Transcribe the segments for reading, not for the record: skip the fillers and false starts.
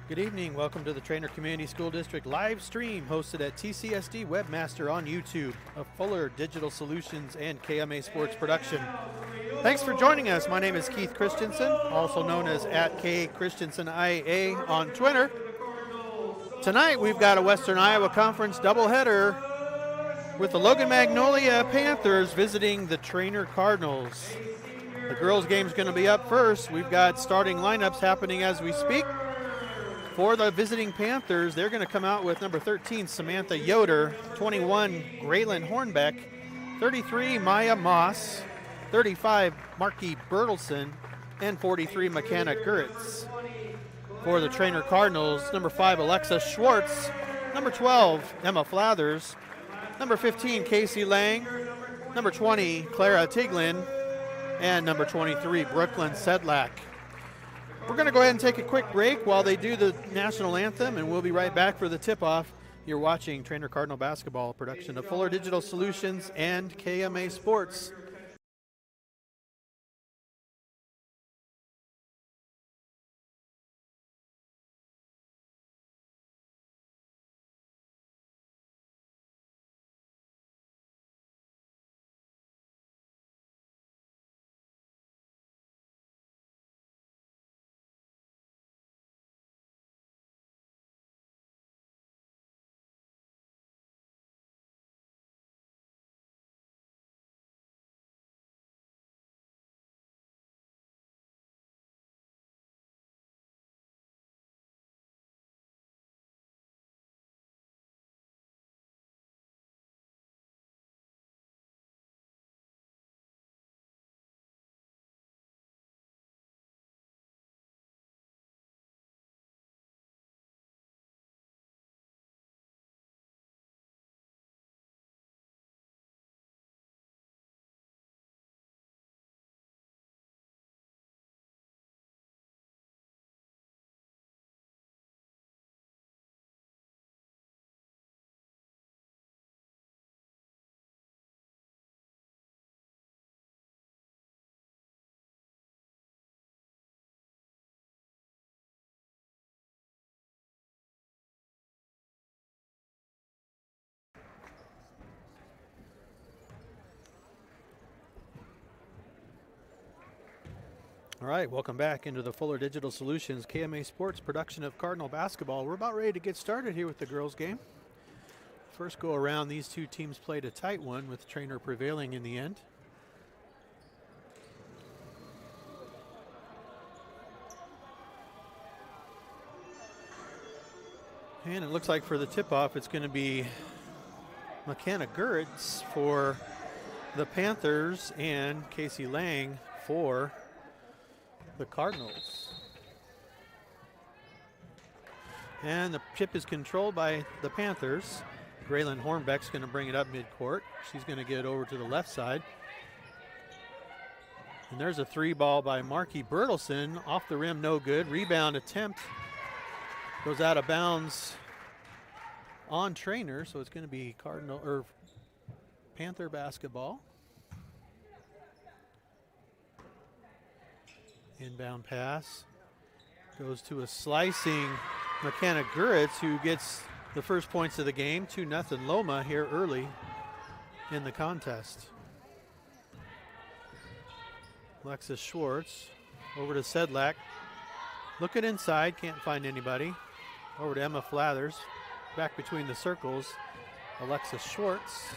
Good evening. Welcome to the Treynor Community School District live stream hosted at TCSD Webmaster on YouTube, a Fuller Digital Solutions and KMA Sports production. Thanks for joining us. My name is Keith Christensen, also known as @KChristensenIA on Twitter. Tonight we've got a Western Iowa Conference doubleheader with the Logan-Magnolia Panthers visiting the Treynor Cardinals. The girls' game is going to be up first. We've got starting lineups happening as we speak. For the visiting Panthers, they're going to come out with number 13, Samantha Yoder, 21, Graylin Hornbeck, 33, Maya Moss, 35, Marky Bertelson, and 43, McKenna Guritz. For the Treynor Cardinals, number 5, Alexa Schwartz, number 12, Emma Flathers, number 15, Casey Lang, number 20, Clara Tiglin, and number 23, Brooklyn Sedlak. We're going to go ahead and take a quick break while they do the national anthem, and we'll be right back for the tip-off. You're watching Treynor Cardinal Basketball, a production of Fuller Digital Solutions and KMA Sports. All right, welcome back into the Fuller Digital Solutions KMA Sports production of Cardinal Basketball. We're about ready to get started here with the girls' game. First go around, these two teams played a tight one with Treynor prevailing in the end. And it looks like for the tip-off, it's going to be McKenna Guritz for the Panthers and Casey Lang for the Cardinals. And the chip is controlled by the Panthers. Graylin Hornbeck's going to bring it up midcourt. She's going to get it over to the left side. And there's a three ball by Marky Bertelson. Off the rim, no good. Rebound attempt goes out of bounds on Treynor, so it's going to be Panther basketball. Inbound pass goes to a slicing McKenna Guritz, who gets the first points of the game. 2-0 Loma here early in the contest. Alexis Schwartz over to Sedlak. Looking inside, can't find anybody. Over to Emma Flathers. Back between the circles, Alexis Schwartz.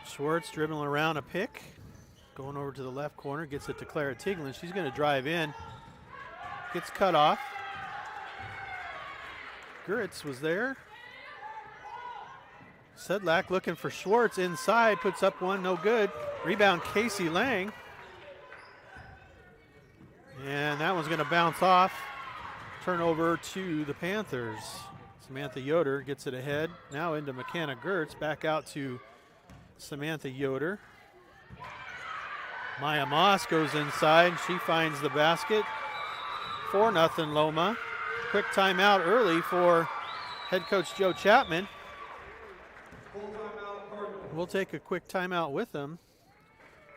Schwartz dribbling around a pick, going over to the left corner, gets it to Clara Tiglin. She's going to drive in, gets cut off. Guritz was there. Sedlak looking for Schwartz inside, puts up one, no good. Rebound Casey Lang. And that one's going to bounce off. Turnover to the Panthers. Samantha Yoder gets it ahead. Now into McKenna Guritz, back out to Samantha Yoder. Maya Moss goes inside. She finds the basket. 4-0 Loma. Quick timeout early for head coach Joe Chapman. We'll take a quick timeout with them.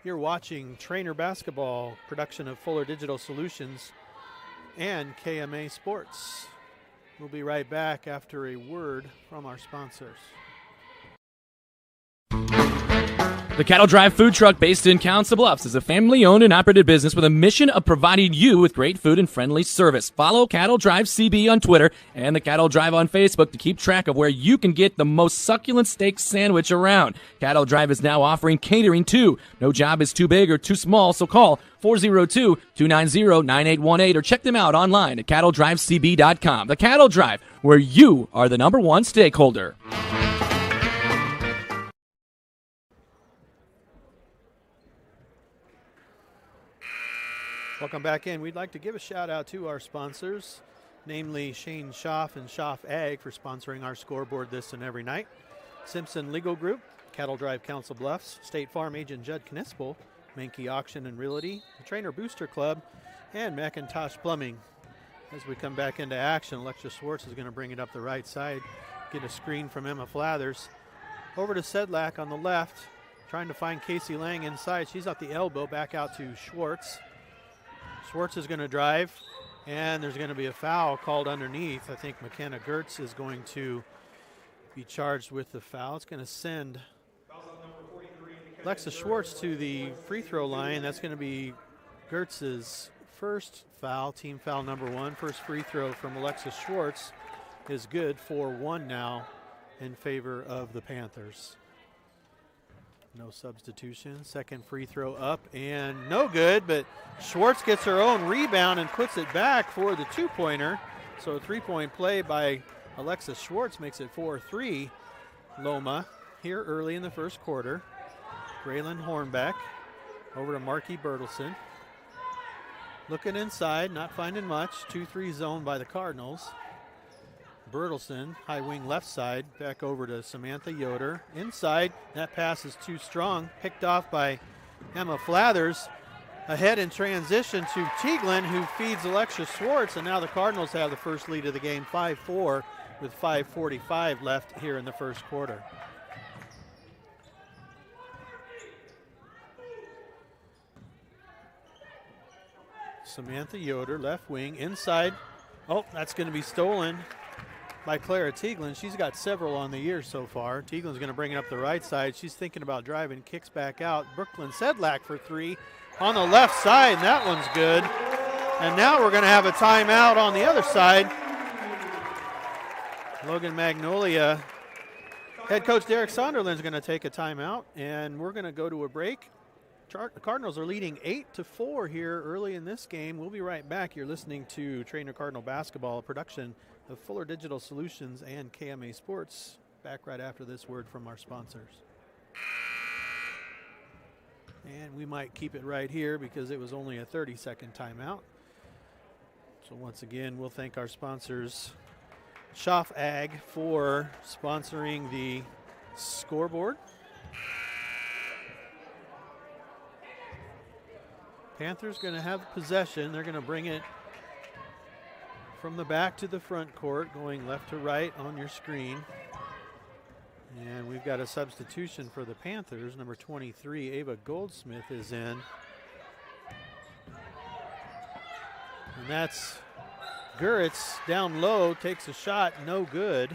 You're watching Treynor Basketball, production of Fuller Digital Solutions and KMA Sports. We'll be right back after a word from our sponsors. The Cattle Drive food truck based in Council Bluffs is a family-owned and operated business with a mission of providing you with great food and friendly service. Follow Cattle Drive CB on Twitter and the Cattle Drive on Facebook to keep track of where you can get the most succulent steak sandwich around. Cattle Drive is now offering catering too. No job is too big or too small, so call 402-290-9818 or check them out online at cattledrivecb.com. The Cattle Drive, where you are the number one stakeholder. Welcome back in. We'd like to give a shout out to our sponsors, namely Shane Schaff and Schaff Ag for sponsoring our scoreboard this and every night. Simpson Legal Group, Cattle Drive Council Bluffs, State Farm Agent Judd Knispel, Menke Auction and Realty, the Treynor Booster Club, and McIntosh Plumbing. As we come back into action, Alexia Schwartz is going to bring it up the right side, get a screen from Emma Flathers. Over to Sedlak on the left, trying to find Casey Lang inside. She's at the elbow, back out to Schwartz. Schwartz is going to drive, and there's going to be a foul called underneath. I think McKenna Gertz is going to be charged with the foul. It's going to send Alexa Schwartz to the free throw line. That's going to be Gertz's first foul, team foul number 1. First free throw from Alexa Schwartz is good for 1 now in favor of the Panthers. No substitution. Second free throw up and no good, but Schwartz gets her own rebound and puts it back for the two-pointer. So a three-point play by Alexis Schwartz makes it 4-3. Loma here early in the first quarter. Braylon Hornbeck over to Marky Bertelson. Looking inside, not finding much. 2-3 zone by the Cardinals. Bertelson, high wing left side, back over to Samantha Yoder. Inside, that pass is too strong, picked off by Emma Flathers. Ahead in transition to Tieglin, who feeds Alexia Schwartz, and now the Cardinals have the first lead of the game, 5-4, with 5:45 left here in the first quarter. Samantha Yoder, left wing, inside. Oh, that's going to be stolen by Clara Tieglin. She's got several on the year so far. Tieglin's going to bring it up the right side. She's thinking about driving, kicks back out. Brooklyn Sedlak for 3 on the left side, and that one's good. And now we're going to have a timeout on the other side. Logan-Magnolia head coach Derek Sonderland's going to take a timeout, and we're going to go to a break. The Cardinals are leading 8-4 here early in this game. We'll be right back. You're listening to Treynor Cardinal Basketball, a production of Fuller Digital Solutions and KMA Sports. Back right after this word from our sponsors. And we might keep it right here because it was only a 30-second timeout. So once again, we'll thank our sponsors, Schaff Ag, for sponsoring the scoreboard. Panthers going to have possession. They're going to bring it from the back to the front court, going left to right on your screen. And we've got a substitution for the Panthers. Number 23, Ava Goldsmith, is in. And that's Guritz down low, takes a shot, no good.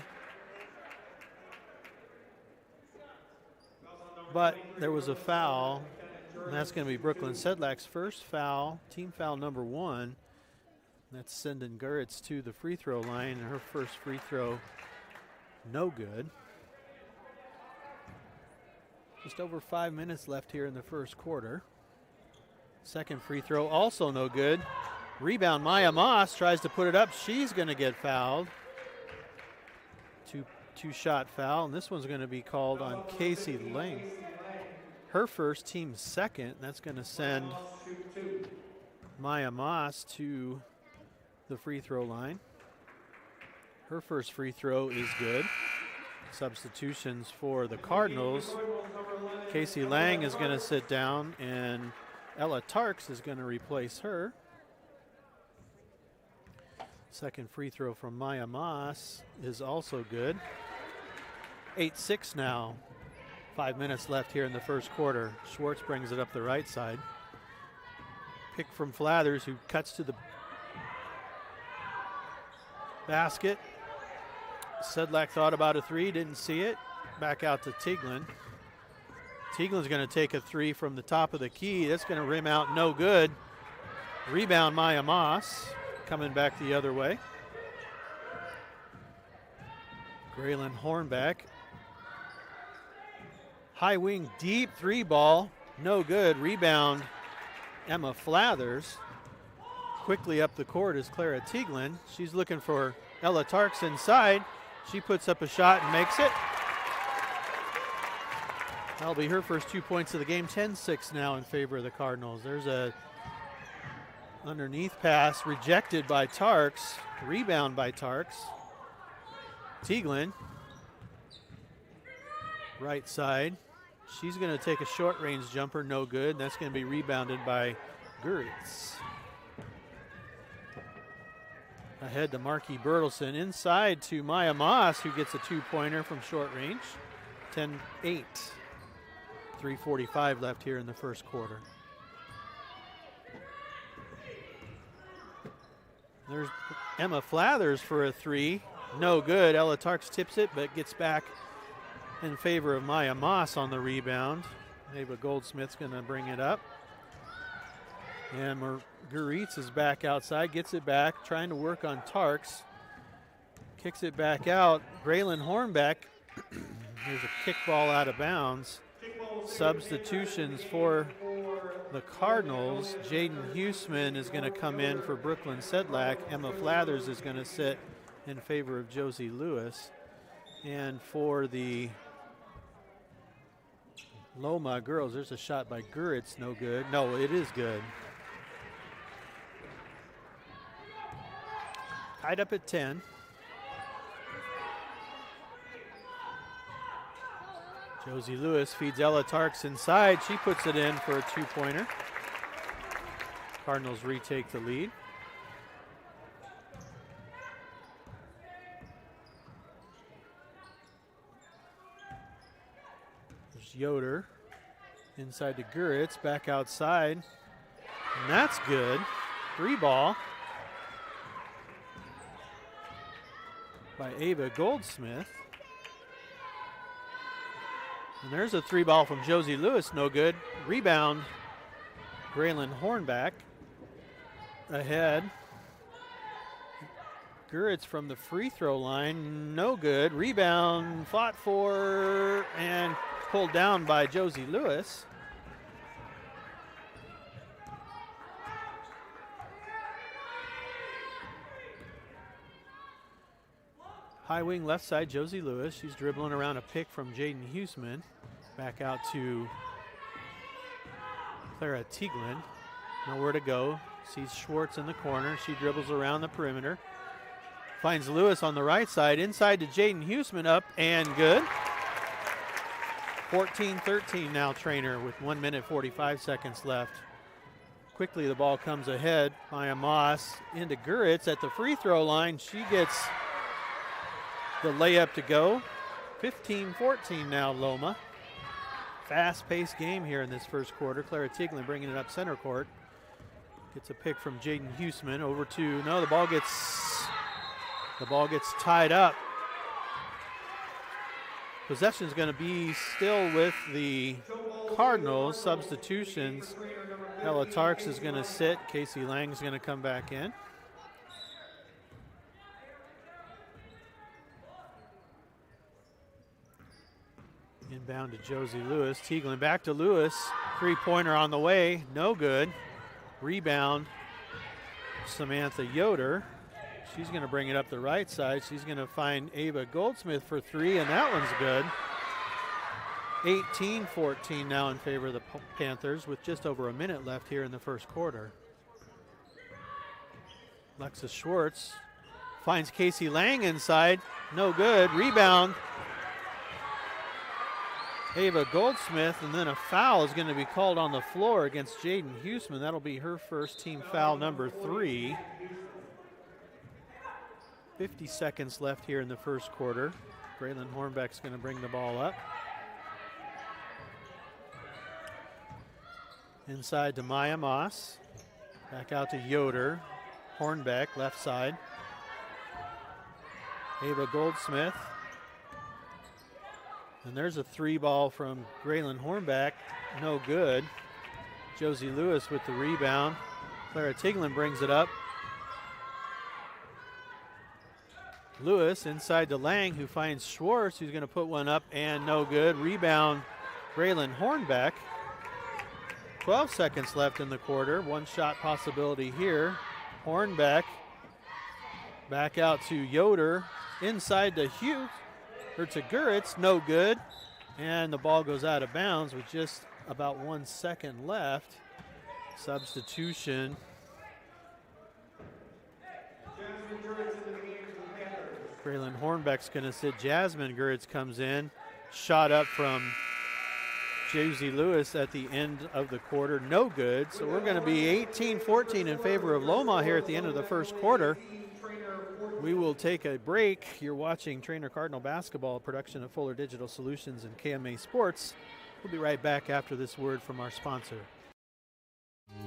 But there was a foul. And that's going to be Brooklyn Sedlak's first foul, team foul number 1. That's sending Guritz to the free throw line, and her first free throw, no good. Just over 5 minutes left here in the first quarter. Second free throw, also no good. Rebound, Maya Moss tries to put it up. She's going to get fouled. Two-shot foul, and this one's going to be called on Casey Lang. Her first, team second. That's going to send Maya Moss to the free throw line. Her first free throw is good. Substitutions for the Cardinals. Casey Lang is going to sit down, and Ella Tarks is going to replace her. Second free throw from Maya Moss is also good. 8-6 now. 5 minutes left here in the first quarter. Schwartz brings it up the right side. Pick from Flathers, who cuts to the basket. Sedlak thought about a three, didn't see it. Back out to Tieglin. Tieglin's going to take a three from the top of the key. That's going to rim out, no good. Rebound, Maya Moss, coming back the other way. Graylin Hornback. High wing, deep three ball, no good. Rebound, Emma Flathers. Quickly up the court is Clara Tieglin. She's looking for Ella Tarks inside. She puts up a shot and makes it. That'll be her first 2 points of the game. 10-6 now in favor of the Cardinals. There's a underneath pass rejected by Tarks. Rebound by Tarks. Tieglin, right side. She's going to take a short range jumper, no good. That's going to be rebounded by Guritz. Ahead to Marky Bertelson. Inside to Maya Moss, who gets a two-pointer from short range. 10-8. 3:45 left here in the first quarter. There's Emma Flathers for a three. No good. Ella Tarks tips it, but gets back in favor of Maya Moss on the rebound. Ava Goldsmith's going to bring it up. And Guritz is back outside, gets it back, trying to work on Tarks. Kicks it back out. Graylin Hornback. Here's a kick ball out of bounds. Substitutions for the Cardinals. Jaden Huseman is going to come in for Brooklyn Sedlak. Emma Flathers is going to sit in favor of Josie Lewis. And for the Loma girls, there's a shot by Guritz, no good. No, it is good. Tied up at 10. Josie Lewis feeds Ella Tarks inside. She puts it in for a two-pointer. Cardinals retake the lead. There's Yoder inside to Guritz, back outside. And that's good. Three ball by Ava Goldsmith. And there's a three ball from Josie Lewis, no good. Rebound, Graylin Hornback. Ahead. Guritz from the free throw line, no good. Rebound, fought for, and pulled down by Josie Lewis. High wing left side, Josie Lewis. She's dribbling around a pick from Jaden Huseman. Back out to Clara Tieglin. Nowhere to go. Sees Schwartz in the corner. She dribbles around the perimeter. Finds Lewis on the right side. Inside to Jaden Huseman, up and good. 14-13 now Treynor with 1 minute 45 seconds left. Quickly the ball comes ahead. Maya Moss into Guritz at the free throw line. She gets the layup to go. 15-14 now Loma. Fast-paced game here in this first quarter. Clara Tieglin bringing it up center court. Gets a pick from Jaden Huseman over to, no, the ball gets tied up. Possession is going to be still with the Cardinals. Substitutions. Ella Tarks is going to sit. Casey Lang is going to come back in. Inbound to Josie Lewis. Tieglin back to Lewis. Three-pointer on the way. No good. Rebound, Samantha Yoder. She's going to bring it up the right side. She's going to find Ava Goldsmith for three, and that one's good. 18-14 now in favor of the Panthers with just over a minute left here in the first quarter. Alexis Schwartz finds Casey Lang inside. No good. Rebound, Ava Goldsmith, and then a foul is going to be called on the floor against Jaden Huseman. That'll be her first team foul, number 3. 50 seconds left here in the first quarter. Graylin Hornback's going to bring the ball up. Inside to Maya Moss. Back out to Yoder. Hornbeck, left side. Ava Goldsmith. And there's a 3-ball from Graylin Hornbeck. No good. Josie Lewis with the rebound. Clara Tiglin brings it up. Lewis inside to Lang, who finds Schwartz, who's going to put one up, and no good. Rebound, Graylin Hornbeck. 12 seconds left in the quarter. One shot possibility here. Hornbeck back out to Yoder. Inside to Hughes, or to Guritz, no good. And the ball goes out of bounds with just about 1 second left. Substitution. Graylin Hornbeck's going to sit. Jasmine Guritz comes in. Shot up from Josie Lewis at the end of the quarter. No good. So we're going to be 18-14 in favor of Loma here at the end of the first quarter. We will take a break. You're watching Treynor Cardinal Basketball, a production of Fuller Digital Solutions and KMA Sports. We'll be right back after this word from our sponsor.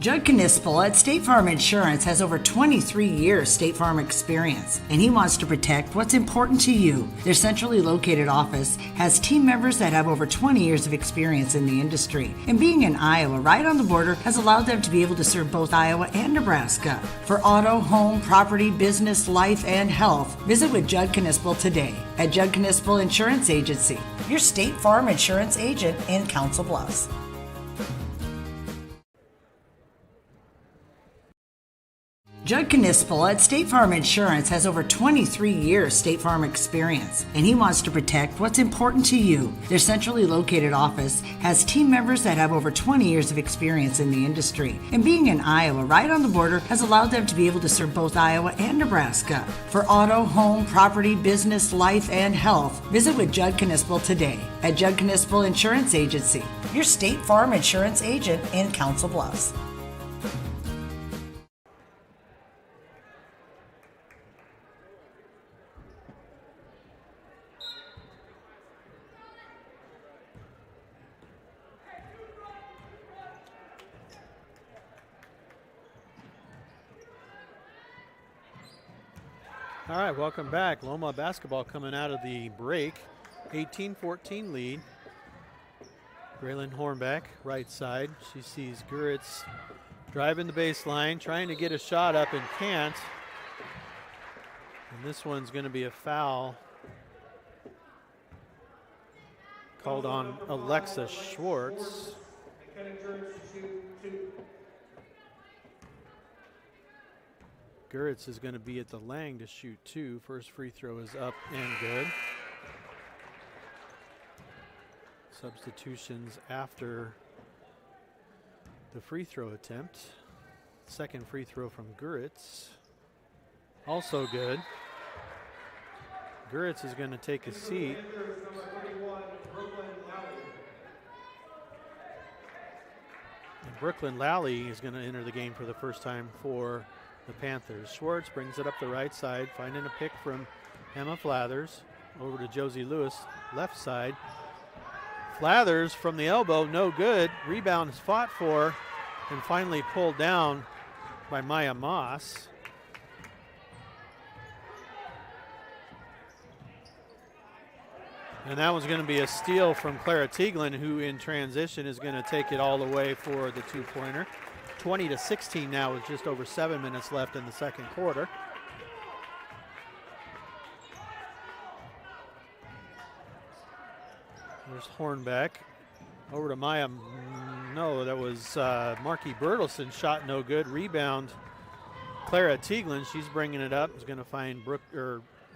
Judd Knispel at State Farm Insurance has over 23 years State Farm experience, and he wants to protect what's important to you. Their centrally located office has team members that have over 20 years of experience in the industry, and being in Iowa right on the border has allowed them to be able to serve both Iowa and Nebraska. For auto, home, property, business, life, and health, visit with Judd Knispel today at Judd Knispel Insurance Agency, your State Farm insurance agent in Council Bluffs. Judd Knispel at State Farm Insurance has over 23 years State Farm experience, and he wants to protect what's important to you. Their centrally located office has team members that have over 20 years of experience in the industry, and being in Iowa right on the border has allowed them to be able to serve both Iowa and Nebraska. For auto, home, property, business, life, and health, visit with Judd Knispel today at Judd Knispel Insurance Agency, your State Farm insurance agent in Council Bluffs. All right, welcome back. Loma basketball coming out of the break. 18-14 lead. Graylin Hornbeck, right side. She sees Guritz driving the baseline, trying to get a shot up and can't. And this one's going to be a foul called on Alexa Schwartz. Guritz is going to be at the Lang to shoot two. First free throw is up and good. Substitutions after the free throw attempt. Second free throw from Guritz. Also good. Guritz is going to take a seat. And Brooklyn Lally is going to enter the game for the first time for the Panthers. Schwartz brings it up the right side, finding a pick from Emma Flathers. Over to Josie Lewis, left side. Flathers from the elbow, no good. Rebound is fought for and finally pulled down by Maya Moss. And that was going to be a steal from Clara Tiglin, who in transition is going to take it all the way for the two-pointer. 20-16 now with just over 7 minutes left in the second quarter. There's Hornbeck. Over to Maya. No, that was Marky Bertelson. Shot no good. Rebound, Clara Tiglin. She's bringing it up. Is going to find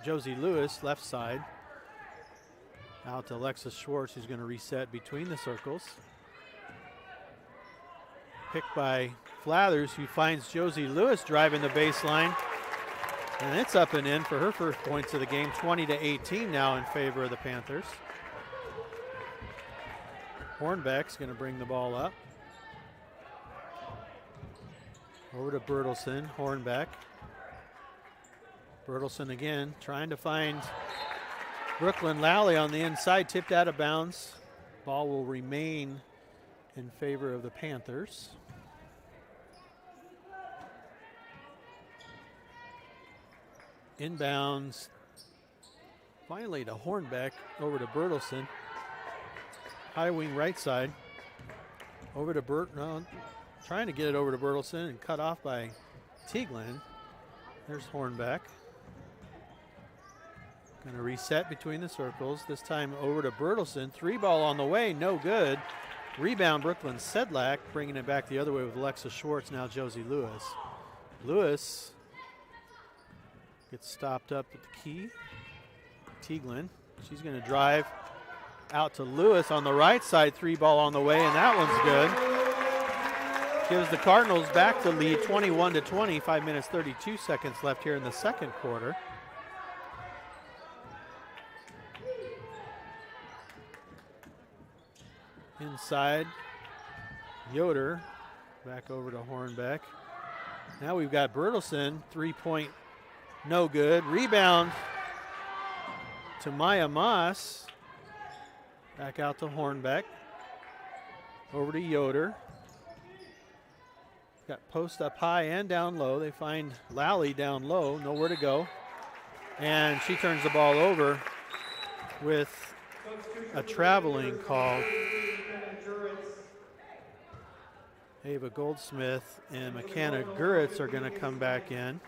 Josie Lewis, left side. Out to Alexis Schwartz, who's going to reset between the circles. Picked by Flathers, who finds Josie Lewis driving the baseline. And it's up and in for her first points of the game. 20-18 now in favor of the Panthers. Hornbeck's going to bring the ball up. Over to Bertelson, Hornbeck. Bertelson again trying to find Brooklyn Lally on the inside, tipped out of bounds. Ball will remain in favor of the Panthers. Inbounds finally to Hornbeck, over to Bertelson. High wing right side. Over to trying to get it over to Bertelson and cut off by Tieglin. There's Hornbeck. Going to reset between the circles. This time over to Bertelson. 3-ball on the way, no good. Rebound, Brooklyn Sedlak, bringing it back the other way with Alexa Schwartz, now Josie Lewis. Lewis gets stopped up at the key. Tieglin, she's going to drive out to Lewis on the right side. 3-ball on the way, and that one's good. Gives the Cardinals back to lead 21-20. 5 minutes, 32 seconds left here in the second quarter. Inside, Yoder back over to Hornbeck. Now we've got Bertelson, 3-point, no good. Rebound to Maya Moss. Back out to Hornbeck. Over to Yoder. Got post up high and down low. They find Lally down low, nowhere to go. And she turns the ball over with a traveling call. Ava Goldsmith and McKenna Guritz are going to come back in.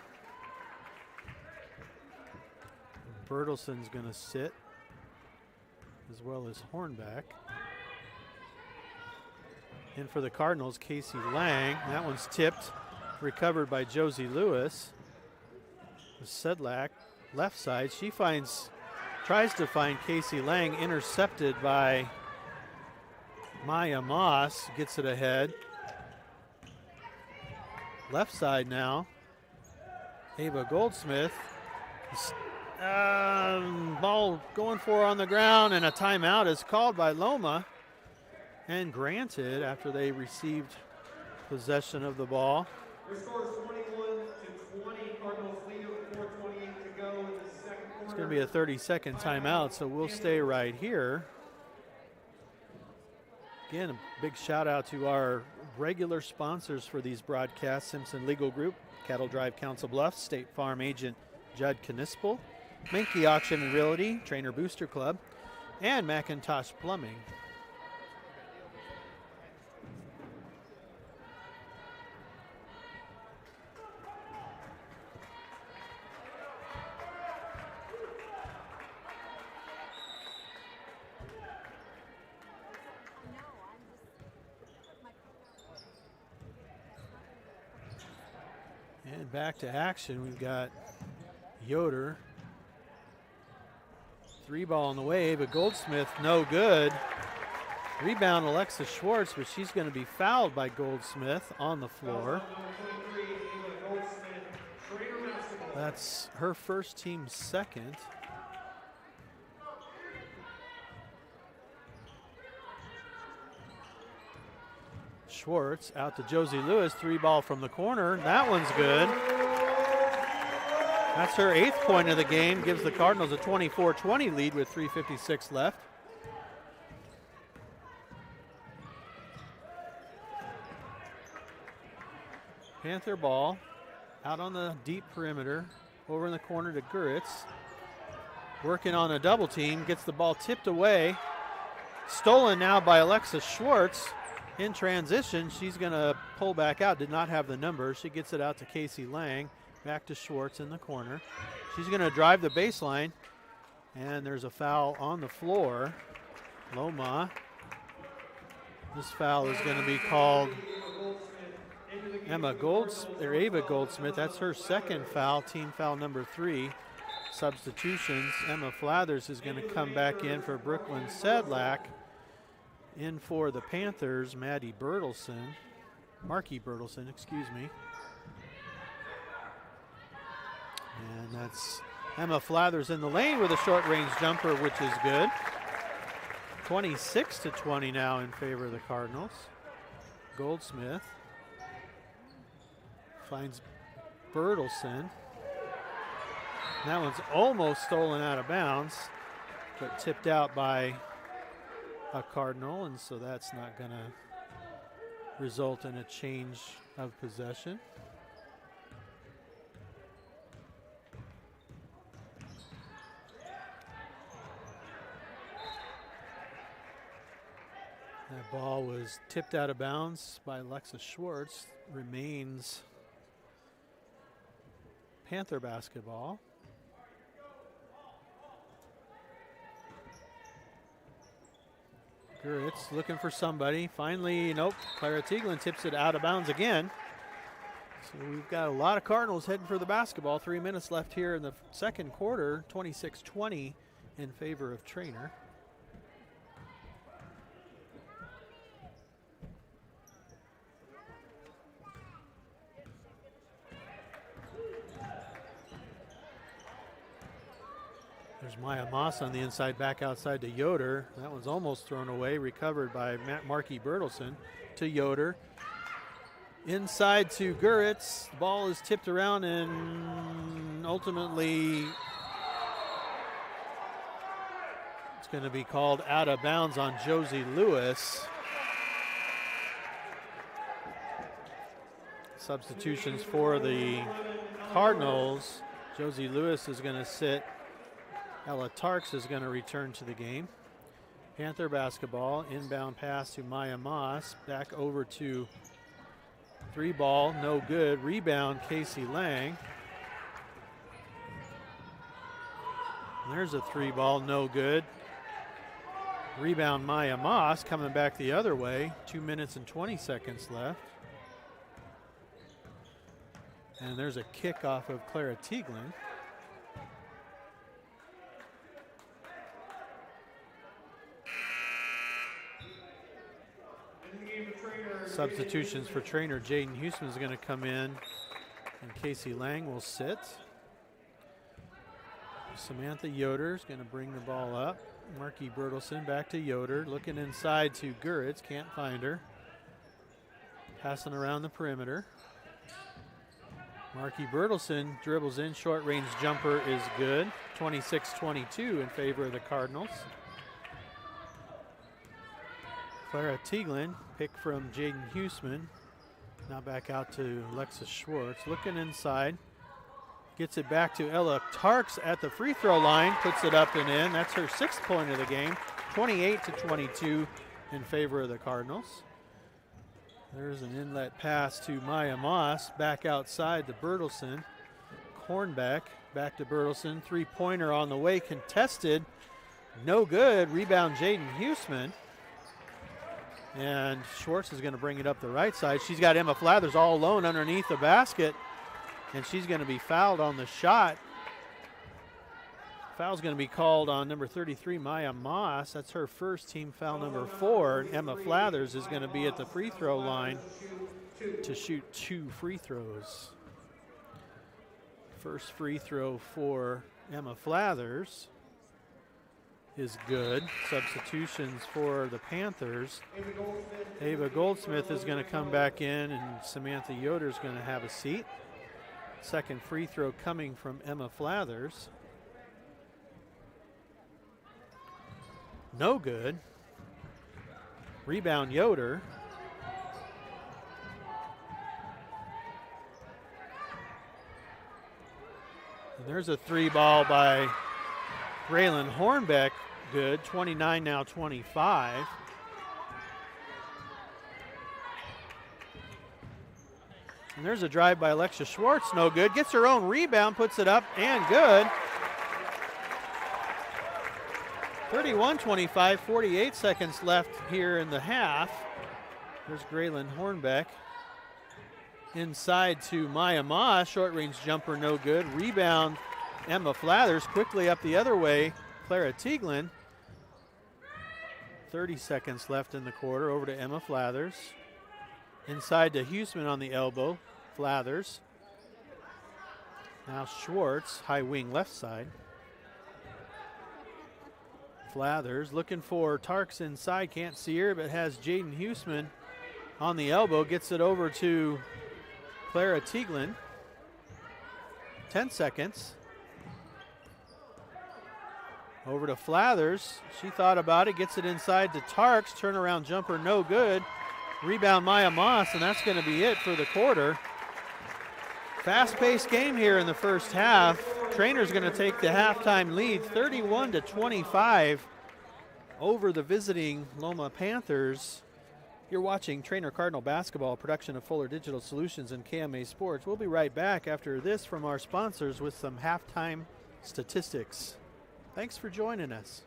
Bertelson's going to sit, as well as Hornbeck. In for the Cardinals, Casey Lang. That one's tipped, recovered by Josie Lewis. Sedlak, left side. She tries to find Casey Lang, intercepted by Maya Moss. Gets it ahead. Left side now. Ava Goldsmith. Ball going for her on the ground, and a timeout is called by Loma and granted after they received possession of the ball. Your score is 21-20. Cardinals lead with 4:28 to go in the second quarter. It's going to be a 30-second timeout, so we'll stay right here. Again, a big shout out to our regular sponsors for these broadcasts: Simpson Legal Group, Cattle Drive Council Bluffs, State Farm agent Judd Knispel, Minky Auction and Realty, Treynor Booster Club, and McIntosh Plumbing. And back to action, we've got Yoder. 3-ball on the way, but Goldsmith no good. Rebound Alexa Schwartz, but she's going to be fouled by Goldsmith on the floor. That's her first, team's second. Schwartz out to Josie Lewis, 3-ball from the corner. That one's good. That's her 8th point of the game, gives the Cardinals a 24-20 lead with 3:56 left. Panther ball out on the deep perimeter, over in the corner to Guritz. Working on a double team, gets the ball tipped away. Stolen now by Alexa Schwartz. In transition, she's going to pull back out. Did not have the number. She gets it out to Casey Lang. Back to Schwartz in the corner. She's going to drive the baseline. And there's a foul on the floor. Loma. This foul is going to be called Ava Goldsmith. That's her second foul, team foul number 3. Substitutions. Emma Flathers is going to come back in for Brooklyn Sedlak. In for the Panthers, Marky Bertelson, excuse me. And that's Emma Flathers in the lane with a short-range jumper, which is good. 26-20 now in favor of the Cardinals. Goldsmith finds Bertelson. That one's almost stolen out of bounds, but tipped out by a Cardinal, and so that's not going to result in a change of possession. That ball was tipped out of bounds by Alexa Schwartz. Remains Panther basketball. Guritz looking for somebody. Finally, nope. Clara Tieglin tips it out of bounds again. So we've got a lot of Cardinals heading for the basketball. 3 minutes left here in the second quarter. 26-20 in favor of Treynor. There's Maya Moss on the inside, back outside to Yoder. That one's almost thrown away, recovered by Marky Bertelson to Yoder. Inside to Guritz. The ball is tipped around and ultimately it's going to be called out of bounds on Josie Lewis. Substitutions for the Cardinals. Josie Lewis is going to sit. Ella Tarks is going to return to the game. Panther basketball, inbound pass to Maya Moss, back over to three ball, no good. Rebound, Casey Lang. And there's a three ball, no good. Rebound, Maya Moss, coming back the other way. 2 minutes and 20 seconds left. And there's a kick off of Clara Tieglin. Substitutions for Treynor. Jaden Houston is going to come in, and Casey Lang will sit. Samantha Yoder is going to bring the ball up. Marky Bertelson back to Yoder, looking inside to Guritz, can't find her. Passing around the perimeter. Marky Bertelson dribbles in, short range jumper is good. 26-22 in favor of the Cardinals. Clara Tieglin, pick from Jaden Huseman. Now back out to Alexa Schwartz. Looking inside. Gets it back to Ella Tarks at the free throw line. Puts it up and in. That's her 6th point of the game. 28-22 in favor of the Cardinals. There's an inlet pass to Maya Moss. Back outside to Bertelson. Kornbeck back to Bertelson. Three-pointer on the way. Contested. No good. Rebound Jaden Huseman. And Schwartz is going to bring it up the right side. She's got Emma Flathers all alone underneath the basket, and she's going to be fouled on the shot. Foul's going to be called on number 33, Maya Moss. That's her first, team foul number 4. Emma Flathers is going to be at the free throw line to shoot 2 free throws. First free throw for Emma Flathers is good. Substitutions for the Panthers. Ava Goldsmith is going to come back in, and Samantha Yoder is going to have a seat. Second free throw coming from Emma Flathers. No good. Rebound Yoder. And there's a three ball by Raylan Hornbeck, good. 29 now 25. And there's a drive by Alexia Schwartz, no good. Gets her own rebound, puts it up, and good. 31-25, 48 seconds left here in the half. There's Graylin Hornbeck. Inside to Maya Moss, short range jumper, no good. Rebound, Emma Flathers, quickly up the other way, Clara Tieglin. 30 seconds left in the quarter, over to Emma Flathers. Inside to Huseman on the elbow, Flathers. Now Schwartz, high wing left side. Flathers looking for Tarks inside, can't see her, but has Jaden Huseman on the elbow, gets it over to Clara Tieglin. 10 seconds. Over to Flathers. She thought about it, gets it inside to Tarks. Turnaround jumper, no good. Rebound Maya Moss, and that's going to be it for the quarter. Fast-paced game here in the first half. Treynor's going to take the halftime lead, 31-25 over the visiting Loma Panthers. You're watching Treynor Cardinal Basketball, production of Fuller Digital Solutions and KMA Sports. We'll be right back after this from our sponsors with some halftime statistics. Thanks for joining us.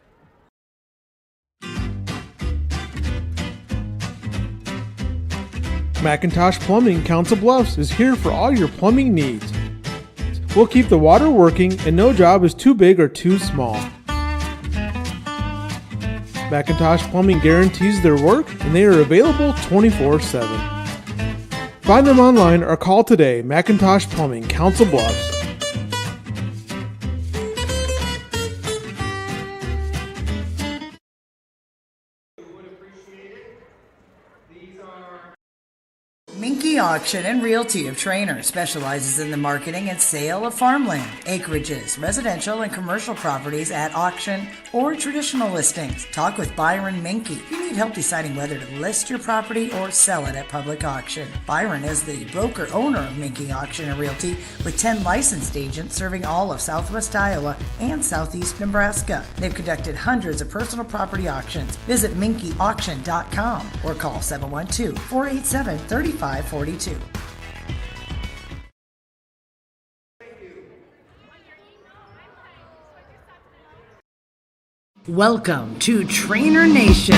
McIntosh Plumbing, Council Bluffs is here for all your plumbing needs. We'll keep the water working and no job is too big or too small. McIntosh Plumbing guarantees their work and they are available 24/7. Find them online or call today. McIntosh Plumbing, Council Bluffs. Minky Auction and Realty of Treynor specializes in the marketing and sale of farmland, acreages, residential and commercial properties at auction or traditional listings. Talk with Byron Minky if you need help deciding whether to list your property or sell it at public auction. Byron is the broker owner of Minky Auction and Realty with 10 licensed agents serving all of Southwest Iowa and Southeast Nebraska. They've conducted hundreds of personal property auctions. Visit minkyauction.com or call 712-487-3542. Welcome to Treynor Nation.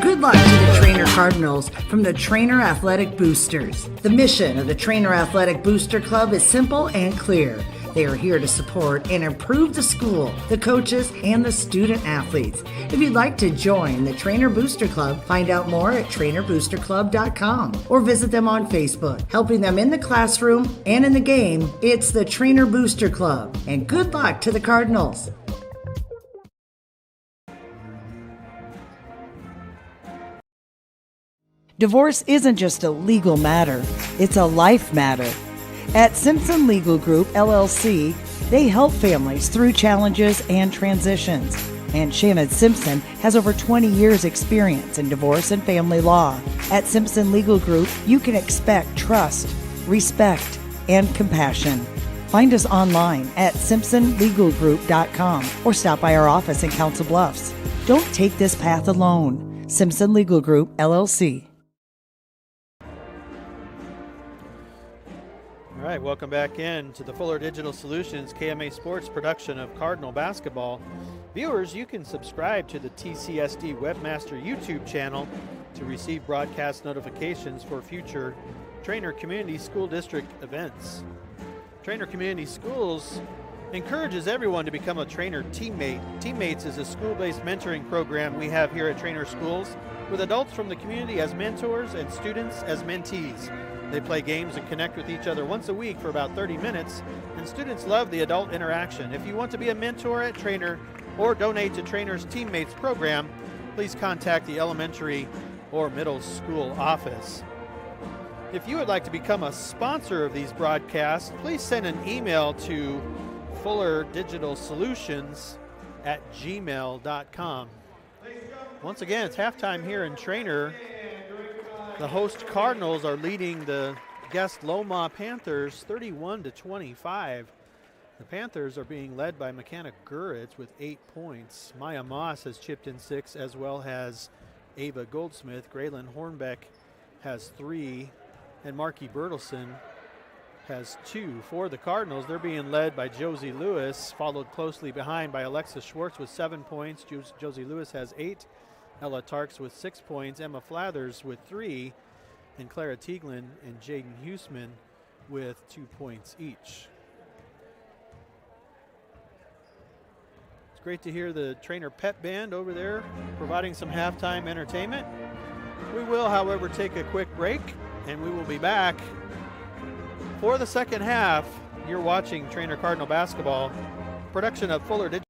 Good luck to the Treynor Cardinals from the Treynor Athletic Boosters. The mission of the Treynor Athletic Booster Club is simple and clear. They are here to support and improve the school, the coaches, and the student athletes. If you'd like to join the Treynor Booster Club, find out more at TreynorBoosterClub.com or visit them on Facebook. Helping them in the classroom and in the game, it's the Treynor Booster Club. And good luck to the Cardinals. Divorce isn't just a legal matter, it's a life matter. At Simpson Legal Group, LLC, they help families through challenges and transitions. And Shannon Simpson has over 20 years' experience in divorce and family law. At Simpson Legal Group, you can expect trust, respect, and compassion. Find us online at simpsonlegalgroup.com or stop by our office in Council Bluffs. Don't take this path alone. Simpson Legal Group, LLC. All right, welcome back in to the Fuller Digital Solutions KMA Sports production of Cardinal Basketball. Viewers, you can subscribe to the TCSD Webmaster YouTube channel to receive broadcast notifications for future Treynor Community School District events. Treynor Community Schools encourages everyone to become a Treynor teammate. Teammates is a school-based mentoring program we have here at Treynor Schools with adults from the community as mentors and students as mentees. They play games and connect with each other once a week for about 30 minutes, and students love the adult interaction. If you want to be a mentor at Treynor or donate to Treynor's Teammates program, please contact the elementary or middle school office. If you would like to become a sponsor of these broadcasts, please send an email to fullerdigitalsolutions@gmail.com. Once again, it's halftime here in Treynor. The host Cardinals are leading the guest Loma Panthers 31-25. The Panthers are being led by McKenna Guritz with 8 points. Maya Moss has chipped in 6, as well as Ava Goldsmith. Graylin Hornbeck has 3, and Marky Bertelson has 2. For the Cardinals, they're being led by Josie Lewis, followed closely behind by Alexis Schwartz with 7 points. Josie Lewis has 8. Ella Tarks with 6 points, Emma Flathers with 3, and Clara Tieglin and Jaden Huseman with 2 points each. It's great to hear the Treynor Pep Band over there providing some halftime entertainment. We will, however, take a quick break, and we will be back for the second half. You're watching Treynor Cardinal Basketball, production of Fuller Digital.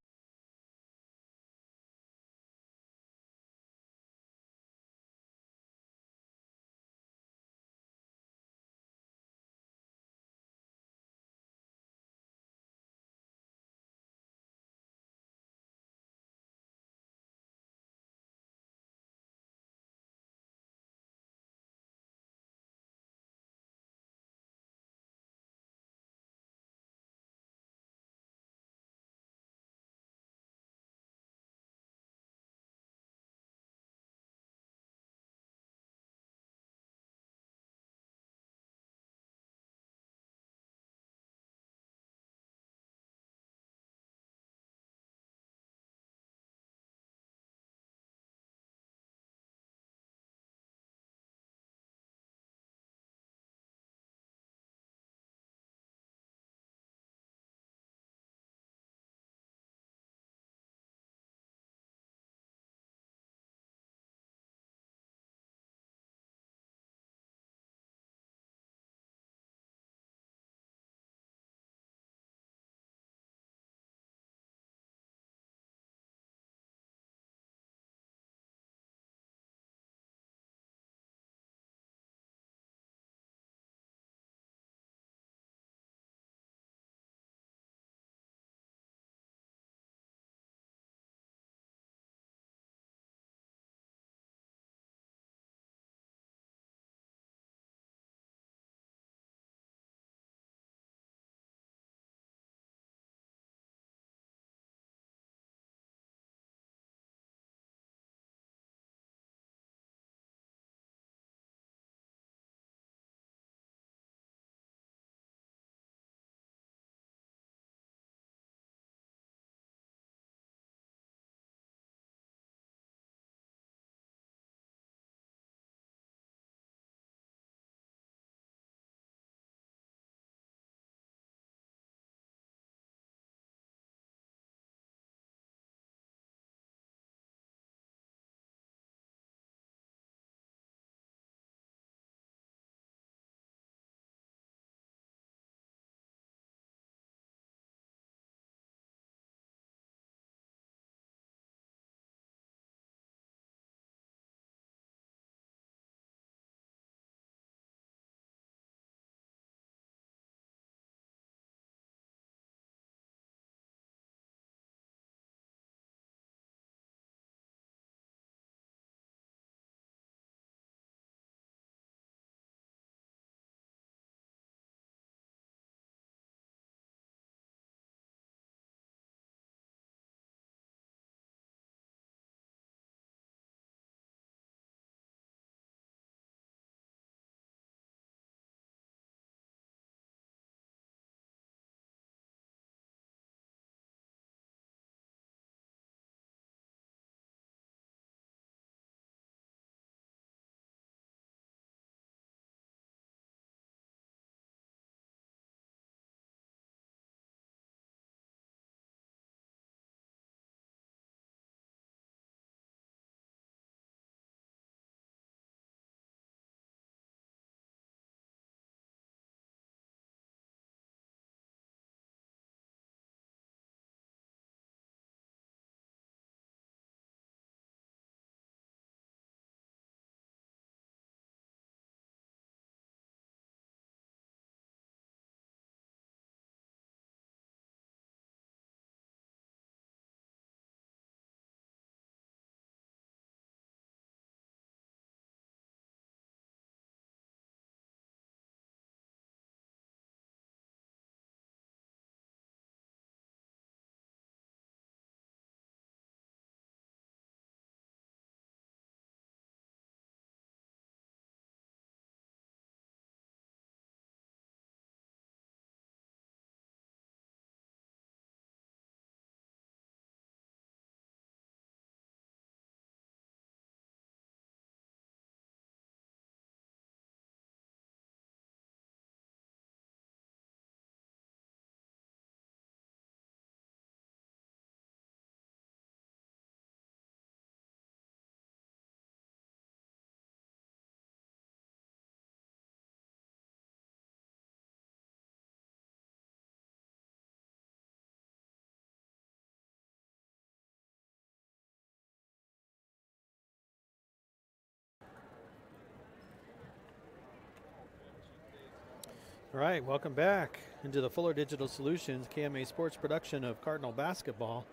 All right, welcome back into the Fuller Digital Solutions KMA Sports production of Cardinal basketball.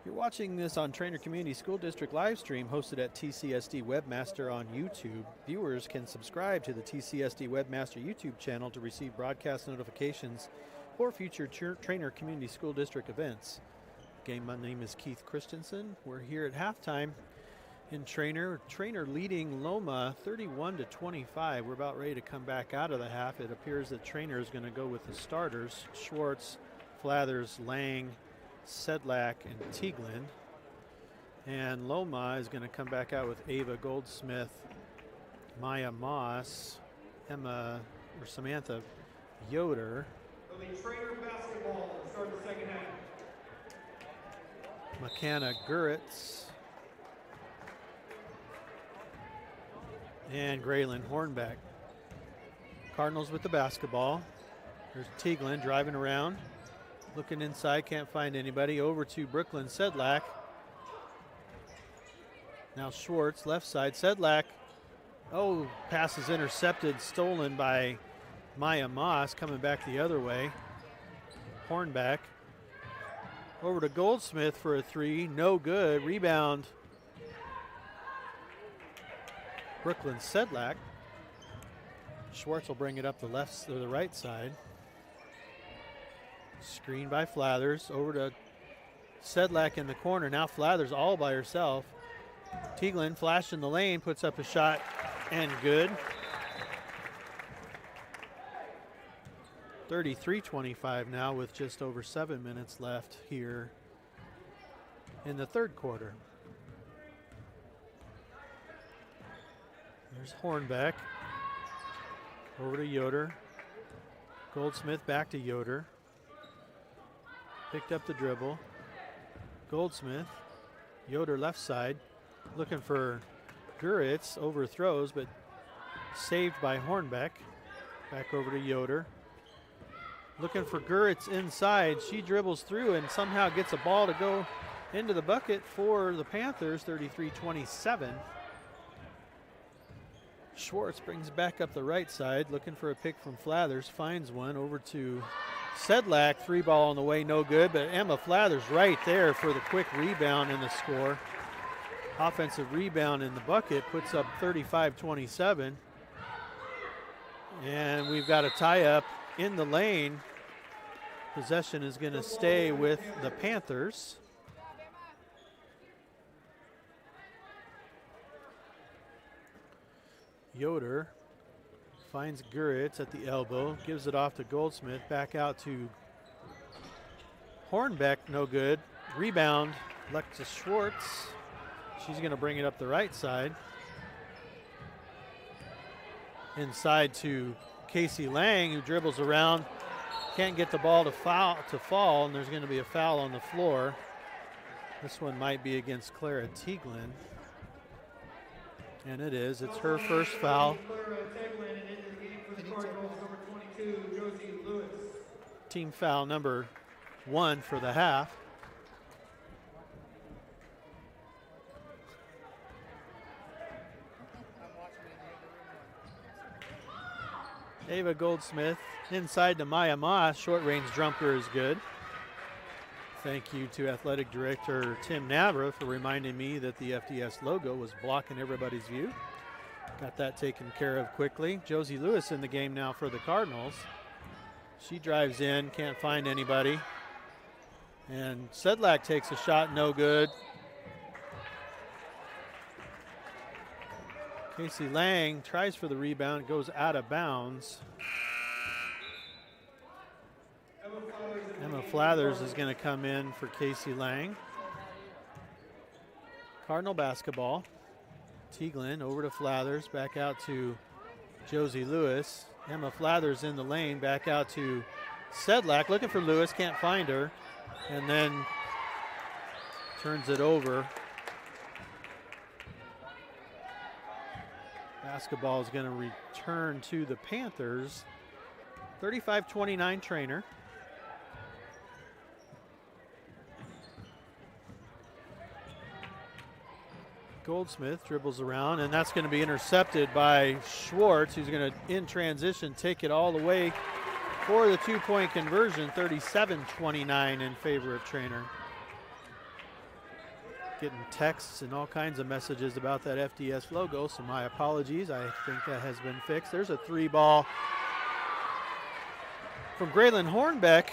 You're watching this on Treynor Community School District live stream hosted at TCSD Webmaster on YouTube. Viewers can subscribe to the TCSD Webmaster YouTube channel to receive broadcast notifications for future Treynor Community School District events. Again, my name is Keith Christensen. We're here at halftime in Treynor. Treynor leading Loma 31-25. We're about ready to come back out of the half. It appears that Treynor is going to go with the starters: Schwartz, Flathers, Lang, Sedlak, and Tieglin. And Loma is going to come back out with Ava Goldsmith, Maya Moss, Samantha Yoder. It'll be Treynor basketball to start the second half. McKenna Guritz, and Graylin Hornbeck. Cardinals with the basketball. There's Tieglin driving around, looking inside, can't find anybody. Over to Brooklyn Sedlak. Now Schwartz, left side. Sedlak, pass is intercepted, stolen by Maya Moss, coming back the other way. Hornbeck. Over to Goldsmith for a three, no good. Rebound, Brooklyn Sedlak. Schwartz will bring it up the right side. Screen by Flathers. Over to Sedlak in the corner. Now Flathers all by herself. Tieglin flash in the lane, puts up a shot, and good. 33-25 now with just over 7 minutes left here in the third quarter. There's Hornbeck. Over to Yoder. Goldsmith back to Yoder. Picked up the dribble. Goldsmith. Yoder left side. Looking for Guritz. Overthrows, but saved by Hornbeck. Back over to Yoder. Looking for Guritz inside. She dribbles through and somehow gets a ball to go into the bucket for the Panthers, 33-27. Schwartz brings back up the right side, looking for a pick from Flathers, finds one. Over to Sedlak, three ball on the way, no good, but Emma Flathers right there for the quick rebound and the score. Offensive rebound in the bucket, puts up 35-27. And we've got a tie-up in the lane. Possession is going to stay with the Panthers. Yoder finds Guritz at the elbow, gives it off to Goldsmith, back out to Hornbeck, no good. Rebound, Alexis Schwartz. She's going to bring it up the right side. Inside to Casey Lang, who dribbles around. Can't get the ball to fall, and there's going to be a foul on the floor. This one might be against Clara Tieglin. And it is. It's her first foul. Team foul number 1 for the half. Ava Goldsmith inside to Maya Moss. Short range jumper is good. Thank you to Athletic Director Tim Navra for reminding me that the FDS logo was blocking everybody's view. Got that taken care of quickly. Josie Lewis in the game now for the Cardinals. She drives in, can't find anybody. And Sedlak takes a shot, no good. Casey Lang tries for the rebound, goes out of bounds. Emma Flathers is going to come in for Casey Lang. Cardinal basketball. Tieglin over to Flathers, back out to Josie Lewis. Emma Flathers in the lane, back out to Sedlak, looking for Lewis, can't find her, and then turns it over. Basketball is going to return to the Panthers. 35-29 Treynor. Goldsmith dribbles around, and that's going to be intercepted by Schwartz, who's going to, in transition, take it all the way for the two-point conversion, 37-29 in favor of Treynor. Getting texts and all kinds of messages about that FDS logo, so my apologies. I think that has been fixed. There's a three ball from Graylin Hornbeck,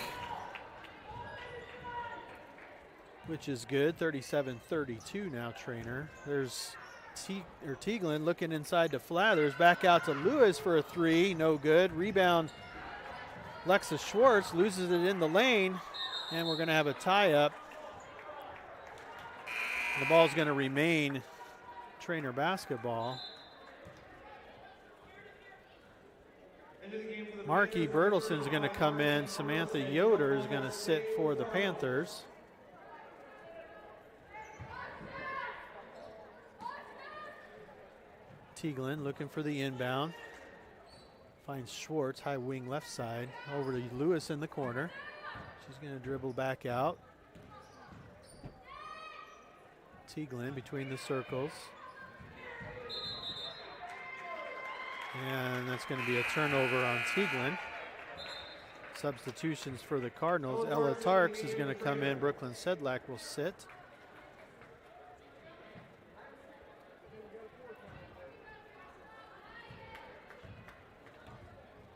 which is good. 37-32 now, Treynor. There's Teaglin looking inside to Flathers. Back out to Lewis for a three. No good. Rebound, Lexa Schwartz loses it in the lane, and we're going to have a tie-up. The ball's going to remain Treynor basketball. Marky Bertelson's going to come in. Samantha Yoder is going to sit for the Panthers. Teaglin looking for the inbound. Finds Schwartz, high wing left side. Over to Lewis in the corner. She's going to dribble back out. Teaglin between the circles. And that's going to be a turnover on Teaglin. Substitutions for the Cardinals. Ella Tarks is going to come in. Brooklyn Sedlak will sit.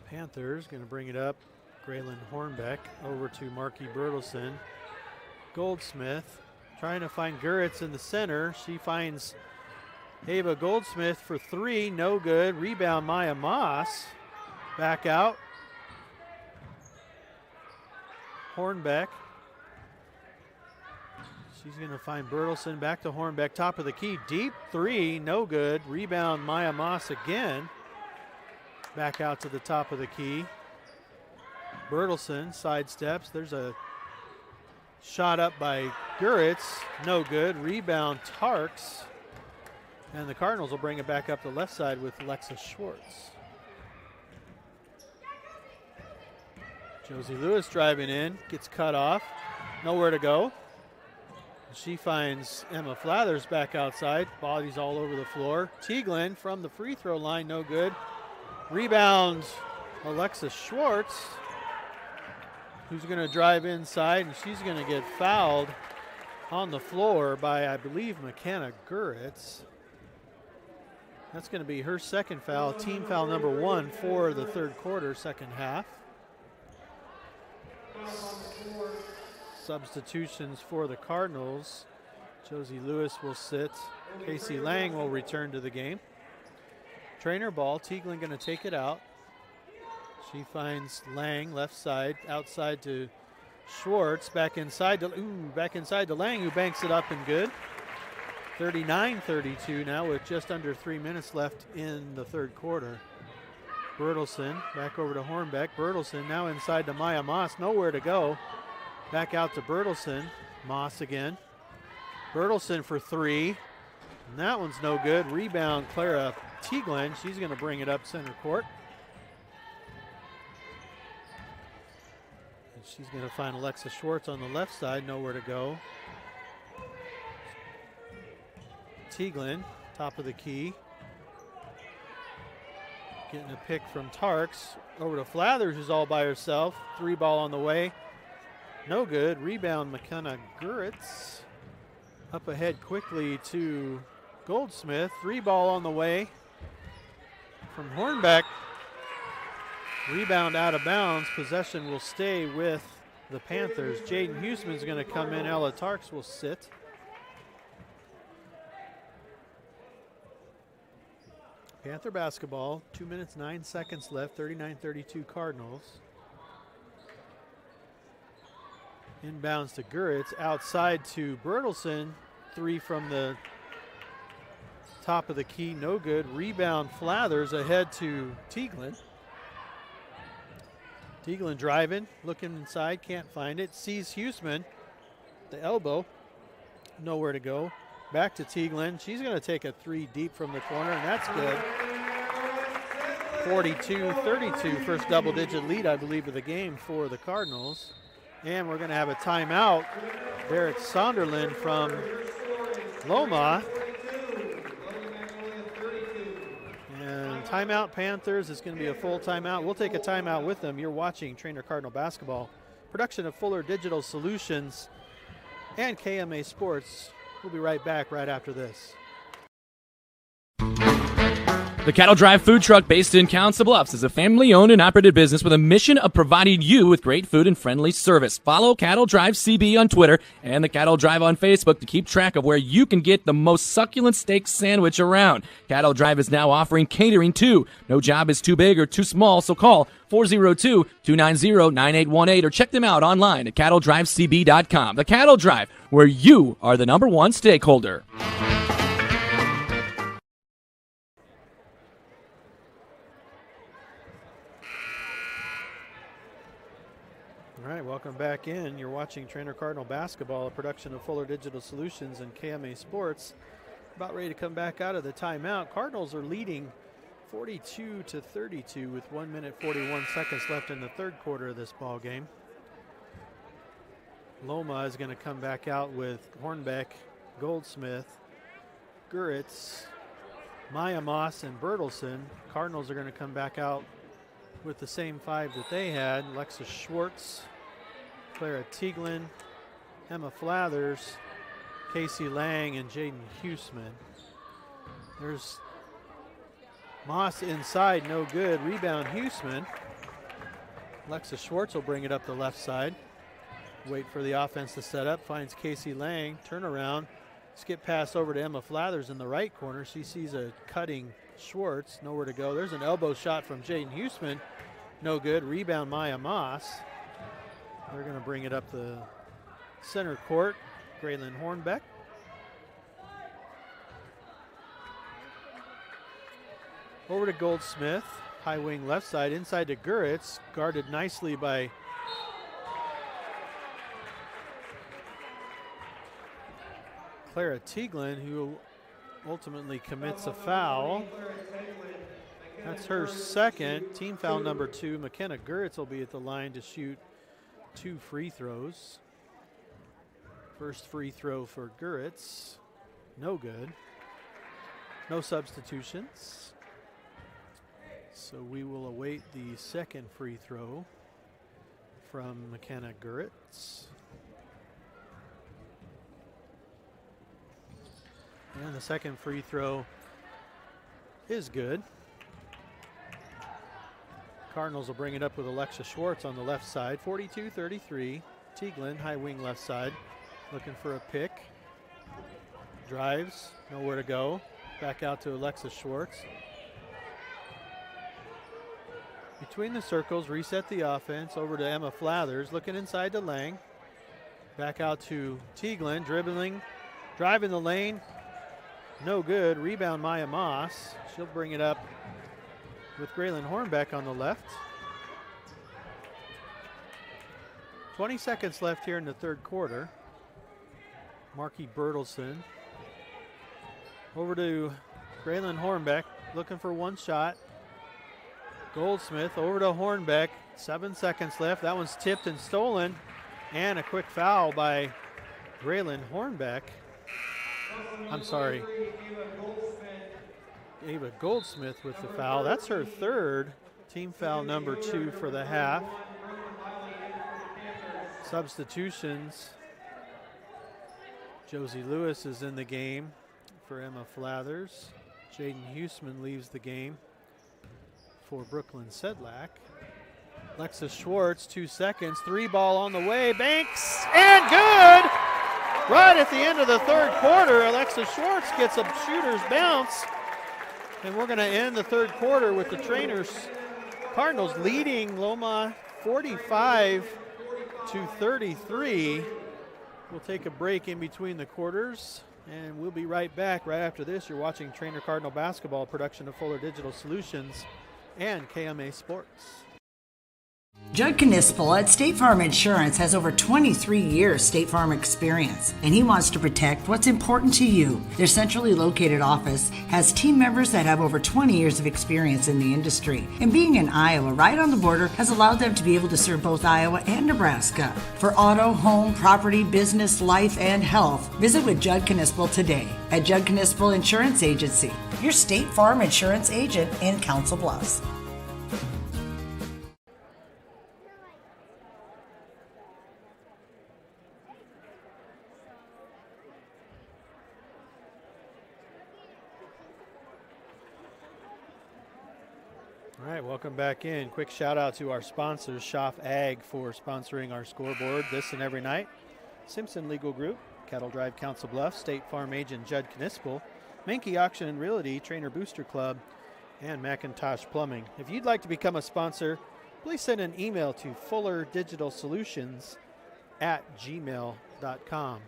Panthers going to bring it up. Graylin Hornbeck over to Marky Bertelson. Goldsmith trying to find Guritz in the center. She finds Ava Goldsmith for three. No good. Rebound Maya Moss. Back out. Hornbeck. She's going to find Bertelson. Back to Hornbeck. Top of the key. Deep three. No good. Rebound Maya Moss again. Back out to the top of the key. Bertelson sidesteps. There's a shot up by Guritz. No good. Rebound Tarks. And the Cardinals will bring it back up the left side with Lexa Schwartz. Josie Lewis driving in. Gets cut off. Nowhere to go. She finds Emma Flathers back outside. Bodies all over the floor. Teaglin from the free throw line. No good. Rebound Alexa Schwartz, who's going to drive inside, and she's going to get fouled on the floor by, I believe, McKenna Guritz. That's going to be her second foul, team foul number one for the third quarter, second half. Substitutions for the Cardinals. Josie Lewis will sit. Casey Lang will return to the game. Treynor ball, Teaglin going to take it out. She finds Lang left side, outside to Schwartz, back inside to Lang, who banks it up and good. 39-32 now with just under 3 minutes left in the third quarter. Bertelson back over to Hornbeck. Bertelson now inside to Maya Moss, nowhere to go. Back out to Bertelson. Moss again. Bertelson for three. And that one's no good. Rebound Clara Teaglin. She's going to bring it up center court. And she's going to find Alexa Schwartz on the left side. Nowhere to go. Teaglin, top of the key. Getting a pick from Tarks. Over to Flathers, who's all by herself. Three ball on the way. No good. Rebound McKenna Guritz. Up ahead quickly to Goldsmith. Three ball on the way from Hornbeck. Rebound out of bounds. Possession will stay with the Panthers. Jaden Huseman's going to come in. Ella Tarks will sit. Panther basketball. 2 minutes, 9 seconds left. 39-32 Cardinals. Inbounds to Guritz. Outside to Bertelson. Three from the top of the key. No good. Rebound Flathers ahead to Teaglin. Teaglin driving. Looking inside. Can't find it. Sees Huseman. The elbow. Nowhere to go. Back to Teaglin. She's going to take a three deep from the corner, and that's good. 42-32. First double-digit lead, I believe, of the game for the Cardinals. And we're going to have a timeout. Barrett Sonderland from Loma. And Timeout Panthers. It's going to be a full timeout. We'll take a timeout with them. You're watching Treynor Cardinal Basketball, production of Fuller Digital Solutions and KMA Sports. We'll be right back right after this. The Cattle Drive food truck based in Council Bluffs is a family-owned and operated business with a mission of providing you with great food and friendly service. Follow Cattle Drive CB on Twitter and the Cattle Drive on Facebook to keep track of where you can get the most succulent steak sandwich around. Cattle Drive is now offering catering too. No job is too big or too small, so call 402-290-9818 or check them out online at cattledrivecb.com. The Cattle Drive, where you are the number one stakeholder. All right, welcome back in. You're watching Treynor Cardinal Basketball, a production of Fuller Digital Solutions and KMA Sports. About ready to come back out of the timeout. Cardinals are leading 42-32 with 1 minute 41 seconds left in the third quarter of this ball game. Loma is going to come back out with Hornbeck, Goldsmith, Guritz, Maya Moss, and Bertelson. Cardinals are going to come back out with the same five that they had. Alexis Schwartz, Clara Tieglin, Emma Flathers, Casey Lang, and Jaden Huseman. There's Moss inside, no good. Rebound Huseman. Alexis Schwartz will bring it up the left side. Wait for the offense to set up. Finds Casey Lang. Turnaround. Skip pass over to Emma Flathers in the right corner. She sees a cutting Schwartz. Nowhere to go. There's an elbow shot from Jaden Huseman. No good. Rebound Maya Moss. They're going to bring it up the center court. Graylin Hornbeck. Over to Goldsmith. High wing left side. Inside to Guritz. Guarded nicely by Clara Tieglin, who ultimately commits a foul. That's her second. Team foul number 2. McKenna Guritz will be at the line to shoot 2 free throws. First free throw for Guritz. No good. No substitutions. So we will await the second free throw from McKenna Guritz. And the second free throw is good. Cardinals will bring it up with Alexis Schwartz on the left side. 42-33. Tieglin, high wing left side, looking for a pick. Drives, nowhere to go. Back out to Alexis Schwartz. Between the circles, reset the offense. Over to Emma Flathers, looking inside to Lang. Back out to Tieglin, dribbling, driving the lane. No good. Rebound Maya Moss. She'll bring it up with Graylin Hornbeck on the left. 20 seconds left here in the third quarter. Marky Bertelson. Over to Graylin Hornbeck, looking for one shot. Goldsmith over to Hornbeck. 7 seconds left. That one's tipped and stolen. And a quick foul by Graylin Hornbeck. I'm sorry. Ava Goldsmith with the foul. That's her third. Team foul number 2 for the half. Substitutions. Josie Lewis is in the game for Emma Flathers. Jaden Huseman leaves the game for Brooklyn Sedlak. Alexis Schwartz, 2 seconds. 3 ball on the way. Banks and good! Right at the end of the third quarter, Alexis Schwartz gets a shooter's bounce. And we're going to end the third quarter with the Treynor Cardinals leading Loma 45-33. We'll take a break in between the quarters, and we'll be right back right after this. You're watching Treynor Cardinal Basketball, production of Fuller Digital Solutions and KMA Sports. Judd Knispel at State Farm Insurance has over 23 years State Farm experience, and he wants to protect what's important to you. Their centrally located office has team members that have over 20 years of experience in the industry, and being in Iowa right on the border has allowed them to be able to serve both Iowa and Nebraska. For auto, home, property, business, life, and health, visit with Judd Knispel today at Judd Knispel Insurance Agency, your State Farm Insurance agent in Council Bluffs. All right, welcome back in. Quick shout out to our sponsors, Schaff Ag, for sponsoring our scoreboard this and every night. Simpson Legal Group, Cattle Drive Council Bluffs, State Farm Agent Judd Knispel, Menke Auction and Realty, Treynor Booster Club, and McIntosh Plumbing. If you'd like to become a sponsor, please send an email to fullerdigitalsolutions@gmail.com.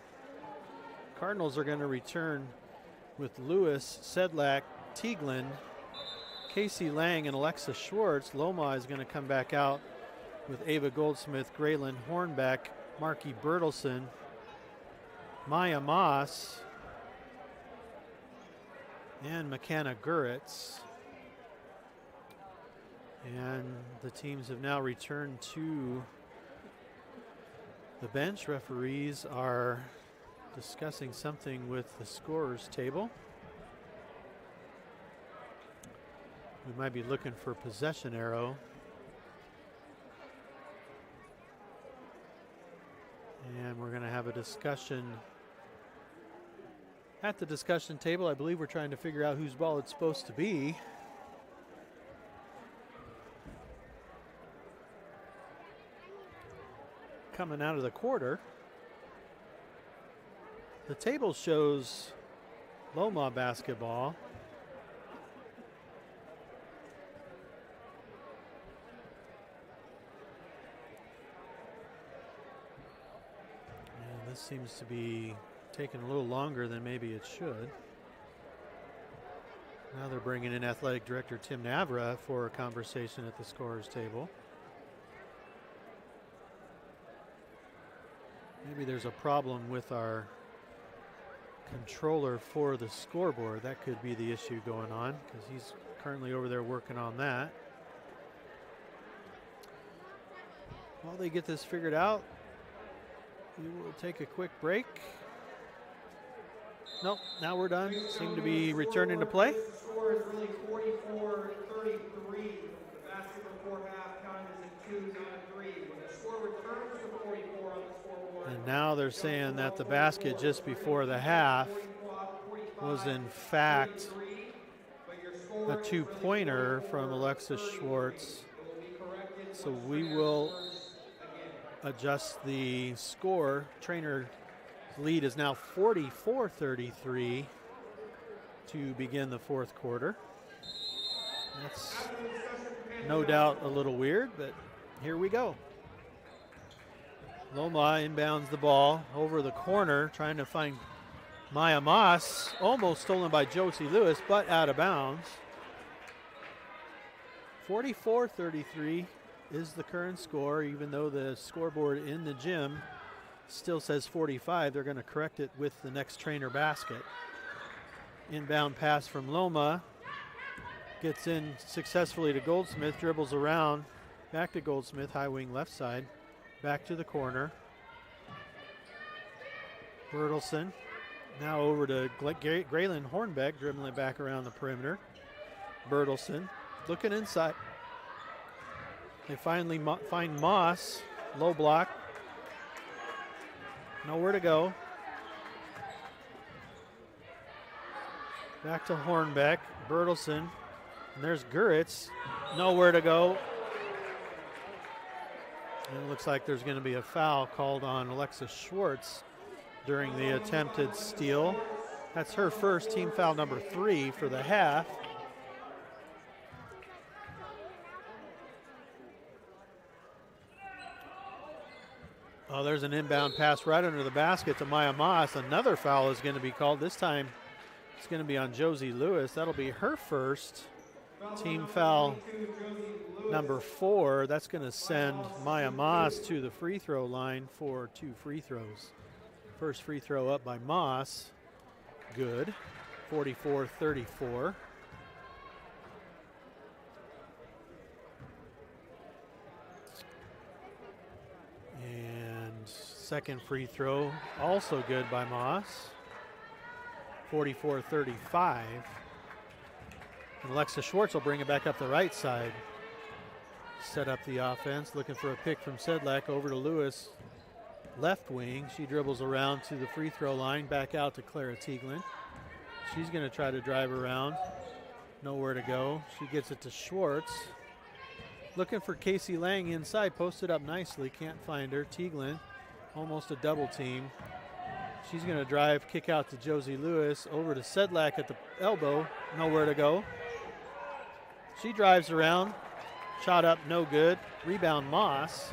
Cardinals are going to return with Lewis, Sedlak, Tieglin, Casey Lang, and Alexa Schwartz. Loma is going to come back out with Ava Goldsmith, Graylin Hornbeck, Marky Bertelson, Maya Moss, and McKenna Guritz. And the teams have now returned to the bench. Referees are discussing something with the scorers table. We might be looking for possession arrow. And we're going to have a discussion at the discussion table. I believe we're trying to figure out whose ball it's supposed to be. Coming out of the quarter, the table shows Loma basketball. This seems to be taking a little longer than maybe it should. Now they're bringing in Athletic Director Tim Navra for a conversation at the scorers table. Maybe there's a problem with our controller for the scoreboard. That could be the issue going on, because he's currently over there working on that. While they get this figured out, we will take a quick break. Nope, now we're done. Seem to be returning to play. The score is really 44-33. The basket before halftime is at 2, not at 3. When the score returns to 44 on the scoreboard. And now they're saying that the basket just before the half was in fact a two-pointer from Alexa Schwartz. So we will adjust the score. Treynor lead is now 44-33 to begin the fourth quarter. That's no doubt a little weird, but here we go. Loma inbounds the ball over the corner, trying to find Maya Moss, almost stolen by Josie Lewis, but out of bounds. 44-33 is the current score, even though the scoreboard in the gym still says 45. They're going to correct it with the next Treynor basket. Inbound pass from Loma. Gets in successfully to Goldsmith, dribbles around, back to Goldsmith, high wing left side, back to the corner. Bertelson now over to Graylin Hornbeck, dribbling it back around the perimeter. Bertelson looking inside. They finally find Moss, low block. Nowhere to go. Back to Hornbeck, Bertelson, and there's Guritz, nowhere to go. And it looks like there's going to be a foul called on Alexa Schwartz during the attempted steal. That's her first, team foul number 3 for the half. Oh, there's an inbound pass right under the basket to Maya Moss. Another foul is going to be called. This time it's going to be on Josie Lewis. That'll be her first, team foul number 4. That's going to send Maya Moss to the free throw line for 2 free throws. First free throw up by Moss. Good. 44-34. And second free throw also good by Moss. 44-35. And Alexa Schwartz will bring it back up the right side. Set up the offense, looking for a pick from Sedlak over to Lewis. Left wing, she dribbles around to the free throw line, back out to Clara Tieglin. She's going to try to drive around. Nowhere to go. She gets it to Schwartz. Looking for Casey Lang inside, posted up nicely, can't find her. Tieglin, almost a double team. She's going to drive, kick out to Josie Lewis, over to Sedlak at the elbow, nowhere to go. She drives around, shot up, no good. Rebound Moss.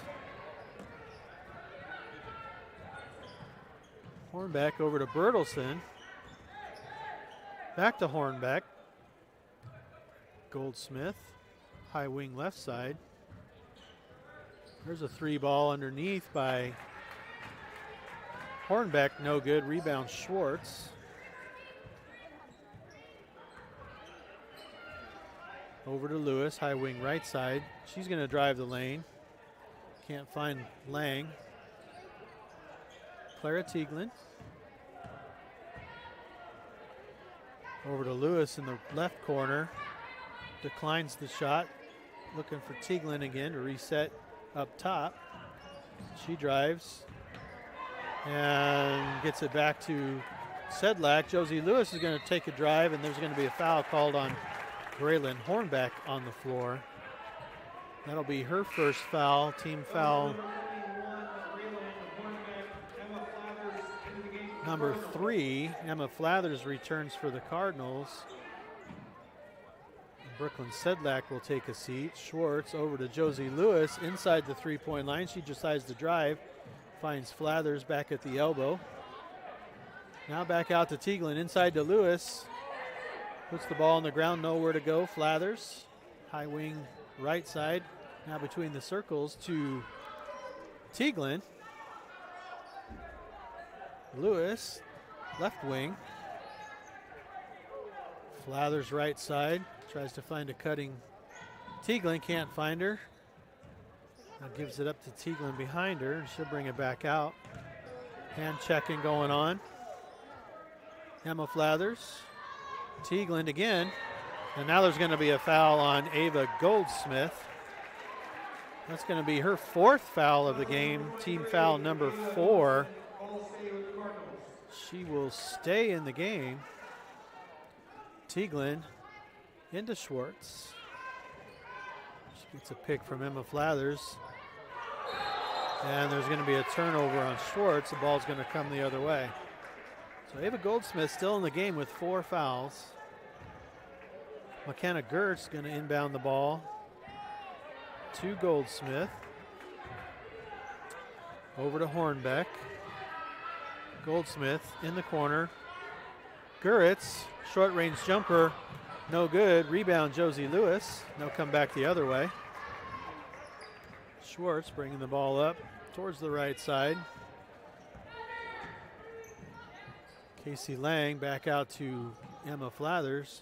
Hornbeck over to Bertelson. Back to Hornbeck. Goldsmith, high wing left side. There's a 3 ball underneath by Hornbeck, no good. Rebound Schwartz. Over to Lewis, high wing right side. She's going to drive the lane. Can't find Lang. Clara Tieglin. Over to Lewis in the left corner. Declines the shot. Looking for Tieglin again to reset up top. She drives and gets it back to Sedlak. Josie Lewis is going to take a drive, and there's going to be a foul called on Braylon Hornbeck on the floor. That'll be her first foul, team foul number 3. Emma Flathers returns for the Cardinals. Brooklyn Sedlak will take a seat. Schwartz over to Josie Lewis inside the 3-point line. She decides to drive, finds Flathers back at the elbow. Now back out to Tieglin, inside to Lewis. Puts the ball on the ground, nowhere to go. Flathers, high wing right side. Now between the circles to Tieglin. Lewis, left wing. Flathers right side. Tries to find a cutting Tieglin, can't find her. Now gives it up to Tieglin behind her, and she'll bring it back out. Hand checking going on. Emma Flathers. Tieglin again. And now there's going to be a foul on Ava Goldsmith. That's going to be her 4th foul of the game, team foul number 4. She will stay in the game. Tieglin into Schwartz. She gets a pick from Emma Flathers. And there's going to be a turnover on Schwartz. The ball's going to come the other way. So Ava Goldsmith still in the game with 4 fouls. McKenna Gertz going to inbound the ball to Goldsmith. Over to Hornbeck. Goldsmith in the corner. Gertz, short range jumper, no good. Rebound Josie Lewis. No come back the other way. Schwartz bringing the ball up towards the right side. Casey Lang back out to Emma Flathers.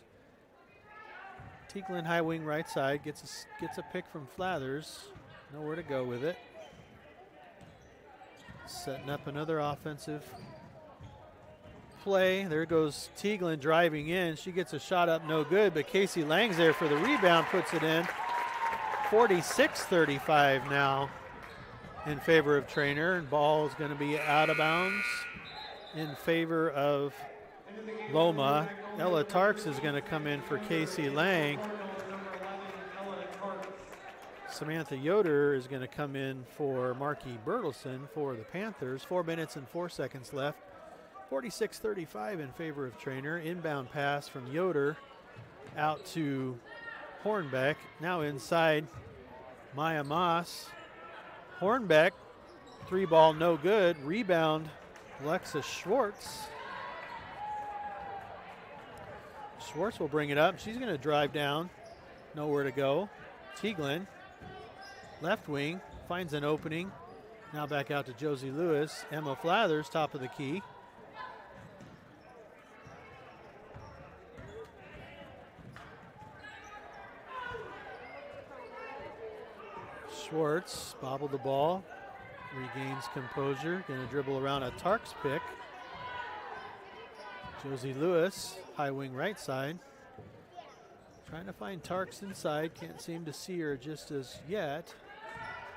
Tieglin high wing right side gets a pick from Flathers. Nowhere to go with it. Setting up another offensive play. There goes Tieglin driving in. She gets a shot up, no good, but Casey Lang's there for the rebound, puts it in. 46-35 now in favor of Treynor, and ball is going to be out of bounds in favor of Loma. Ella Tarks is going to come in for Casey Lang. Samantha Yoder is going to come in for Marky Bertelson for the Panthers. 4 minutes and 4 seconds left. 46-35 in favor of Treynor. Inbound pass from Yoder out to Hornbeck. Now inside, Maya Moss. Hornbeck, 3 ball, no good. Rebound, Alexa Schwartz. Schwartz will bring it up. She's going to drive down. Nowhere to go. Tieglin left wing, finds an opening. Now back out to Josie Lewis. Emma Flathers, top of the key. Schwartz bobbled the ball, regains composure, going to dribble around a Tarks pick. Josie Lewis, high wing right side. Trying to find Tarks inside, can't seem to see her just as yet.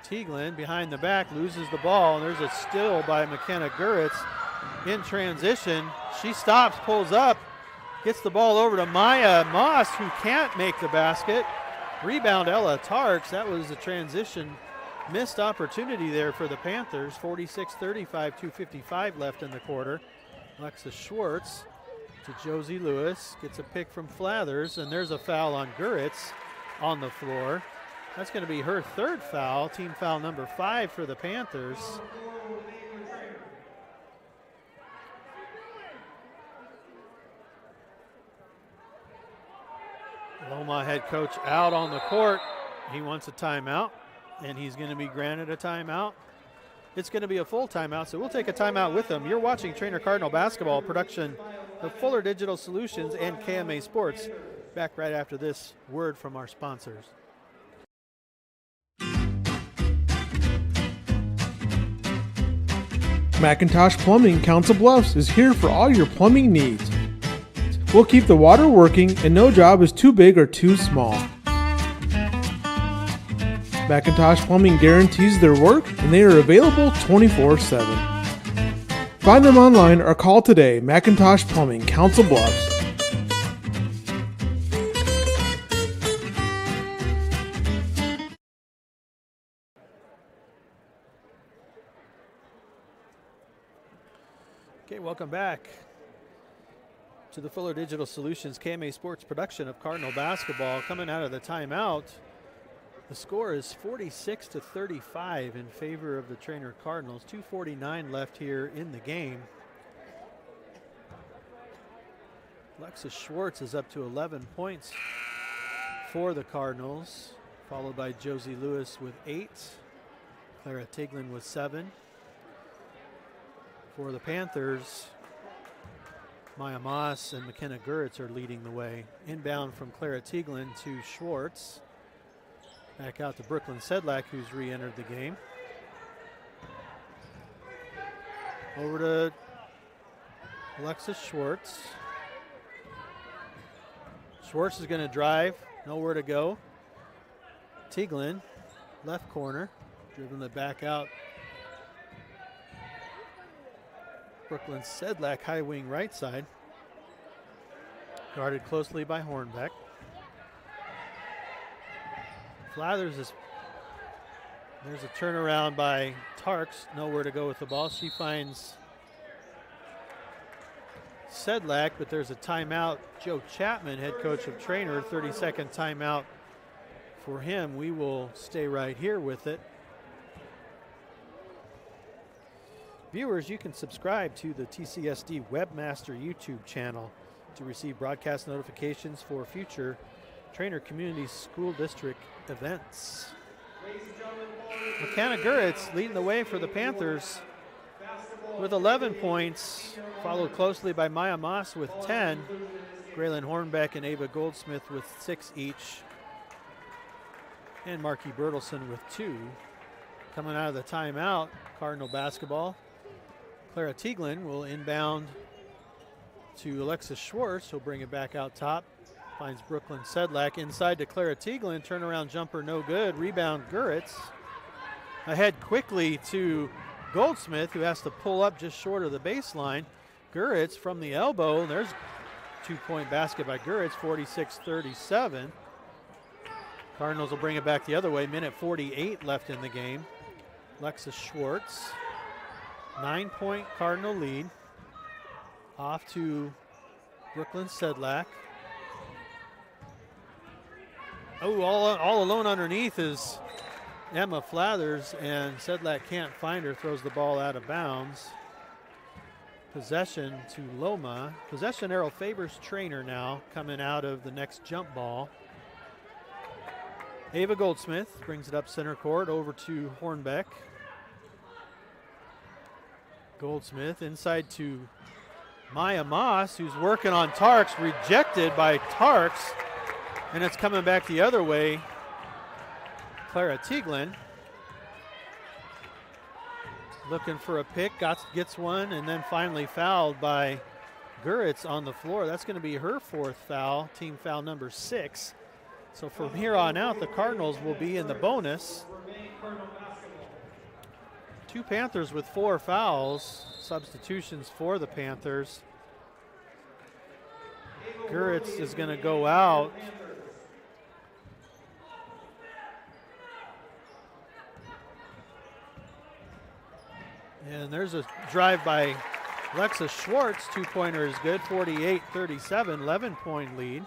Tieglin behind the back loses the ball, and there's a steal by McKenna Guritz in transition. She stops, pulls up, gets the ball over to Maya Moss, who can't make the basket. Rebound Ella Tarks. That was a transition missed opportunity there for the Panthers. 46-35, 2:55 left in the quarter. Alexis Schwartz to Josie Lewis, gets a pick from Flathers, and there's a foul on Guritz on the floor. That's going to be her third foul, team foul number 5 for the Panthers. Loma head coach out on the court. He wants a timeout, and he's going to be granted a timeout. It's going to be a full timeout, so we'll take a timeout with him. You're watching Treynor Cardinal basketball, production of Fuller Digital Solutions and KMA Sports. Back right after this word from our sponsors. McIntosh Plumbing, Council Bluffs is here for all your plumbing needs. We'll keep the water working and no job is too big or too small. McIntosh Plumbing guarantees their work and they are available 24/7. Find them online or call today. McIntosh Plumbing, Council Bluffs. Okay, welcome back to the Fuller Digital Solutions KMA Sports production of Cardinal basketball. Coming out of the timeout, the score is 46-35 in favor of the Treynor Cardinals. 2:49 left here in the game. Alexis Schwartz is up to 11 points for the Cardinals, followed by Josie Lewis with 8. Clara Tieglin with 7. For the Panthers, Maya Moss and McKenna Guritz are leading the way. Inbound from Clara Tieglin to Schwartz. Back out to Brooklyn Sedlak, who's re-entered the game. Over to Alexis Schwartz. Schwartz is going to drive, nowhere to go. Tieglin, left corner, dribbling it back out. Brooklyn Sedlak, high wing right side. Guarded closely by Hornbeck. Flathers is, there's a turnaround by Tarks, nowhere to go with the ball. She finds Sedlak, but there's a timeout. Joe Chapman, head coach of Treynor, 30-second timeout for him. We will stay right here with it. Viewers, you can subscribe to the TCSD Webmaster YouTube channel to receive broadcast notifications for future Treynor Community School District events. McKenna Guritz leading the way for the Panthers with 11 points, followed closely by Maya Moss with 10. Graylin Hornbeck and Ava Goldsmith with 6 each. And Marky Bertelson with 2. Coming out of the timeout, Cardinal basketball. Clara Tieglin will inbound to Alexis Schwartz, who'll bring it back out top. Finds Brooklyn Sedlak inside to Clara Tieglin. Turnaround jumper no good. Rebound Guritz. Ahead quickly to Goldsmith, who has to pull up just short of the baseline. Guritz from the elbow. There's a 2-point basket by Guritz, 46-37. Cardinals will bring it back the other way. Minute 48 left in the game. Alexis Schwartz. 9-point Cardinal lead. Off to Brooklyn Sedlak. Oh, all alone underneath is Emma Flathers, and Sedlak can't find her, throws the ball out of bounds. Possession to Loma. Possession arrow favors Treynor now, coming out of the next jump ball. Ava Goldsmith brings it up center court over to Hornbeck. Goldsmith inside to Maya Moss, who's working on Tarks, rejected by Tarks, and it's coming back the other way. Clara Tieglin looking for a pick, gets one, and then finally fouled by Guritz on the floor. That's going to be her 4th foul, team foul number 6. So from here on out, the Cardinals will be in the bonus. 2 Panthers with 4 fouls, substitutions for the Panthers. Guritz is going to go out. And there's a drive by Lexa Schwartz. 2-pointer is good, 48-37, 11-point lead.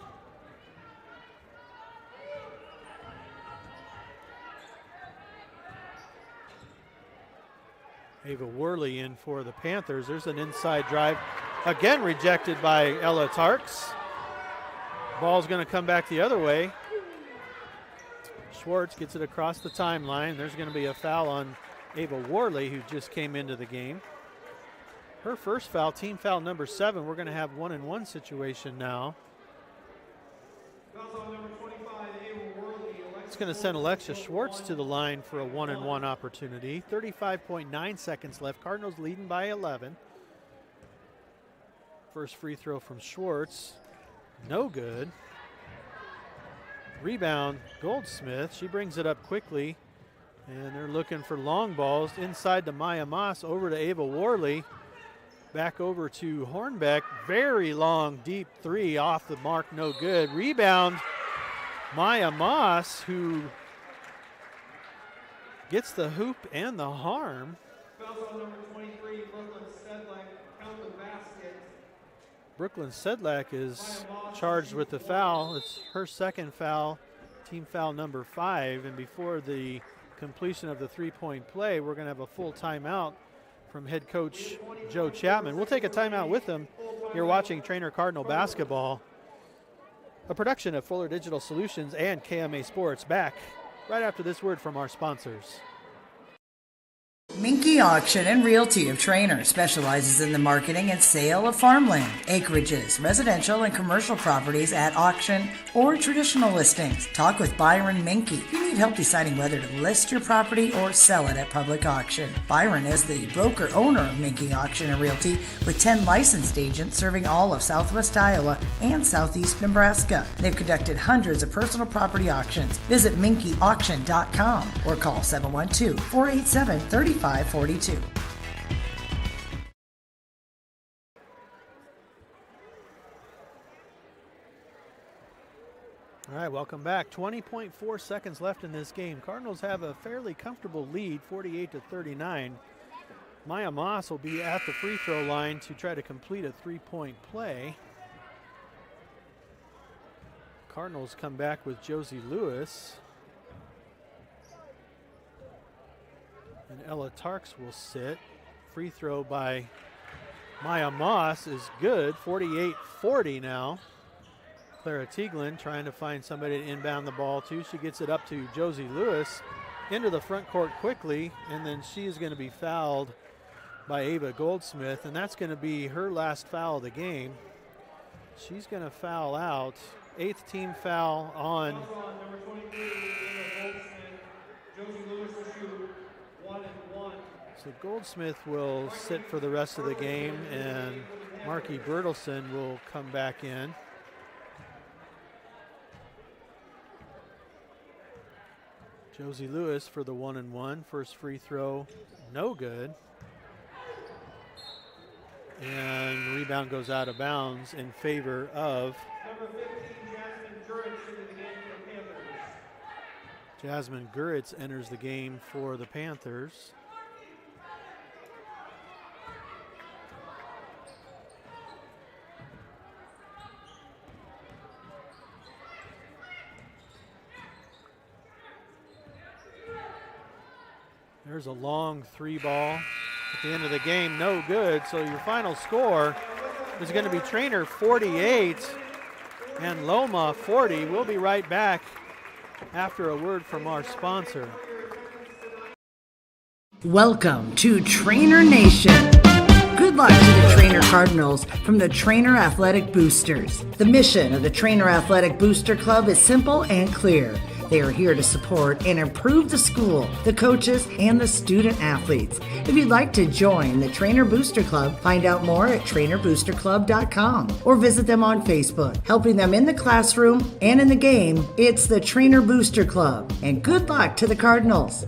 Ava Worley in for the Panthers. There's an inside drive, again rejected by Ella Tarks. Ball's going to come back the other way. Schwartz gets it across the timeline. There's going to be a foul on Ava Worley, who just came into the game. Her first foul, team foul number 7. We're going to have 1-and-1 situation now. It's going to send Alexia Schwartz to the line for a 1-and-1 opportunity. 35.9 seconds left. Cardinals leading by 11. First free throw from Schwartz. No good. Rebound, Goldsmith. She brings it up quickly. And they're looking for long balls. Inside to Maya Moss, over to Ava Worley. Back over to Hornbeck. Very long, deep 3 off the mark, no good. Rebound, Maya Moss, who gets the hoop and the harm. Foul on number 23, Brooklyn Sedlak, count the basket. Brooklyn Sedlak is charged with the foul. It's her second foul, team foul number 5. And before the completion of the 3-point play, we're going to have a full timeout from head coach Joe Chapman. We'll take a timeout with him. You're watching Treynor Cardinal basketball, a production of Fuller Digital Solutions and KMA Sports. Back right after this word from our sponsors. Minky Auction and Realty of Treynor specializes in the marketing and sale of farmland, acreages, residential and commercial properties at auction or traditional listings. Talk with Byron Minky if you need help deciding whether to list your property or sell it at public auction. Byron is the broker owner of Minky Auction and Realty with 10 licensed agents serving all of southwest Iowa and southeast Nebraska. They've conducted hundreds of personal property auctions. Visit minkyauction.com or call 712-487-3542. All right, welcome back. 20.4 seconds left in this game. Cardinals have a fairly comfortable lead, 48-39. Maya Moss will be at the free throw line to try to complete a 3-point play. Cardinals come back with Josie Lewis. And Ella Tarks will sit. Free throw by Maya Moss is good, 48-40 now. Clara Tieglin trying to find somebody to inbound the ball to. She gets it up to Josie Lewis into the front court quickly, and then she is going to be fouled by Ava Goldsmith, and that's going to be her last foul of the game. She's going to foul out. 8th team foul on Number 23, Goldsmith. Josie Lewis will shoot 1-and-1. So Goldsmith will sit for the rest of the game, and Marky Bertelson will come back in. Josie Lewis for the 1-and-1. First free throw, no good. And rebound goes out of bounds in favor of Number 15, Jasmine Guritz into the game for the Panthers. Jasmine Guritz enters the game for the Panthers. There's a long 3 ball at the end of the game, no good. So your final score is going to be Treynor 48 and Loma 40. We'll be right back after a word from our sponsor. Welcome to Treynor Nation. Good luck to the Treynor Cardinals from the Treynor Athletic Boosters. The mission of the Treynor Athletic Booster Club is simple and clear. They are here to support and improve the school, the coaches, and the student athletes. If you'd like to join the Treynor Booster Club, find out more at TreynorBoosterClub.com or visit them on Facebook. Helping them in the classroom and in the game, it's the Treynor Booster Club. And good luck to the Cardinals.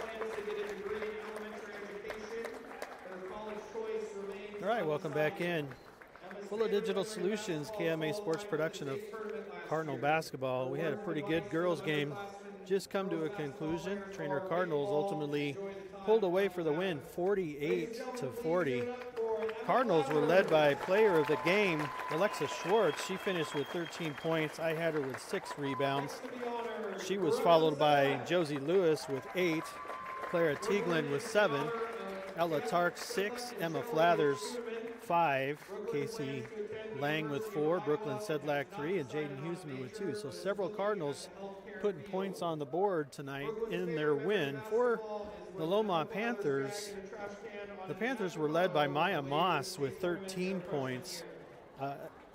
plans to get a degree in elementary education. Their college choice remains All right, welcome back in. Emma's Fuller favorite Digital memory Solutions, basketball KMA is Sports all-time production of state tournament last Cardinal year. basketball. We had a pretty good girls game just come to a conclusion. Treynor Cardinals ultimately pulled away for the win, 48-40. Cardinals were led by player of the game, Alexa Schwartz. She finished with 13 points. I had her with 6 rebounds. She was followed by Josie Lewis with 8, Clara Tieglin with 7, Ella Tark 6, Emma Flathers 5, Casey Lang with 4, Brooklyn Sedlak 3, and Jaden Huseman with 2. So several Cardinals putting points on the board tonight in their win. For the Loma Panthers, the Panthers were led by Maya Moss with 13 points,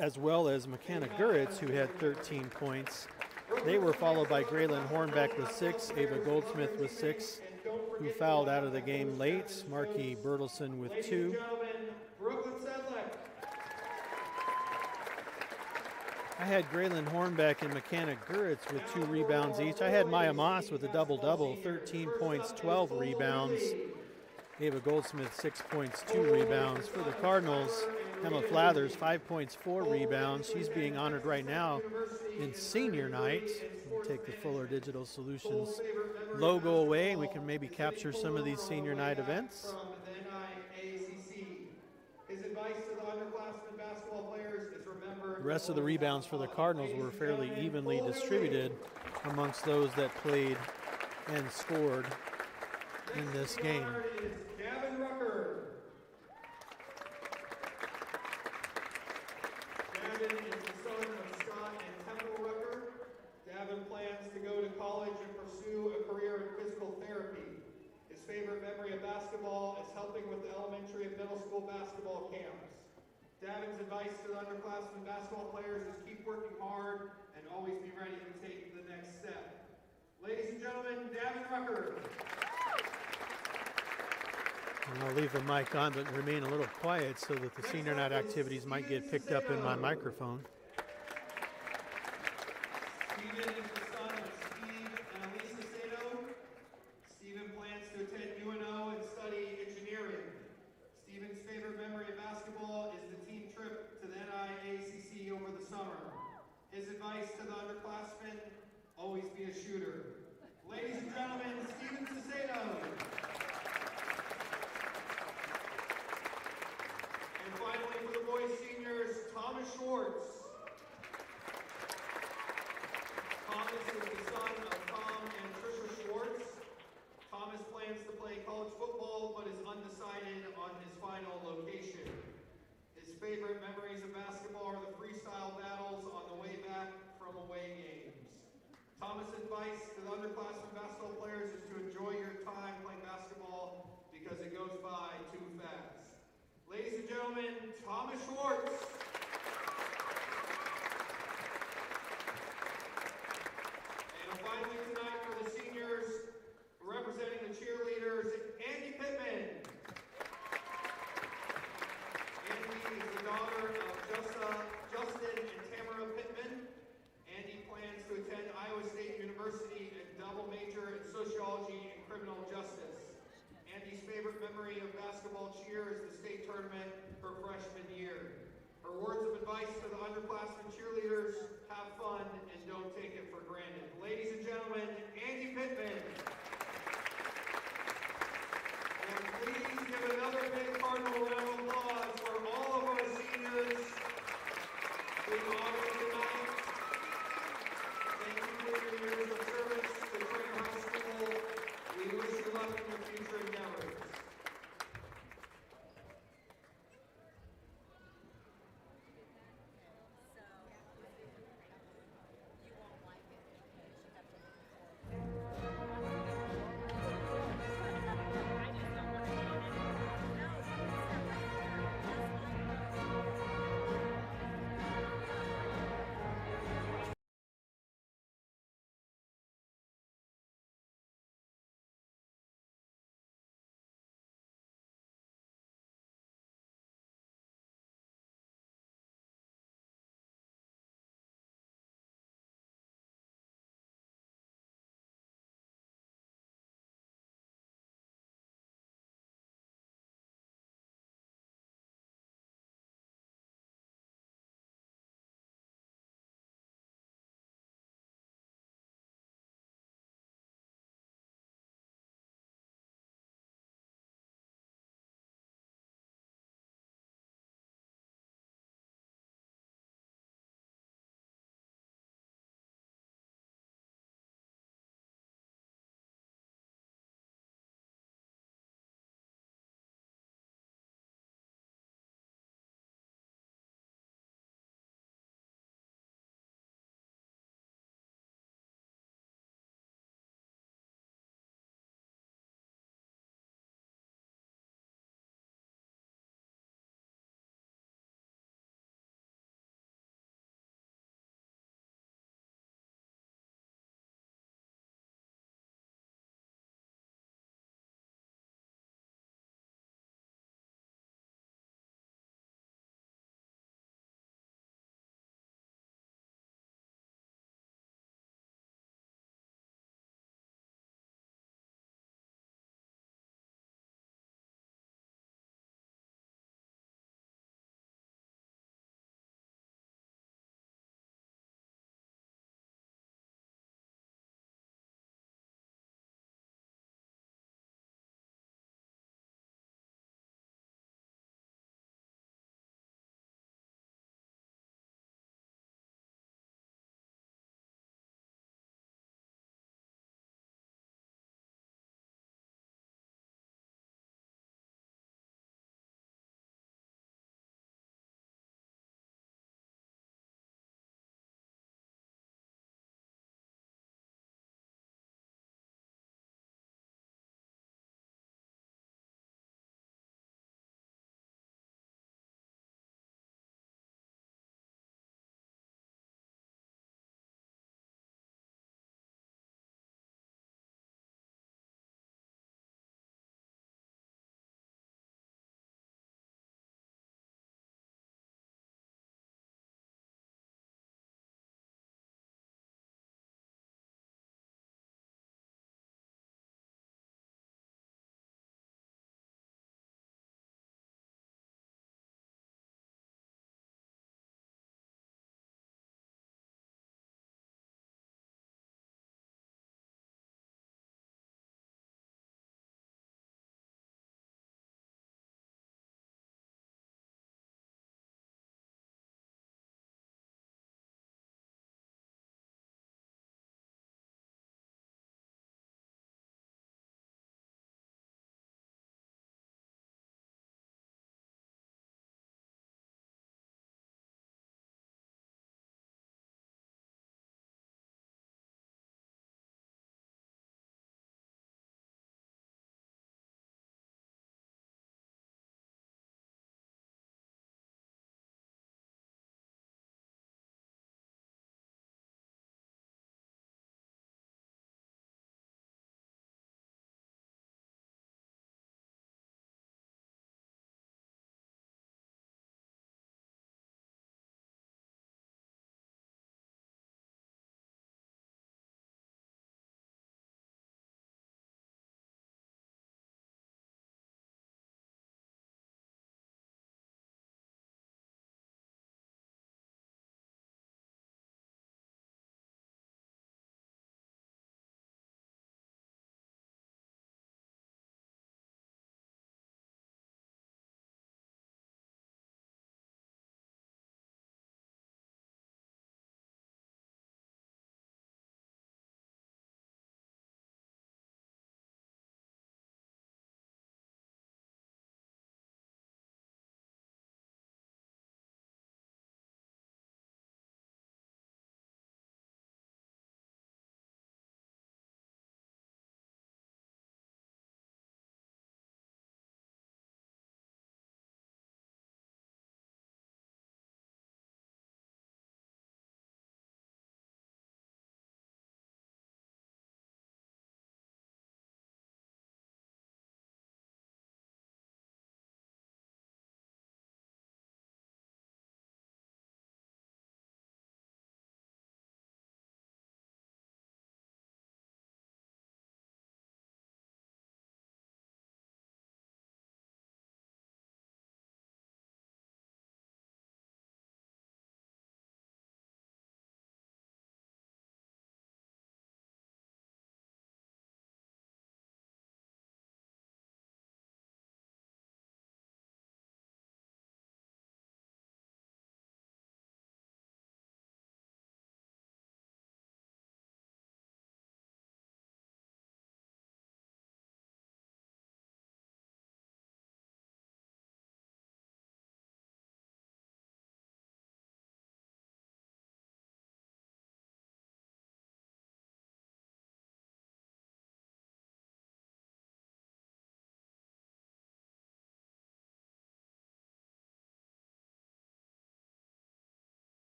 as well as McKenna Guritz, who had 13 points. They were followed by Graylin Hornbeck with 6, Ava Goldsmith with 6, who fouled out of the game late, Marky Bertelson with 2. Brooklyn Sedlak. I had Graylin Hornbeck and McKenna Guritz with 2 rebounds each. I had Maya Moss with a double-double, 13 points, 12 rebounds. Ava Goldsmith, 6 points, 2 rebounds. For the Cardinals, Emma Flathers, 5 points, 4 rebounds. She's being honored right now in senior night. We'll take the Fuller Digital Solutions logo away, and we can maybe capture some of these senior night events. From the NIACC. His advice to the underclassmen basketball players is remember. The rest of the rebounds for the Cardinals were fairly evenly distributed amongst those that played and scored in this game. Is Gavin Rucker. Gavin is the son of Scott and Temple Rucker. Gavin plans to go to college and pursue a career in physical therapy. His favorite memory of basketball is helping with the elementary and middle school basketball camps. Gavin's advice to the underclassmen basketball players is keep working hard and always be ready to take the next step. Ladies and gentlemen, Gavin Rucker. And I'll leave the mic on, but remain a little quiet so that the senior night activities might get picked up in my microphone. Steven is the son of Steve and Elisa Sato. Steven plans to attend UNO and study engineering. Steven's favorite memory of basketball is the team trip to the NIACC over the summer. His advice to the underclassmen, always be a shooter. Ladies and gentlemen, Steven Sato. And finally, for the boys seniors, Thomas Schwartz. Thomas is the son of Tom and Trisha Schwartz. Thomas plans to play college football, but is undecided on his final location. His favorite memories of basketball are the freestyle battles on the way back from away games. Thomas' advice to the underclassmen basketball players is to enjoy your time playing basketball because it goes by too fast. Ladies and gentlemen, Thomas Schwartz. And finally tonight for the seniors, representing the cheerleaders, Andy Pittman. Andy is the daughter of Justin and Tamara Pittman. Andy plans to attend Iowa State University and double major in sociology and criminal justice. Andy's favorite memory of basketball cheer is the state tournament her freshman year. Her words of advice to the underclassmen cheerleaders, have fun and don't take it for granted. Ladies and gentlemen, Andy Pittman. And please give another big Cardinal round of applause for all of our seniors being honored tonight. Thank you for your years of service to Treynor High School. We wish you luck in your future endeavors.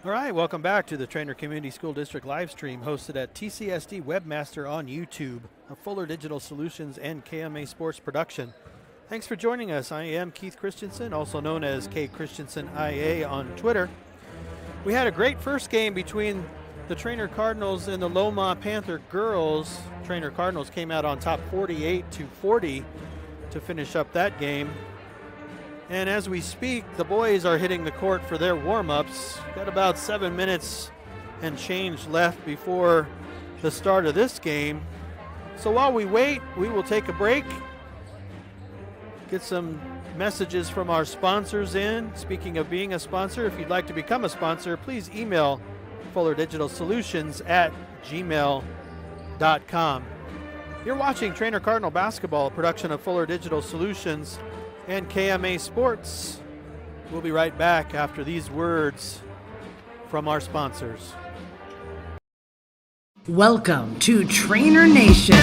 All right, welcome back to the Treynor Community School District live stream hosted at TCSD Webmaster on YouTube, a Fuller Digital Solutions and KMA Sports production. Thanks for joining us. I am Keith Christensen, also known as K Christensen IA on Twitter. We had a great first game between the Treynor Cardinals and the Loma Panther girls. Treynor Cardinals came out on top 48-40 to finish up that game. And as we speak, the boys are hitting the court for their warm-ups. Got about 7 minutes and change left before the start of this game. So while we wait, we will take a break, get some messages from our sponsors in. Speaking of being a sponsor, if you'd like to become a sponsor, please email fullerdigitalsolutions@gmail.com. You're watching Treynor Cardinal Basketball, a production of Fuller Digital Solutions and KMA Sports. We'll be right back after these words from our sponsors. Welcome to Treynor Nation.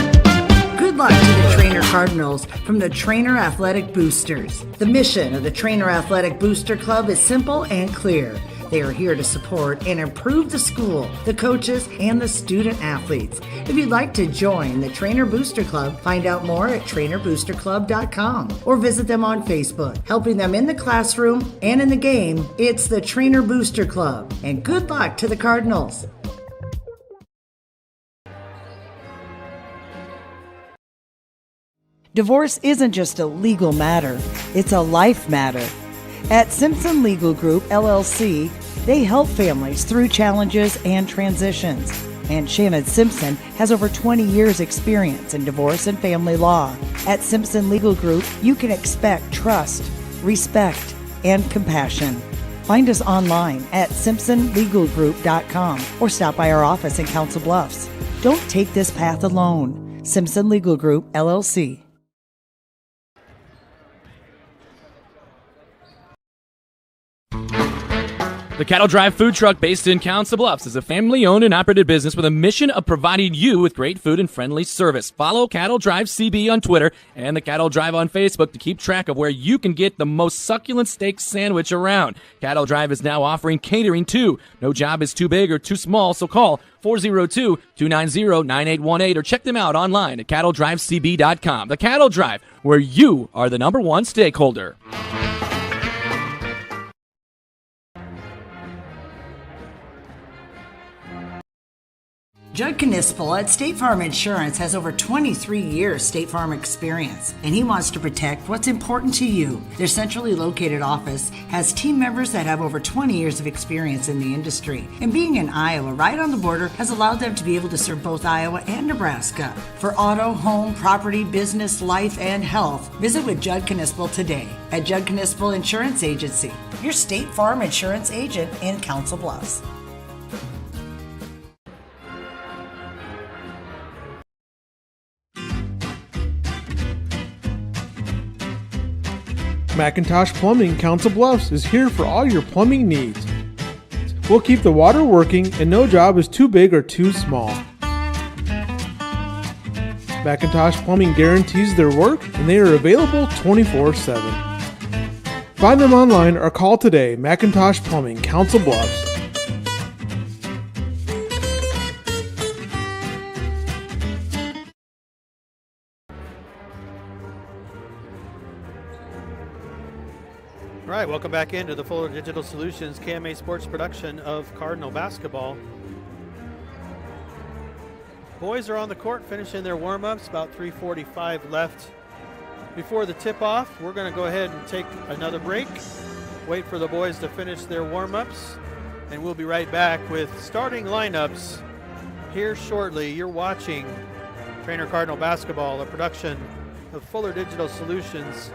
Good luck to the Treynor Cardinals from the Treynor Athletic Boosters. The mission of the Treynor Athletic Booster Club is simple and clear. They are here to support and improve the school, the coaches, and the student athletes. If you'd like to join the Treynor Booster Club, find out more at TreynorBoosterClub.com or visit them on Facebook. Helping them in the classroom and in the game, it's the Treynor Booster Club. And good luck to the Cardinals. Divorce isn't just a legal matter, it's a life matter. At Simpson Legal Group, LLC, they help families through challenges and transitions. And Shannon Simpson has over 20 years' experience in divorce and family law. At Simpson Legal Group, you can expect trust, respect, and compassion. Find us online at simpsonlegalgroup.com or stop by our office in Council Bluffs. Don't take this path alone. Simpson Legal Group, LLC. The Cattle Drive food truck based in Council Bluffs is a family-owned and operated business with a mission of providing you with great food and friendly service. Follow Cattle Drive CB on Twitter and the Cattle Drive on Facebook to keep track of where you can get the most succulent steak sandwich around. Cattle Drive is now offering catering too. No job is too big or too small, so call 402-290-9818 or check them out online at cattledrivecb.com. The Cattle Drive, where you are the number one stakeholder. Judd Knispel at State Farm Insurance has over 23 years State Farm experience, and he wants to protect what's important to you. Their centrally located office has team members that have over 20 years of experience in the industry, and being in Iowa right on the border has allowed them to be able to serve both Iowa and Nebraska. For auto, home, property, business, life, and health, visit with Judd Knispel today at Judd Knispel Insurance Agency, your State Farm Insurance agent in Council Bluffs. Macintosh Plumbing Council Bluffs is here for all your plumbing needs. We'll keep the water working and no job is too big or too small. Macintosh Plumbing guarantees their work and they are available 24/7. Find them online or call today. Macintosh Plumbing Council Bluffs. All right, welcome back into the Fuller Digital Solutions KMA Sports production of Cardinal Basketball. Boys are on the court finishing their warm-ups, about 3:45 left before the tip-off. We're going to go ahead and take another break, wait for the boys to finish their warm-ups, and we'll be right back with starting lineups here shortly. You're watching Treynor Cardinal Basketball, a production of Fuller Digital Solutions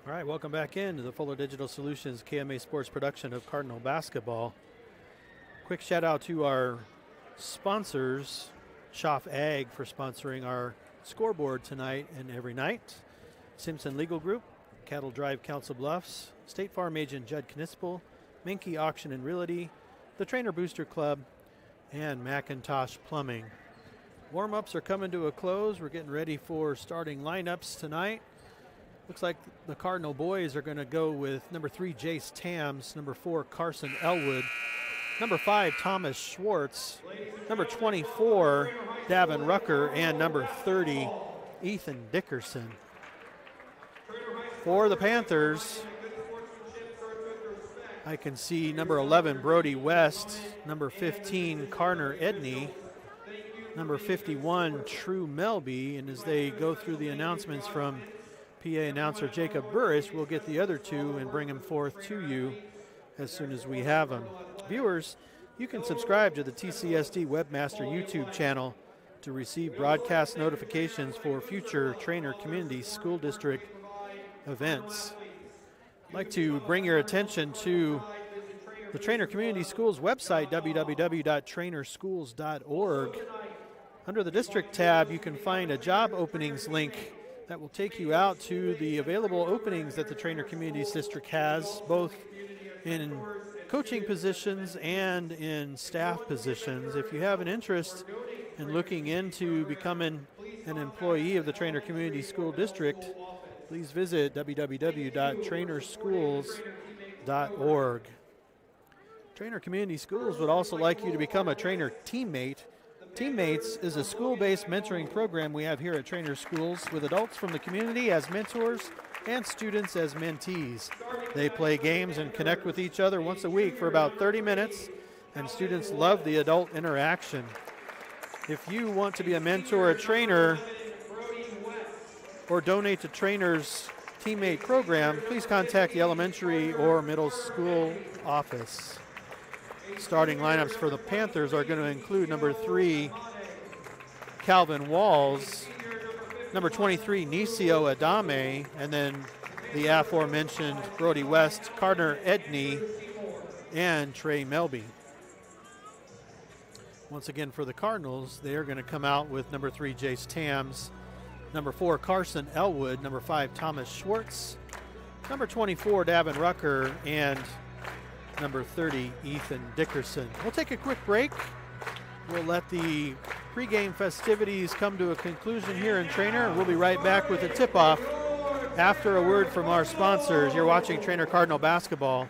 All right, welcome back into the Fuller Digital Solutions KMA Sports production of Cardinal basketball. Quick shout out to our sponsors, Schaff Ag, for sponsoring our scoreboard tonight and every night. Simpson Legal Group, Cattle Drive Council Bluffs, State Farm Agent Judd Knispel, Minky Auction and Realty, the Treynor Booster Club, and Macintosh Plumbing. Warm-ups are coming to a close. We're getting ready for starting lineups tonight. Looks like the Cardinal boys are going to go with number 3, Jace Tams, number 4, Carson Elwood, number 5, Thomas Schwartz, number 24, Davin Rucker, and number 30, Ethan Dickerson. For the Panthers, I can see number 11, Brody West, number 15, Carner Edney, number 51, True Melby, and as they go through the announcements from PA announcer Jacob Burris, we'll get the other two and bring them forth to you as soon as we have them. Viewers, you can subscribe to the TCSD Webmaster YouTube channel to receive broadcast notifications for future Treynor Community School District events. I'd like to bring your attention to the Treynor Community Schools website, www.treynorschools.org. Under the district tab, you can find a job openings link that will take you out to the available openings that the Treynor Community District has, both in coaching positions and in staff positions. If you have an interest in looking into becoming an employee of the Treynor Community School District, please visit www.treynorschools.org. Treynor Community Schools would also like you to become a Treynor teammate. Teammates is a school-based mentoring program we have here at Treynor Schools with adults from the community as mentors and students as mentees. They play games and connect with each other once a week for about 30 minutes, and students love the adult interaction. If you want to be a mentor at Treynor or donate to Treynor's teammate program, please contact the elementary or middle school office. Starting lineups for the Panthers are going to include number 3, Calvin Walls, number 23, Nisio Adame, and then the aforementioned Brody West, Carter Edney, and Trey Melby. Once again for the Cardinals, they are going to come out with number 3, Jace Tams, number 4, Carson Elwood, number 5, Thomas Schwartz, number 24, Davin Rucker, and number 30, Ethan Dickerson. We'll take a quick break. We'll let the pregame festivities come to a conclusion here in Treynor. We'll be right back with a tip-off after a word from our sponsors. You're watching Treynor Cardinal Basketball,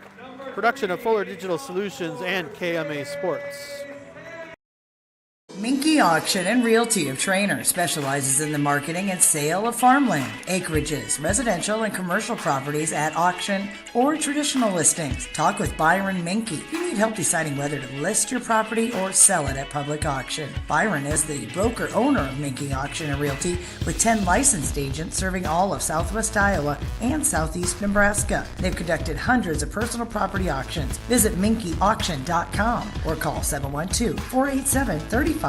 production of Fuller Digital Solutions and KMA Sports. Minky Auction and Realty of Treynor specializes in the marketing and sale of farmland, acreages, residential and commercial properties at auction or traditional listings. Talk with Byron Minky. You need help deciding whether to list your property or sell it at public auction. Byron is the broker owner of Minky Auction and Realty with 10 licensed agents serving all of Southwest Iowa and Southeast Nebraska. They've conducted hundreds of personal property auctions. Visit minkyauction.com or call 712-487-3542.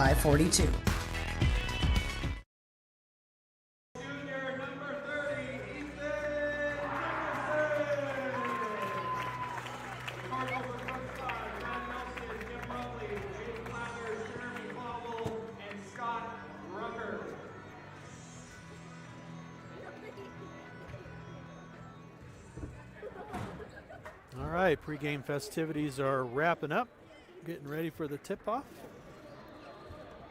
All right, pregame festivities are wrapping up, getting ready for the tip-off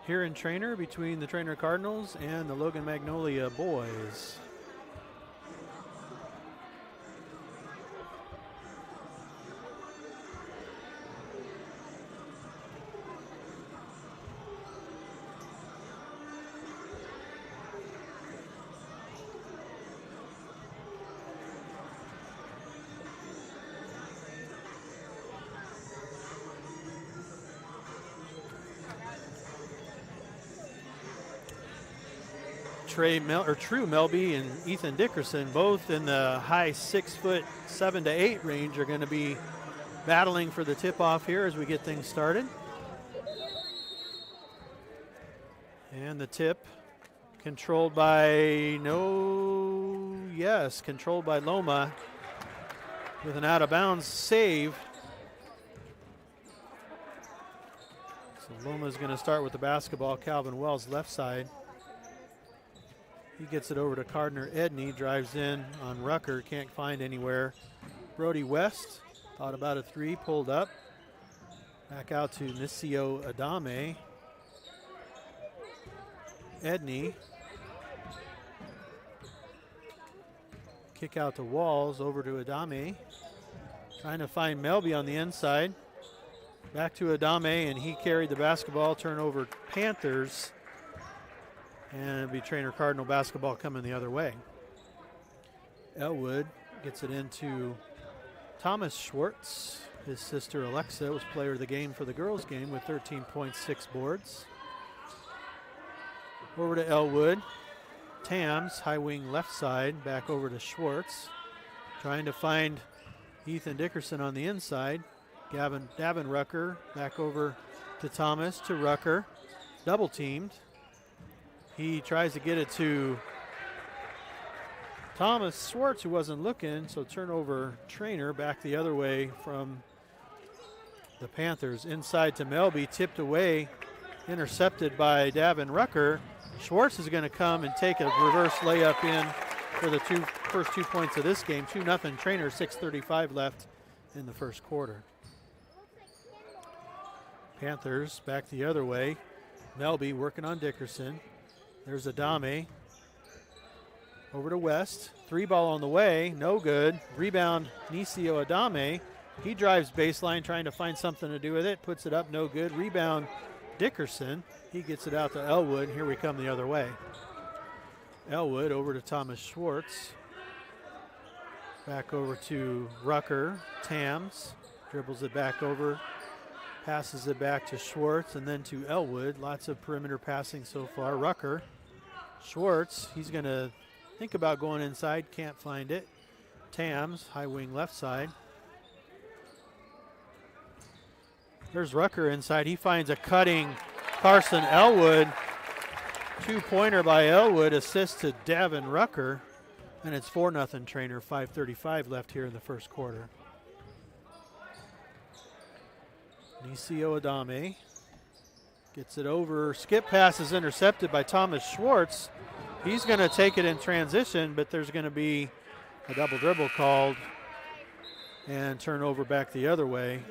here in Treynor between the Treynor Cardinals and the Logan-Magnolia boys. True Melby and Ethan Dickerson, both in the high 6'7" to 8" range, are going to be battling for the tip-off here as we get things started. And the tip controlled by yes. Controlled by Loma with an out-of-bounds save. So Loma's going to start with the basketball. Calvin Wells, left side. He gets it over to Gardner Edney, drives in on Rucker, can't find anywhere. Brody West thought about a three, pulled up. Back out to Nisio Adame. Edney. Kick out to Walls, over to Adame. Trying to find Melby on the inside. Back to Adame, and he carried the basketball. Turnover Panthers. And it'll be Treynor Cardinal basketball coming the other way. Elwood gets it into Thomas Schwartz. His sister Alexa was player of the game for the girls' game with 13.6 boards. Over to Elwood. Tams, high wing left side, back over to Schwartz. Trying to find Ethan Dickerson on the inside. Davin Rucker back over to Thomas, to Rucker. Double teamed. He tries to get it to Thomas Schwartz, who wasn't looking, so turnover Treynor back the other way from the Panthers. Inside to Melby, tipped away, intercepted by Davin Rucker. Schwartz is going to come and take a reverse layup in for the first 2 points of this game. 2-0 Treynor, 6:35 left in the first quarter. Panthers back the other way. Melby working on Dickerson. There's Adame. Over to West. Three ball on the way. No good. Rebound Nisio Adame. He drives baseline trying to find something to do with it. Puts it up. No good. Rebound Dickerson. He gets it out to Elwood. Here we come the other way. Elwood over to Thomas Schwartz. Back over to Rucker. Tams dribbles it back over. Passes it back to Schwartz and then to Elwood. Lots of perimeter passing so far. Rucker. Schwartz, he's going to think about going inside. Can't find it. Tams, high wing left side. There's Rucker inside. He finds a cutting Carson Elwood. 2-pointer by Elwood. Assist to Davin Rucker. And it's 4-0 Treynor. 5:35 left here in the first quarter. Nisio Adame gets it over. Skip pass is intercepted by Thomas Schwartz. He's going to take it in transition, but there's going to be a double dribble called and turnover back the other way.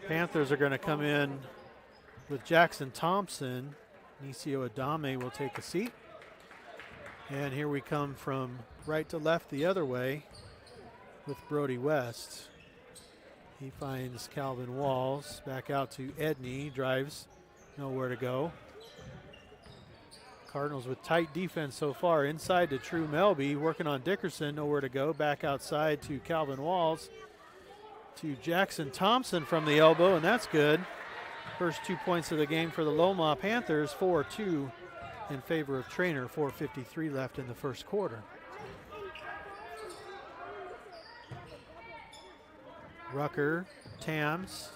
Panthers are going to come in with Jackson Thompson. Nisio Adame will take a seat. And here we come from right to left the other way with Brody West. He finds Calvin Walls, back out to Edney, drives, nowhere to go. Cardinals with tight defense so far. Inside to True Melby, working on Dickerson, nowhere to go. Back outside to Calvin Walls, to Jackson Thompson from the elbow, and that's good. First 2 points of the game for the Loma Panthers, 4-2 in favor of Treynor. 4:53 left in the first quarter. Rucker, Tams.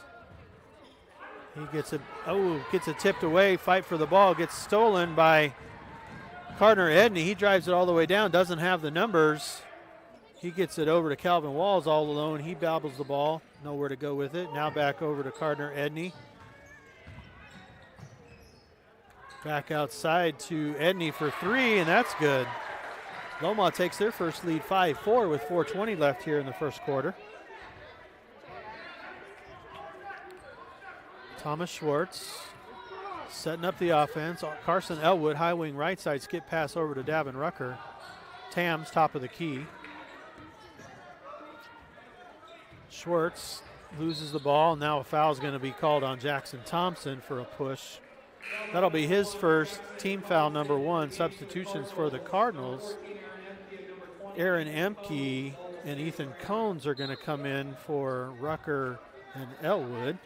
He gets it, gets it tipped away. Fight for the ball, gets stolen by Gardner Edney. He drives it all the way down, doesn't have the numbers. He gets it over to Calvin Walls all alone. He bobbles the ball, nowhere to go with it. Now back over to Gardner Edney. Back outside to Edney for three, and that's good. Loma takes their first lead 5-4 with 4:20 left here in the first quarter. Thomas Schwartz setting up the offense. Carson Elwood, high wing right side, skip pass over to Davin Rucker. Tams, top of the key. Schwartz loses the ball. Now a foul is going to be called on Jackson Thompson for a push. That'll be his first, team foul number 1. Substitutions for the Cardinals. Aaron Emke and Ethan Cones are going to come in for Rucker and Elwood.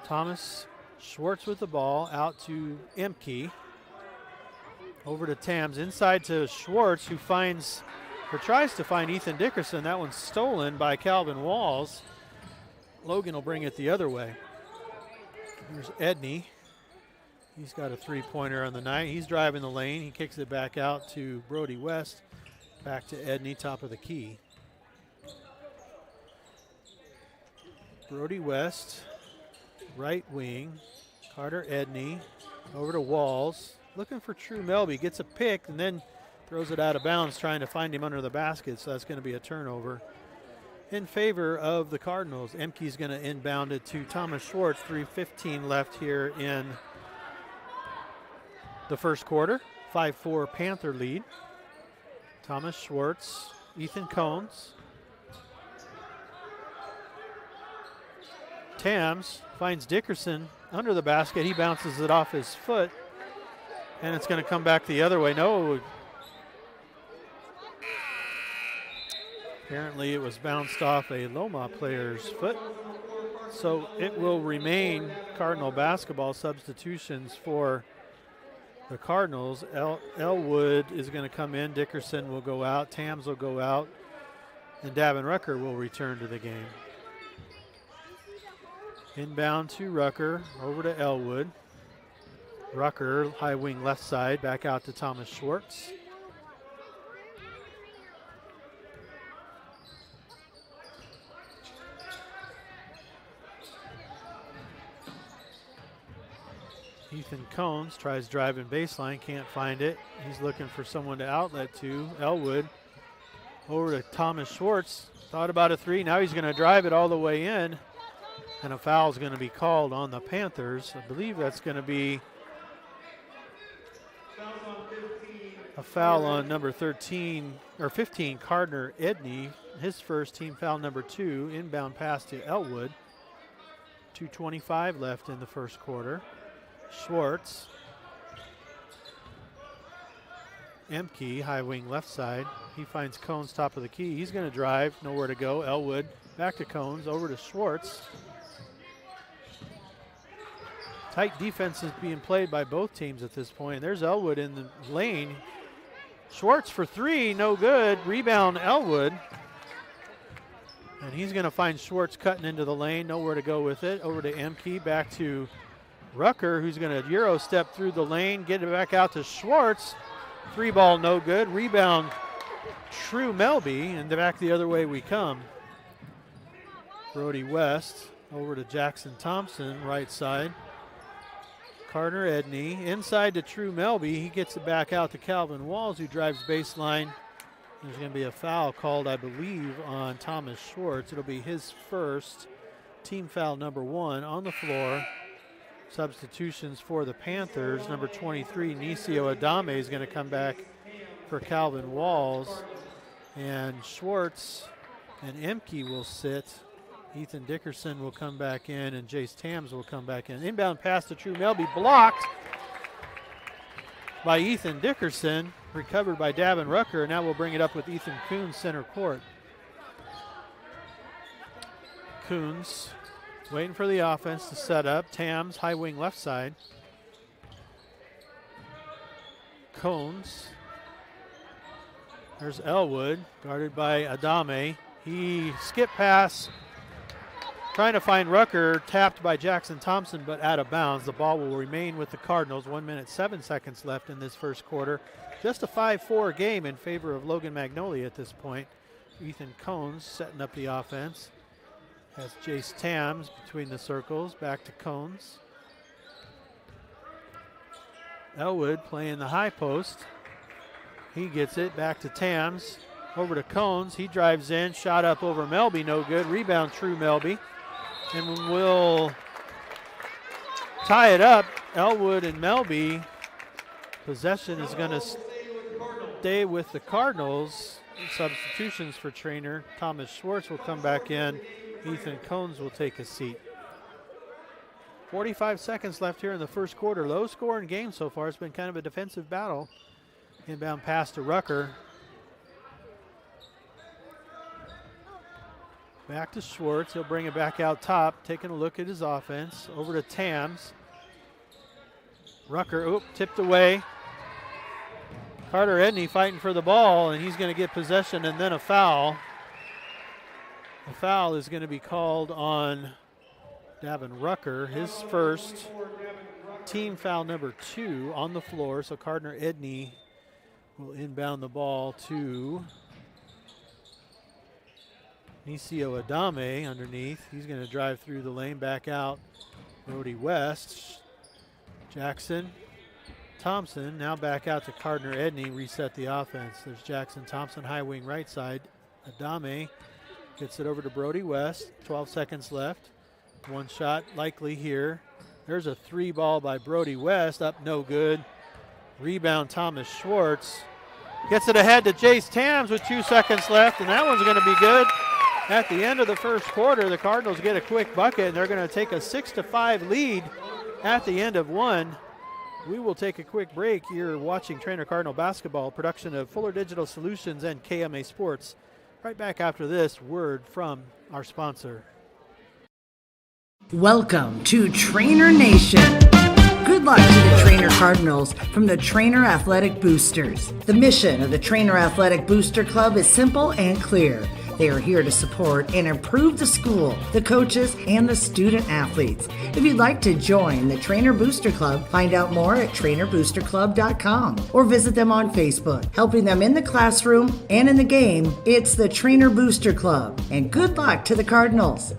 Thomas Schwartz with the ball, out to Emke. Over to Tams, inside to Schwartz, who finds, or tries to find Ethan Dickerson. That one's stolen by Calvin Walls. Logan will bring it the other way. There's Edney. He's got a three-pointer on the night. He's driving the lane. He kicks it back out to Brody West. Back to Edney, top of the key. Brody West, right wing. Carter Edney over to Walls. Looking for True Melby. Gets a pick and then throws it out of bounds, trying to find him under the basket. So that's going to be a turnover in favor of the Cardinals. Emke's going to inbound it to Thomas Schwartz. 3:15 left here in the first quarter. 5-4 Panther lead. Thomas Schwartz, Ethan Combs. Tams finds Dickerson under the basket. He bounces it off his foot, and it's going to come back the other way. No. Apparently it was bounced off a Loma player's foot. So it will remain Cardinal basketball. Substitutions for the Cardinals. Elwood is going to come in. Dickerson will go out. Tams will go out. And Davin Rucker will return to the game. Inbound to Rucker. Over to Elwood. Rucker, high wing left side. Back out to Thomas Schwartz. Ethan Combs tries driving baseline, can't find it. He's looking for someone to outlet to. Elwood over to Thomas Schwartz. Thought about a three. Now he's going to drive it all the way in. And a foul is going to be called on the Panthers. I believe that's going to be a foul on number 13 or 15, Gardner Edney. His first, team foul number 2. Inbound pass to Elwood. 2:25 left in the first quarter. Schwartz. Emke, high wing left side. He finds Cones top of the key. He's going to drive, nowhere to go. Elwood back to Cones, over to Schwartz. Tight defense is being played by both teams at this point. There's Elwood in the lane. Schwartz for three, no good. Rebound Elwood. And he's going to find Schwartz cutting into the lane, nowhere to go with it. Over to Emke, back to Rucker, who's going to Euro step through the lane, get it back out to Schwartz. Three ball, no good. Rebound, True Melby, and back the other way we come. Brody West over to Jackson Thompson, right side. Carter Edney inside to True Melby. He gets it back out to Calvin Walls, who drives baseline. There's going to be a foul called, I believe, on Thomas Schwartz. It'll be his first, team foul number 1 on the floor. Substitutions for the Panthers. Number 23, Nisio Adame, is going to come back for Calvin Walls. And Schwartz and Emke will sit. Ethan Dickerson will come back in, and Jace Tams will come back in. Inbound pass to True Melby, blocked by Ethan Dickerson. Recovered by Davin Rucker. Now we'll bring it up with Ethan Coons, center court. Coons waiting for the offense to set up. Tams, high wing left side. Cones. There's Elwood, guarded by Adame. He skip pass, trying to find Rucker, tapped by Jackson Thompson, but out of bounds. The ball will remain with the Cardinals. 1 minute, 7 seconds left in this first quarter. Just a 5-4 game in favor of Logan-Magnolia at this point. Ethan Cones setting up the offense. Has Jace Tams between the circles, back to Cones. Elwood playing the high post. He gets it, back to Tams. Over to Cones, he drives in, shot up over Melby, no good. Rebound, True Melby. And we'll tie it up. Elwood and Melby. Possession is going to stay with the Cardinals. Substitutions for Treynor. Thomas Schwartz will come back in. Ethan Cones will take a seat. 45 seconds left here in the first quarter. Low scoring game so far. It's been kind of a defensive battle. Inbound pass to Rucker. Back to Schwartz. He'll bring it back out top. Taking a look at his offense. Over to Tams. Rucker, tipped away. Carter Edney fighting for the ball, and he's going to get possession and then a foul. The foul is going to be called on Davin Rucker, his first, team foul number 2 on the floor. So Gardner Edney will inbound the ball to Nisio Adame underneath. He's going to drive through the lane, back out. Brody West. Jackson Thompson now back out to Gardner Edney, reset the offense. There's Jackson Thompson, high wing right side. Adame gets it over to Brody West. 12 seconds left. One shot likely here. There's a 3 ball by Brody West, up no good. Rebound Thomas Schwartz. Gets it ahead to Jace Tams with 2 seconds left, and that one's going to be good. At the end of the first quarter, the Cardinals get a quick bucket, and they're going to take a 6-5 lead at the end of one. We will take a quick break. You're watching Treynor Cardinal Basketball, production of Fuller Digital Solutions and KMA Sports. Right back after this word from our sponsor. Welcome to Treynor Nation. Good luck to the Treynor Cardinals from the Treynor Athletic Boosters. The mission of the Treynor Athletic Booster Club is simple and clear. They are here to support and improve the school, the coaches, and the student athletes. If you'd like to join the Treynor Booster Club, find out more at TreynorBoosterClub.com or visit them on Facebook. Helping them in the classroom and in the game, it's the Treynor Booster Club. And good luck to the Cardinals.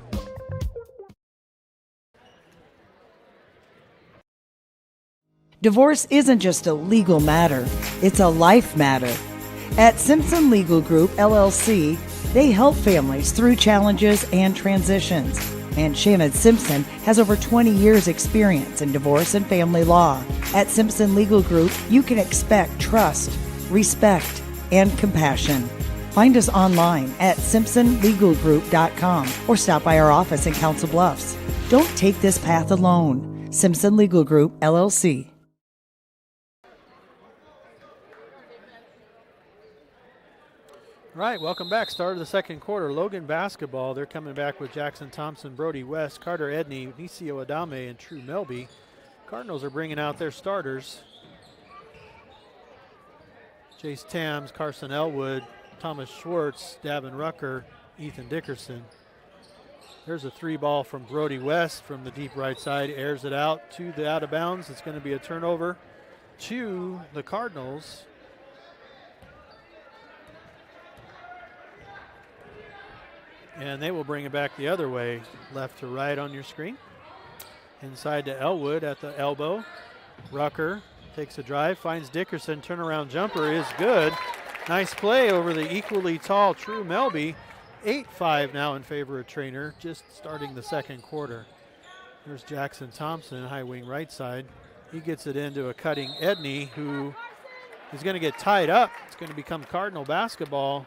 Divorce isn't just a legal matter, it's a life matter. At Simpson Legal Group, LLC, they help families through challenges and transitions. And Shannon Simpson has over 20 years' experience in divorce and family law. At Simpson Legal Group, you can expect trust, respect, and compassion. Find us online at simpsonlegalgroup.com or stop by our office in Council Bluffs. Don't take this path alone. Simpson Legal Group, LLC. Right, welcome back. Start of the second quarter. Logan basketball. They're coming back with Jackson Thompson, Brody West, Carter Edney, Nisio Adame, and True Melby. Cardinals are bringing out their starters. Jace Tams, Carson Elwood, Thomas Schwartz, Davin Rucker, Ethan Dickerson. There's a 3 ball from Brody West from the deep right side. Airs it out to the out of bounds. It's going to be a turnover to the Cardinals. And they will bring it back the other way, left to right on your screen. Inside to Elwood at the elbow. Rucker takes a drive, finds Dickerson. Turnaround jumper is good. Nice play over the equally tall True Melby. 8-5 now in favor of Treynor, just starting the second quarter. There's Jackson Thompson, high wing right side. He gets it into a cutting Edney, who is going to get tied up. It's going to become Cardinal basketball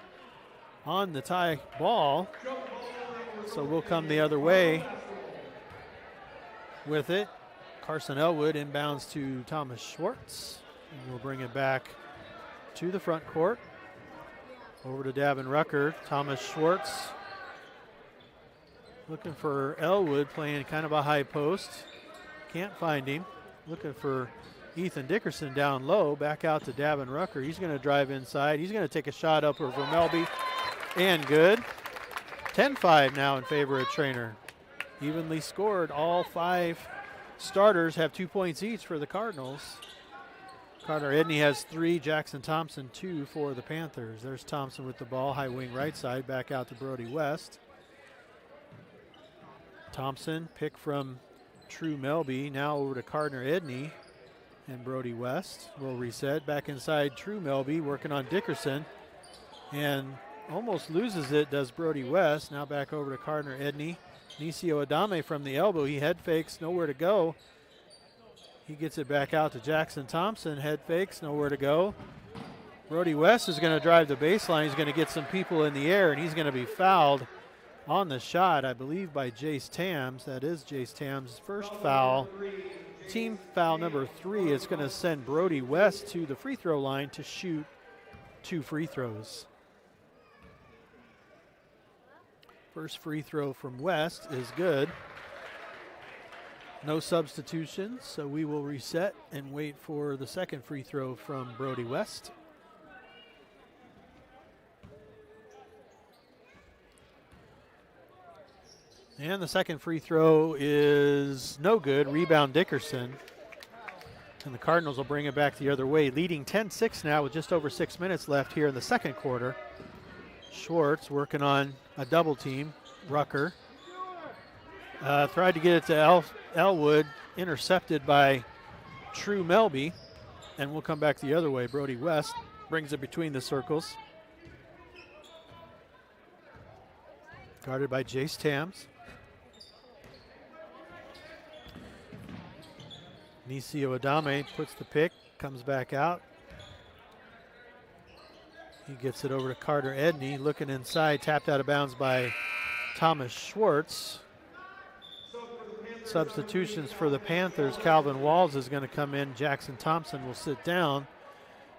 on the tie ball. So we'll come the other way with it. Carson Elwood inbounds to Thomas Schwartz, and we'll bring it back to the front court. Over to Davin Rucker. Thomas Schwartz looking for Elwood, playing kind of a high post. Can't find him. Looking for Ethan Dickerson down low. Back out to Davin Rucker. He's going to drive inside. He's going to take a shot up over Melby. And good. 10-5 now in favor of Treynor. Evenly scored. All 5 starters have 2 points each for the Cardinals. Carter Edney has 3, Jackson Thompson 2 for the Panthers. There's Thompson with the ball, high wing right side, back out to Brody West. Thompson, pick from True Melby, now over to Gardner Edney and Brody West. Will reset, back inside True Melby, working on Dickerson. And almost loses it, does Brody West. Now back over to Gardner Edney. Nisio Adame from the elbow, he head fakes, nowhere to go. He gets it back out to Jackson Thompson. Head fakes, nowhere to go. Brody West is going to drive the baseline. He's going to get some people in the air, and he's going to be fouled on the shot, I believe, by Jace Tams. That is Jace Tams' first foul. Team foul number 3 is going to send Brody West to the free throw line to shoot 2 free throws. First free throw from West is good. No substitutions, so we will reset and wait for the second free throw from Brody West. And the second free throw is no good. Rebound Dickerson. And the Cardinals will bring it back the other way, leading 10-6 now with just over 6 minutes left here in the second quarter. Schwartz working on a double team. Rucker tried to get it to Elwood, intercepted by True Melby, and we'll come back the other way. Brody West brings it between the circles. Guarded by Jace Tams. Nisio Adame puts the pick, comes back out. He gets it over to Carter Edney, looking inside, tapped out of bounds by Thomas Schwartz. Substitutions for the Panthers. Calvin Walls is going to come in. Jackson Thompson will sit down.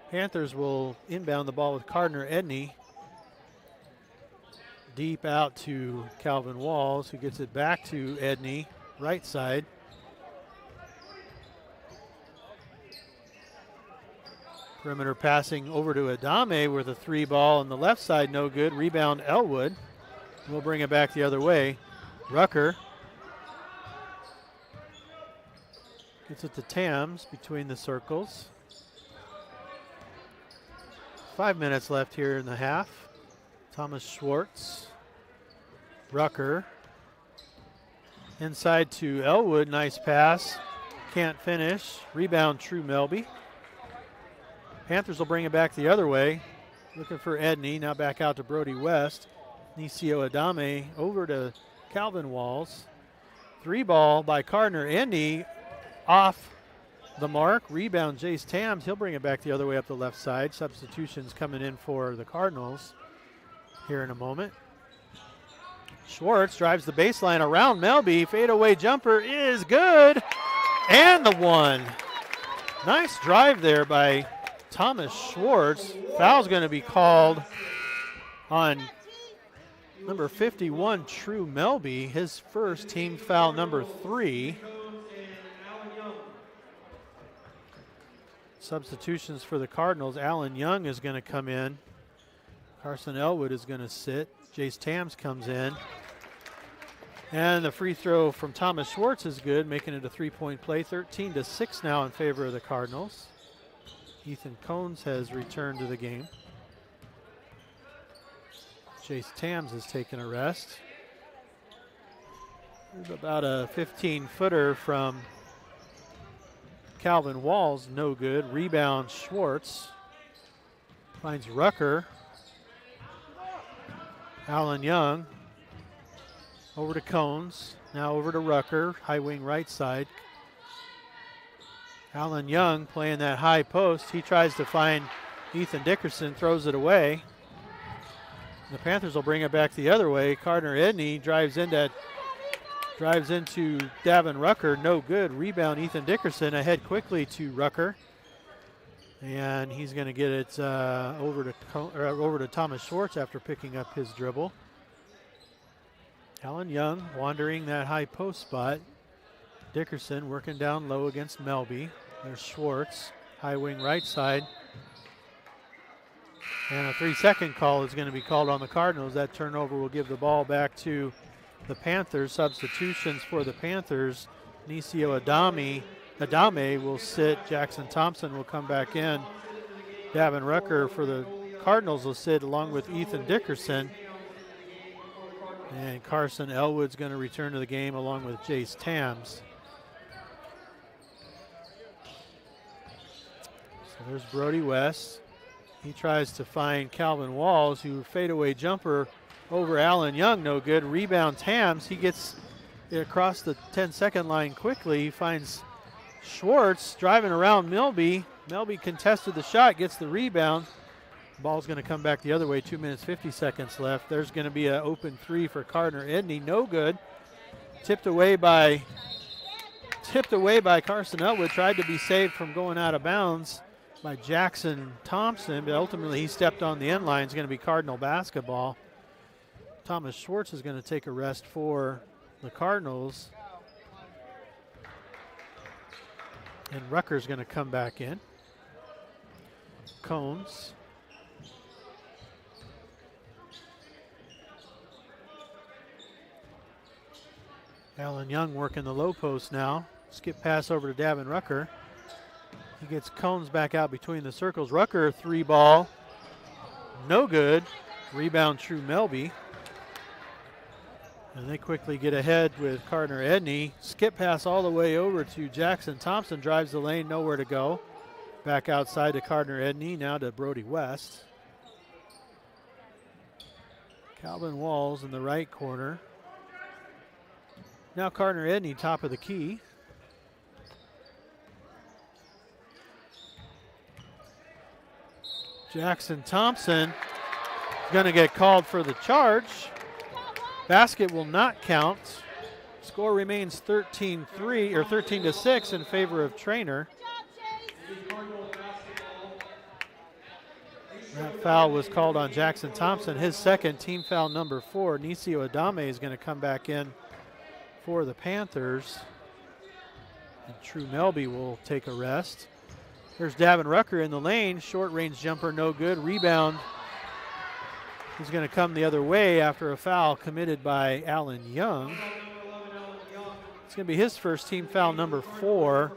Panthers will inbound the ball with Gardner Edney. Deep out to Calvin Walls, who gets it back to Edney, right side. Perimeter passing over to Adame with a 3 ball on the left side, no good. Rebound Elwood. We'll bring it back the other way. Rucker gets it to Tams between the circles. 5 minutes left here in the half. Thomas Schwartz. Rucker. Inside to Elwood, nice pass. Can't finish. Rebound True Melby. Panthers will bring it back the other way. Looking for Edney, now back out to Brody West. Nisio Adame over to Calvin Walls. 3 ball by Gardner Edney off the mark. Rebound Jace Tams. He'll bring it back the other way up the left side. Substitutions coming in for the Cardinals here in a moment. Schwartz drives the baseline around Melby. Fadeaway jumper is good. And the one. Nice drive there by Thomas Schwartz. Foul's going to be called on number 51, True Melby. His first team foul, number 3. Substitutions for the Cardinals. Alan Young is going to come in. Carson Elwood is going to sit. Jace Tams comes in. And the free throw from Thomas Schwartz is good, making it a 3-point play. 13-6 now in favor of the Cardinals. Ethan Cones has returned to the game. Jace Tams has taken a rest. There's about a 15-footer from Calvin Walls, no good. Rebound Schwartz. Finds Rucker. Alan Young. Over to Cones. Now over to Rucker. High wing right side. Alan Young playing that high post. He tries to find Ethan Dickerson, throws it away. The Panthers will bring it back the other way. Gardner Edney drives into Davin Rucker, no good. Rebound Ethan Dickerson, ahead quickly to Rucker. And he's going to get it over to Thomas Schwartz after picking up his dribble. Alan Young wandering that high post spot. Dickerson working down low against Melby. There's Schwartz, high wing right side. And a 3-second call is going to be called on the Cardinals. That turnover will give the ball back to the Panthers. Substitutions for the Panthers. Nisio Adame will sit. Jackson Thompson will come back in. Davin Rucker for the Cardinals will sit along with Ethan Dickerson. And Carson Elwood's going to return to the game along with Jace Tams. So there's Brody West. He tries to find Calvin Walls, who fadeaway jumper over Alan Young, no good. Rebound Tams. He gets it across the 10-second line quickly. He finds Schwartz driving around Melby. Melby contested the shot, gets the rebound. Ball's going to come back the other way. 2 minutes, 50 seconds left. There's going to be an open 3 for Gardner Edney. No good. Tipped away by Carson Elwood. Tried to be saved from going out of bounds by Jackson Thompson, but ultimately he stepped on the end line. It's going to be Cardinal basketball. Thomas Schwartz is going to take a rest for the Cardinals. And Rucker's going to come back in. Cones. Alan Young working the low post now. Skip pass over to Davin Rucker. He gets Cones back out between the circles. Rucker, 3 ball. No good. Rebound, True Melby. And they quickly get ahead with Gardner Edney. Skip pass all the way over to Jackson Thompson. Drives the lane, nowhere to go. Back outside to Gardner Edney, now to Brody West. Calvin Walls in the right corner. Now Gardner Edney, top of the key. Jackson Thompson is going to get called for the charge. Basket will not count. Score remains 13-3 or 13-6 in favor of Treynor. That foul was called on Jackson Thompson. His second, team foul number 4. Nisio Adame is going to come back in for the Panthers. And True Melby will take a rest. There's Davin Rucker in the lane. Short range jumper, no good. Rebound is going to come the other way after a foul committed by Allen Young. It's going to be his first, team foul number 4.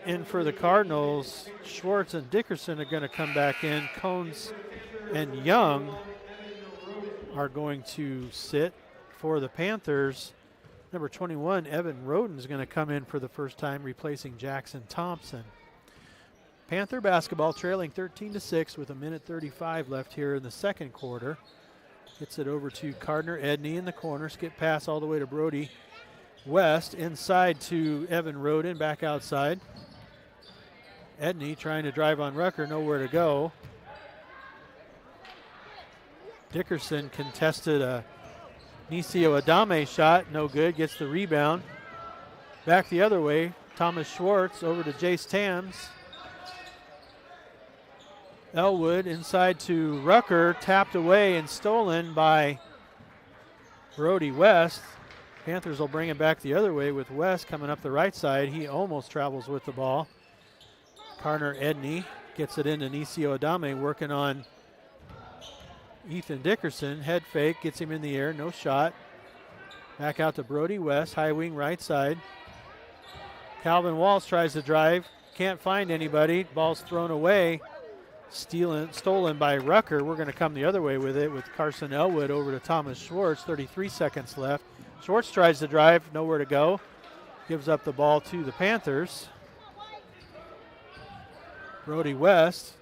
In for the Cardinals, Schwartz and Dickerson are going to come back in. Cones and Young are going to sit for the Panthers. Number 21, Evan Roden, is going to come in for the first time, replacing Jackson Thompson. Panther basketball trailing 13-6 with 1:35 left here in the second quarter. Gets it over to Gardner Edney in the corner. Skip pass all the way to Brody West. Inside to Evan Roden, back outside. Edney trying to drive on Rucker, nowhere to go. Dickerson contested a Nisio Adame shot, no good, gets the rebound. Back the other way, Thomas Schwartz over to Jace Tams. Elwood inside to Rucker, tapped away and stolen by Brody West. Panthers will bring it back the other way with West coming up the right side. He almost travels with the ball. Gardner Edney gets it into Nisio Adame, working on Ethan Dickerson. Head fake, gets him in the air, no shot. Back out to Brody West, high wing right side. Calvin Walls tries to drive, can't find anybody. Ball's thrown away. Stolen by Rucker. We're going to come the other way with it with Carson Elwood over to Thomas Schwartz. 33 seconds left. Schwartz tries to drive, nowhere to go. Gives up the ball to the Panthers. Brody West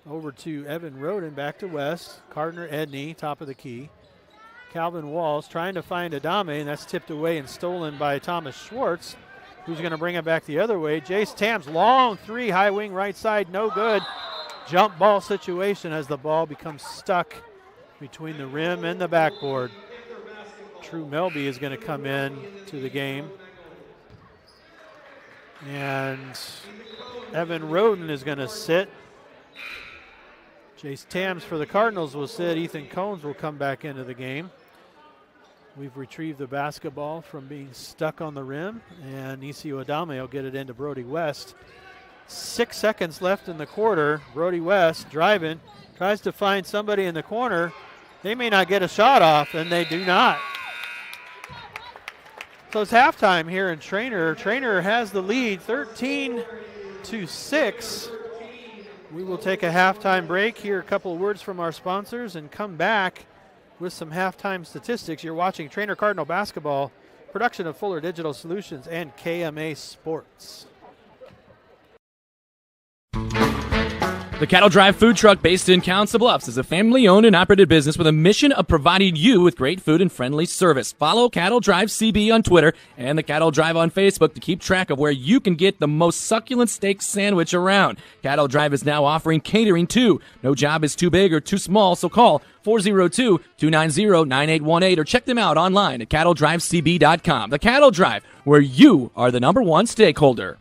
over to Evan Roden, back to West. Gardner Edney, top of the key. Calvin Walls trying to find Adame, and that's tipped away and stolen by Thomas Schwartz, who's going to bring it back the other way. Jace Tams, long 3, high wing right side, no good. Jump ball situation as the ball becomes stuck between the rim and the backboard. True Melby is going to come in to the game. And Evan Roden is going to sit. Jace Tams for the Cardinals will sit. Ethan Cones will come back into the game. We've retrieved the basketball from being stuck on the rim, and Nisio Adame will get it into Brody West. 6 seconds left in the quarter. Brody West driving, tries to find somebody in the corner. They may not get a shot off, and they do not. So it's halftime here in Treynor. Treynor has the lead, 13-6. We will take a halftime break, hear a couple of words from our sponsors, and come back with some halftime statistics. You're watching Treynor Cardinal Basketball, production of Fuller Digital Solutions and KMA Sports. The Cattle Drive food truck based in Council Bluffs is a family-owned and operated business with a mission of providing you with great food and friendly service. Follow Cattle Drive CB on Twitter and the Cattle Drive on Facebook to keep track of where you can get the most succulent steak sandwich around. Cattle Drive is now offering catering too. No job is too big or too small, so call 402-290-9818 or check them out online at cattledrivecb.com. The Cattle Drive, where you are the #1 stakeholder.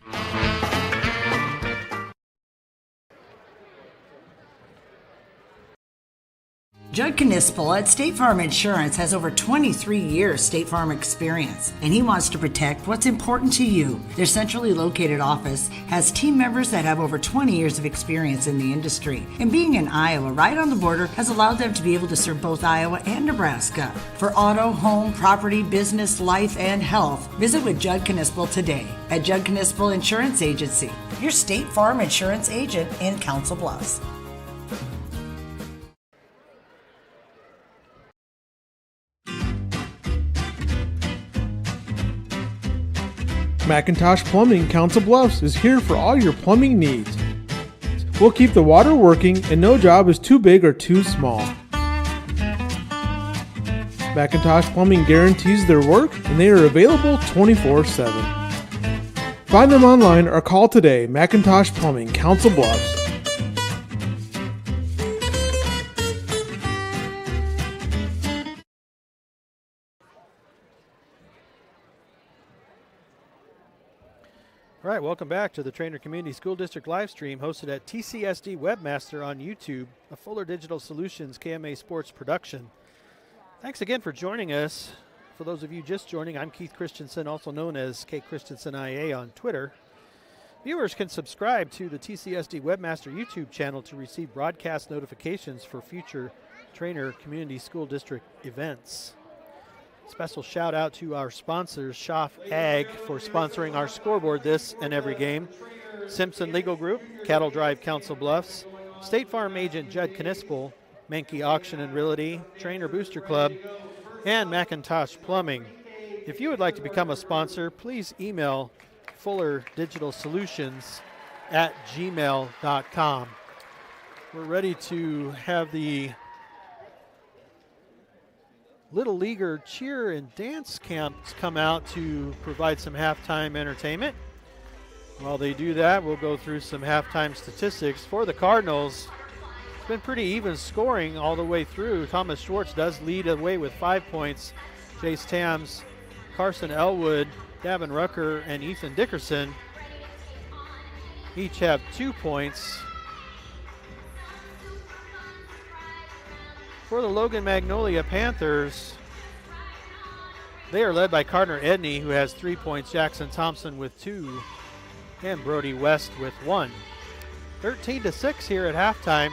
Judd Knispel at State Farm Insurance has over 23 years State Farm experience, and he wants to protect what's important to you. Their centrally located office has team members that have over 20 years of experience in the industry, and being in Iowa, right on the border, has allowed them to be able to serve both Iowa and Nebraska. For auto, home, property, business, life, and health, visit with Judd Knispel today at Judd Knispel Insurance Agency, your State Farm Insurance agent in Council Bluffs. McIntosh Plumbing, Council Bluffs is here for all your plumbing needs. We'll keep the water working and no job is too big or too small. McIntosh Plumbing guarantees their work and they are available 24/7. Find them online or call today. McIntosh Plumbing, Council Bluffs. All right, welcome back to the Treynor Community School District live stream hosted at TCSD Webmaster on YouTube, a Fuller Digital Solutions KMA Sports production. Thanks again for joining us. For those of you just joining, I'm Keith Christensen, also known as K Christensen IA on Twitter. Viewers can subscribe to the TCSD Webmaster YouTube channel to receive broadcast notifications for future Treynor Community School District events. Special shout out to our sponsors, Schaff Ag, for sponsoring our scoreboard this and every game. Simpson Legal Group, Cattle Drive Council Bluffs, State Farm Agent Judd Knispel, Menke Auction and Realty, Treynor Booster Club, and McIntosh Plumbing. If you would like to become a sponsor, please email fullerdigitalsolutions@gmail.com. We're ready to have the Little Leaguer cheer and dance camps come out to provide some halftime entertainment. While they do that, we'll go through some halftime statistics for the Cardinals. It's been pretty even scoring all the way through. Thomas Schwartz does lead away with 5 points. Jace Tams, Carson Elwood, Davin Rucker, and Ethan Dickerson each have 2 points. For the Logan-Magnolia Panthers, they are led by Cardner Edney, who has 3 points, Jackson Thompson with 2, and Brody West with 1. 13-6 here at halftime.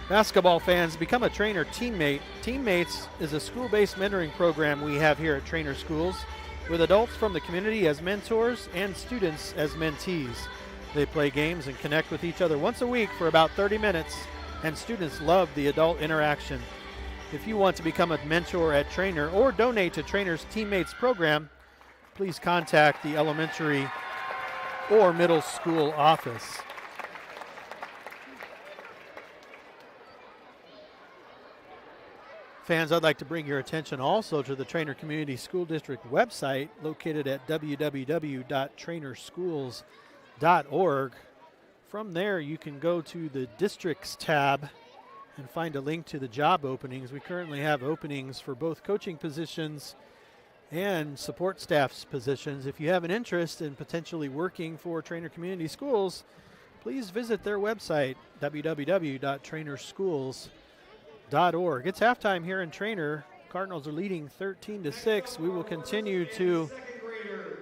Basketball fans, become a Treynor teammate. Teammates is a school-based mentoring program we have here at Treynor Schools, with adults from the community as mentors and students as mentees. They play games and connect with each other once a week for about 30 minutes. And students love the adult interaction. If you want to become a mentor at Treynor or donate to Treynor's Teammates program, please contact the elementary or middle school office. Fans, I'd like to bring your attention also to the Treynor Community School District website located at www.treynorschools.org. From there, you can go to the Districts tab and find a link to the job openings. We currently have openings for both coaching positions and support staff's positions. If you have an interest in potentially working for Treynor Community Schools, please visit their website, www.treynorschools.org. It's halftime here in Treynor. Cardinals are leading 13-6. We will continue to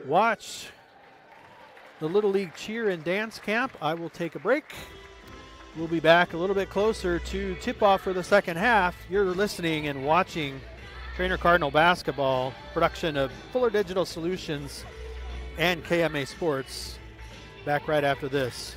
watch the Little League cheer and dance camp. I will take a break. We'll be back a little bit closer to tip-off for the second half. You're listening and watching Treynor Cardinal basketball, production of Fuller Digital Solutions and KMA Sports. Back right after this.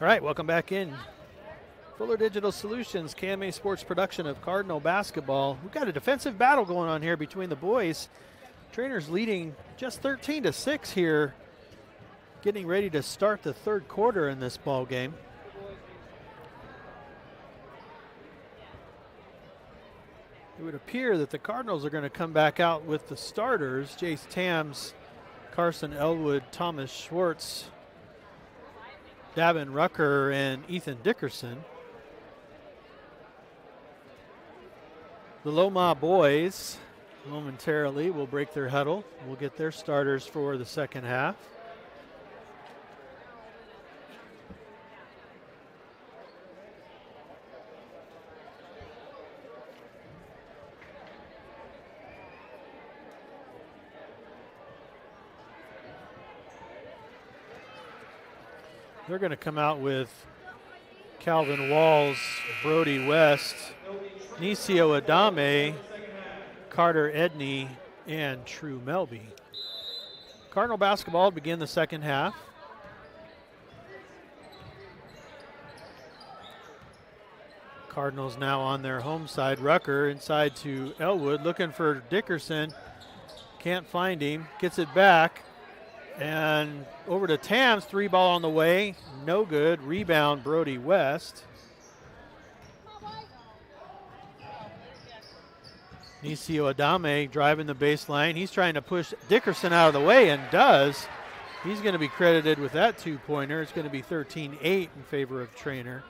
All right, welcome back in. Fuller Digital Solutions, KMA Sports production of Cardinal basketball. We've got a defensive battle going on here between the boys. Treynor's leading just 13-6 here, getting ready to start the third quarter in this ball game. It would appear that the Cardinals are going to come back out with the starters: Jace Tams, Carson Elwood, Thomas Schwartz, Davin Rucker, and Ethan Dickerson. The Loma boys momentarily will break their huddle. We'll get their starters for the second half. They're going to come out with Calvin Walls, Brody West, Nisio Adame, Carter Edney, and True Melby. Cardinal basketball to begin the second half. Cardinals now on their home side. Rucker inside to Elwood, looking for Dickerson. Can't find him. Gets it back. And over to Tams, 3-ball on the way, no good. Rebound, Brody West. Nisio Adame driving the baseline. He's trying to push Dickerson out of the way and does. He's going to be credited with that two-pointer. It's going to be 13-8 in favor of Treynor.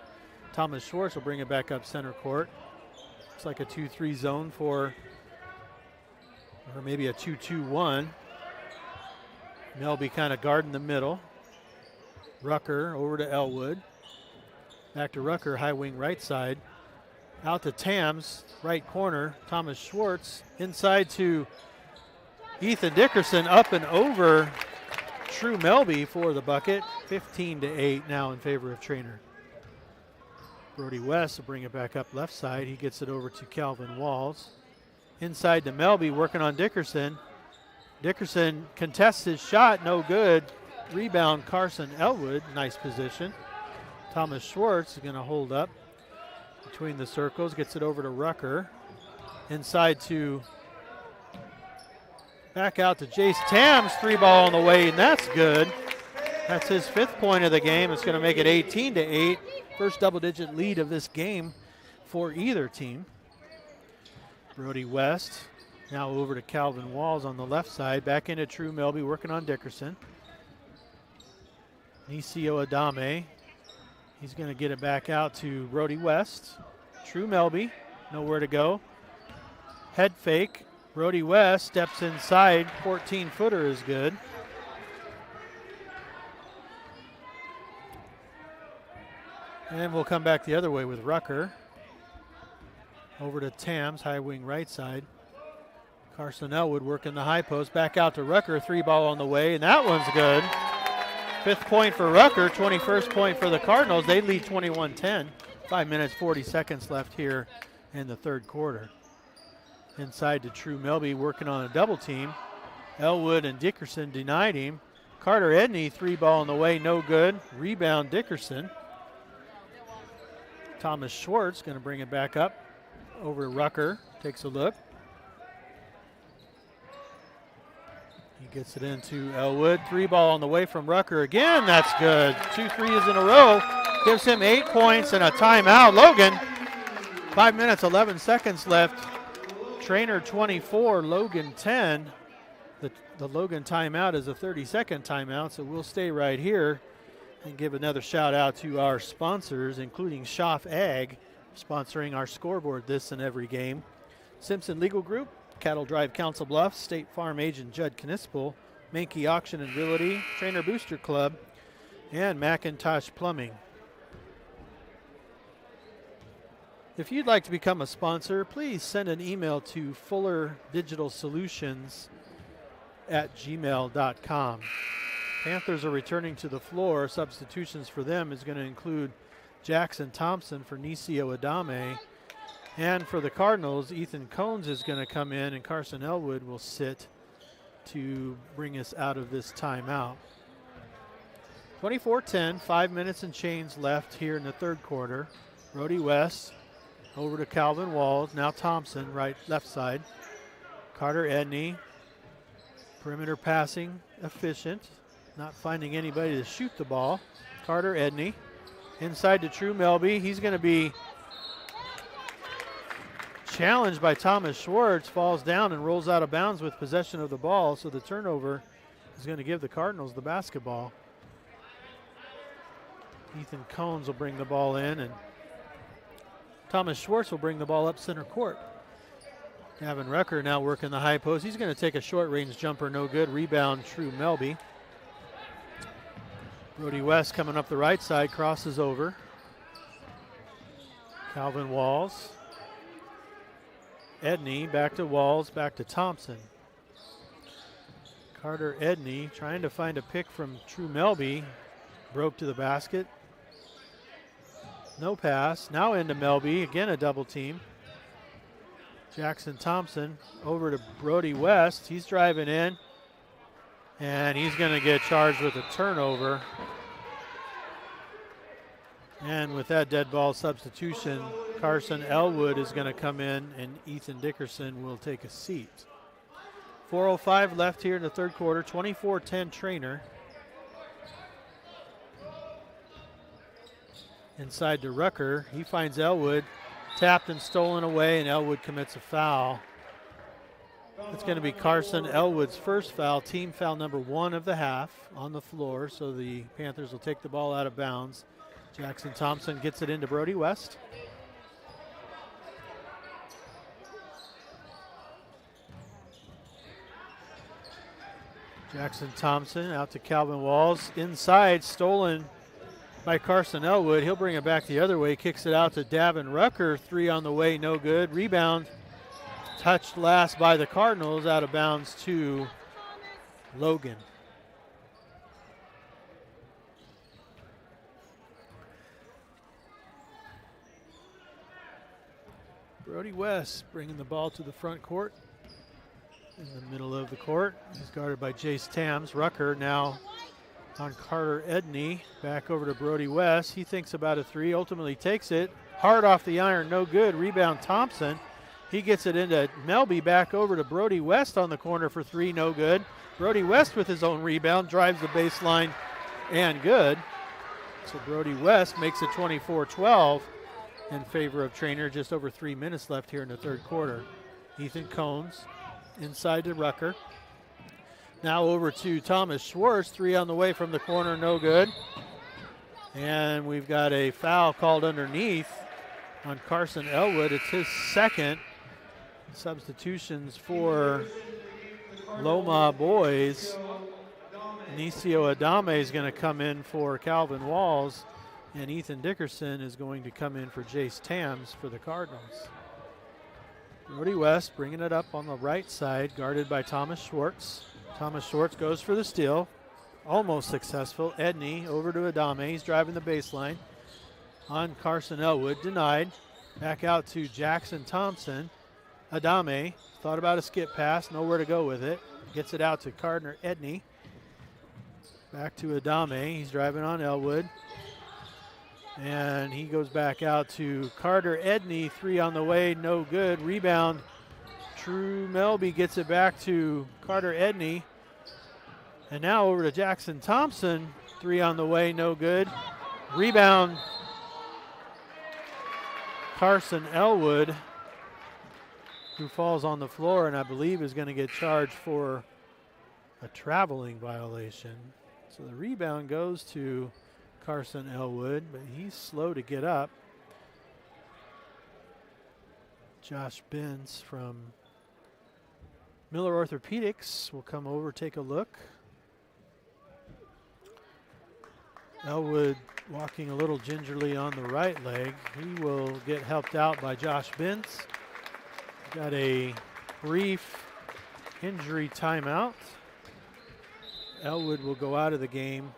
Thomas Schwartz will bring it back up center court. Looks like a 2-3 zone or maybe a 2-2-1. Melby kind of guarding the middle. Rucker over to Elwood. Back to Rucker, high wing right side. Out to Tams, right corner. Thomas Schwartz inside to Ethan Dickerson, up and over True Melby for the bucket. 15-8 now in favor of Treynor. Brody West will bring it back up left side. He gets it over to Calvin Walls. Inside to Melby, working on Dickerson. Dickerson contests his shot, no good. Rebound, Carson Elwood, nice position. Thomas Schwartz is going to hold up between the circles, gets it over to Rucker. Inside to, back out to Jace Tams, 3-ball on the way, and that's good. That's his 5th point of the game. It's going to make it 18-8. First double-digit lead of this game for either team. Brody West. Now over to Calvin Walls on the left side. Back into True Melby working on Dickerson. Nisio Adame. He's going to get it back out to Brody West. True Melby, nowhere to go. Head fake. Brody West steps inside. 14-footer is good. And we'll come back the other way with Rucker. Over to Tams, high wing right side. Carson Elwood working the high post. Back out to Rucker, 3-ball on the way, and that one's good. 5th point for Rucker, 21st point for the Cardinals. They lead 21-10. 5 minutes, 40 seconds left here in the third quarter. Inside to True Melby working on a double team. Elwood and Dickerson denied him. Carter Edney, 3-ball on the way, no good. Rebound, Dickerson. Thomas Schwartz going to bring it back up over to Rucker. Takes a look. He gets it into Elwood. 3-ball on the way from Rucker again. That's good. 2 threes in a row. Gives him 8 points and a timeout. Logan, 5 minutes, 11 seconds left. Treynor 24, Logan 10. The Logan timeout is a 30-second timeout, so we'll stay right here and give another shout out to our sponsors, including Schaff Ag, sponsoring our scoreboard this and every game. Simpson Legal Group, Cattle Drive Council Bluffs, State Farm agent Judd Knispel, Mankey Auction and Realty, Treynor Booster Club, and Macintosh Plumbing. If you'd like to become a sponsor, please send an email to fullerdigitalsolutions@gmail.com. Panthers are returning to the floor. Substitutions for them is going to include Jackson Thompson for Nisio Adame. And for the Cardinals, Ethan Cones is going to come in, and Carson Elwood will sit to bring us out of this timeout. 24-10, 5 minutes and change left here in the third quarter. Brody West over to Calvin Walls. Now Thompson, left side. Carter Edney, perimeter passing, efficient. Not finding anybody to shoot the ball. Carter Edney inside to True Melby. He's going to be challenged by Thomas Schwartz, falls down and rolls out of bounds with possession of the ball. So the turnover is going to give the Cardinals the basketball. Ethan Combs will bring the ball in, and Thomas Schwartz will bring the ball up center court. Gavin Rucker now working the high post. He's going to take a short-range jumper, no good. Rebound, True Melby. Brody West coming up the right side, crosses over. Calvin Walls. Edney, back to Walls, back to Thompson. Carter Edney trying to find a pick from True Melby. Broke to the basket. No pass. Now into Melby. Again a double team. Jackson Thompson over to Brody West. He's driving in. And he's going to get charged with a turnover. And with that dead ball substitution, Carson Elwood is going to come in and Ethan Dickerson will take a seat. 4:05 left here in the third quarter. 24-10 Treynor. Inside to Rucker. He finds Elwood. Tapped and stolen away, and Elwood commits a foul. It's going to be Carson Elwood's first foul, team foul number 1 of the half on the floor, so the Panthers will take the ball out of bounds. Jackson Thompson gets it into Brody West. Jackson Thompson out to Calvin Walls. Inside, stolen by Carson Elwood. He'll bring it back the other way, kicks it out to Davin Rucker. 3 on the way, no good. Rebound touched last by the Cardinals, out of bounds to Logan. Brody West bringing the ball to the front court. In the middle of the court, he's guarded by Jace Tams. Rucker now on Carter Edney. Back over to Brody West. He thinks about a 3, ultimately takes it. Hard off the iron, no good. Rebound Thompson. He gets it into Melby, back over to Brody West on the corner for 3, no good. Brody West with his own rebound, drives the baseline and good. So Brody West makes it 24-12 in favor of Treynor. Just over 3 minutes left here in the third quarter. Ethan Combs inside to Rucker. Now over to Thomas Schwartz. 3 on the way from the corner, no good. And we've got a foul called underneath on Carson Elwood. It's his second. Substitutions for Loma boys. Inicio Adame is going to come in for Calvin Walls, and Ethan Dickerson is going to come in for Jace Tams for the Cardinals. Brody West bringing it up on the right side, guarded by Thomas Schwartz. Thomas Schwartz goes for the steal. Almost successful. Edney over to Adame. He's driving the baseline on Carson Elwood. Denied. Back out to Jackson Thompson. Adame thought about a skip pass. Nowhere to go with it. Gets it out to Carter Edney. Back to Adame. He's driving on Elwood. And he goes back out to Carter Edney. 3 on the way. No good. Rebound. True Melby gets it back to Carter Edney. And now over to Jackson Thompson. 3 on the way, no good. Rebound, Carson Elwood, who falls on the floor and I believe is going to get charged for a traveling violation. So the rebound goes to Carson Elwood, but he's slow to get up. Josh Benz from Miller Orthopedics will come over, take a look. Elwood walking a little gingerly on the right leg. He will get helped out by Josh Benz. Got a brief injury timeout. Elwood will go out of the game.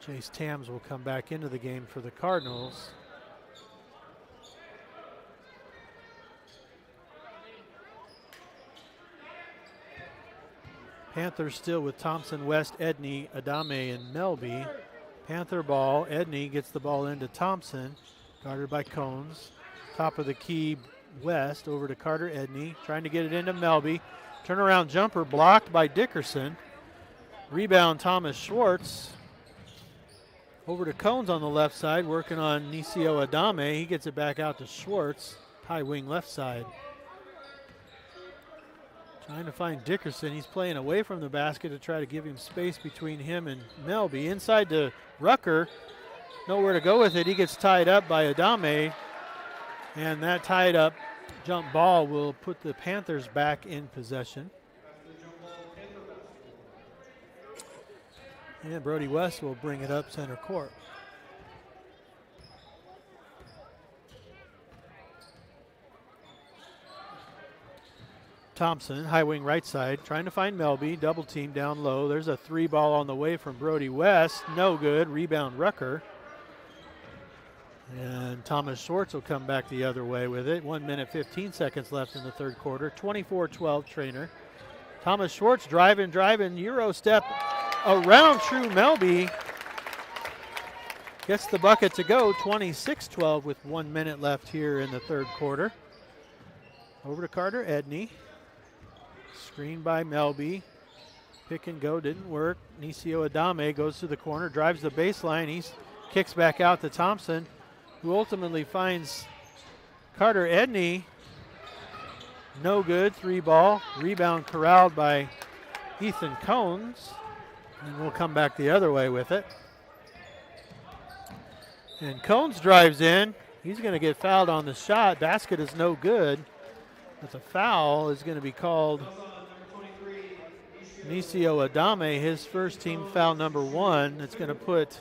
Jace Tams will come back into the game for the Cardinals. Panthers still with Thompson, West, Edney, Adame, and Melby. Panther ball. Edney gets the ball into Thompson. Guarded by Cones. Top of the key, West over to Carter Edney. Trying to get it into Melby. Turnaround jumper blocked by Dickerson. Rebound Thomas Schwartz. Over to Cones on the left side, working on Nisio Adame. He gets it back out to Schwartz. High wing left side. Trying to find Dickerson. He's playing away from the basket to try to give him space between him and Melby. Inside to Rucker. Nowhere to go with it. He gets tied up by Adame. And that tied up jump ball will put the Panthers back in possession. And Brody West will bring it up center court. Thompson, high wing right side, trying to find Melby. Double team down low. There's a three ball on the way from Brody West. No good. Rebound Rucker. And Thomas Schwartz will come back the other way with it. 1 minute, 15 seconds left in the third quarter. 24-12 Treynor. Thomas Schwartz driving, Euro step around True Melby. Gets the bucket to go. 26-12 with 1 minute left here in the third quarter. Over to Carter Edney. Screen by Melby. Pick and go didn't work. Nisio Adame goes to the corner, drives the baseline. He kicks back out to Thompson, who ultimately finds Carter Edney. No good. Three ball. Rebound corralled by Ethan Cones. And we'll come back the other way with it. And Cones drives in. He's going to get fouled on the shot. Basket is no good. But the foul is going to be called Nisio Adame, his first team foul number 1. It's going to put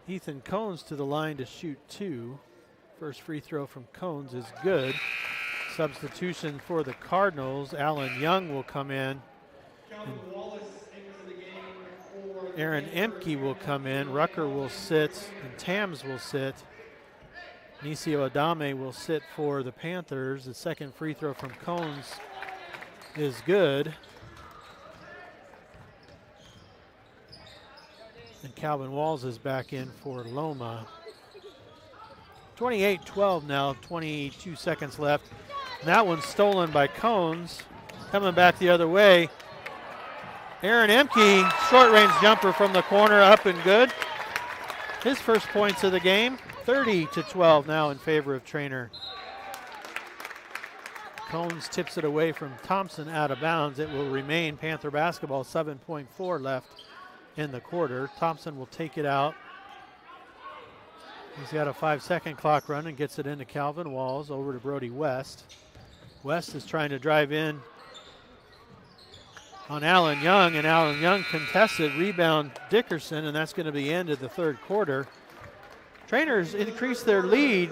Ethan Cones to the line to shoot 2. First free throw from Cones is good. Substitution for the Cardinals. Alan Young will come in. Aaron Emke will come in. Rucker will sit, and Tams will sit. Nisio Adame will sit for the Panthers. The second free throw from Cones is good. And Calvin Walls is back in for Loma. 28-12 now, 22 seconds left. And that one's stolen by Cones. Coming back the other way. Aaron Emke, short range jumper from the corner, up and good. His first points of the game. 30-12 now in favor of Treynor. Cones tips it away from Thompson out of bounds. It will remain Panther basketball, 7.4 left in the quarter. Thompson will take it out. He's got a 5-second clock run and gets it into Calvin Walls, over to Brody West. West is trying to drive in on Alan Young, and Alan Young contested. Rebound Dickerson, and that's going to be the end of the third quarter. Treynor's increased their lead.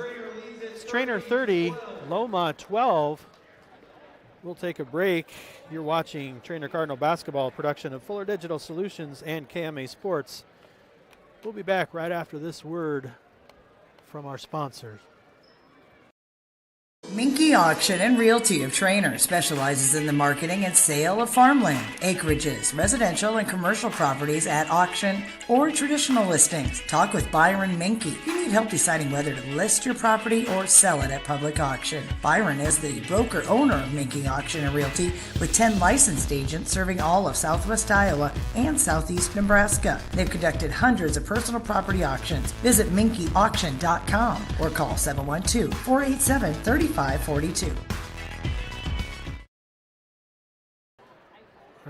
It's Treynor 30, Loma 12. We'll take a break. You're watching Treynor Cardinal basketball, production of Fuller Digital Solutions and KMA Sports. We'll be back right after this word from our sponsors. Minky Auction and Realty of Treynor specializes in the marketing and sale of farmland, acreages, residential and commercial properties at auction or traditional listings. Talk with Byron Minky. You need help deciding whether to list your property or sell it at public auction. Byron is the broker-owner of Minky Auction and Realty with 10 licensed agents serving all of Southwest Iowa and Southeast Nebraska. They've conducted hundreds of personal property auctions. Visit minkyauction.com or call 712-487-3542. All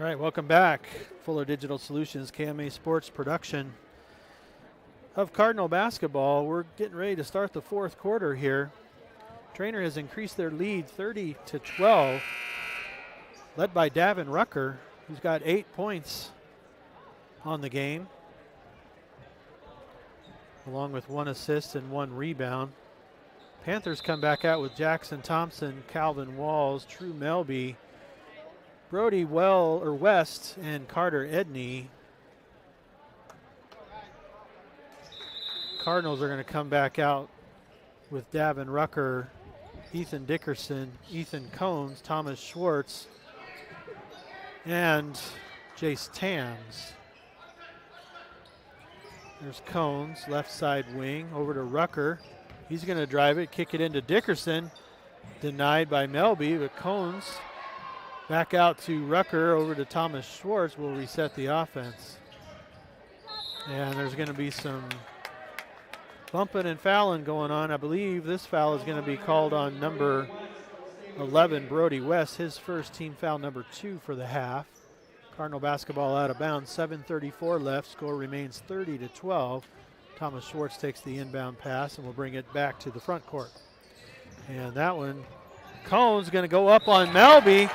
right, welcome back. Fuller Digital Solutions, KMA Sports production of Cardinal basketball. We're getting ready to start the fourth quarter here. Treynor has increased their lead 30-12, led by Davin Rucker, who's got 8 points on the game, along with 1 assist and 1 rebound. Panthers come back out with Jackson Thompson, Calvin Walls, True Melby, Brody West, and Carter Edney. Cardinals are going to come back out with Davin Rucker, Ethan Dickerson, Ethan Cones, Thomas Schwartz, and Jace Tams. There's Cones, left side wing, over to Rucker. He's going to drive it, kick it into Dickerson. Denied by Melby, but Cones back out to Rucker, over to Thomas Schwartz, will reset the offense. And there's going to be some bumping and fouling going on. I believe this foul is going to be called on number 11, Brody West, his first team foul, number 2 for the half. Cardinal basketball out of bounds, 7:34 left. Score remains 30-12. Thomas Schwartz takes the inbound pass and will bring it back to the front court. And that one, Cone's going to go up on Melby.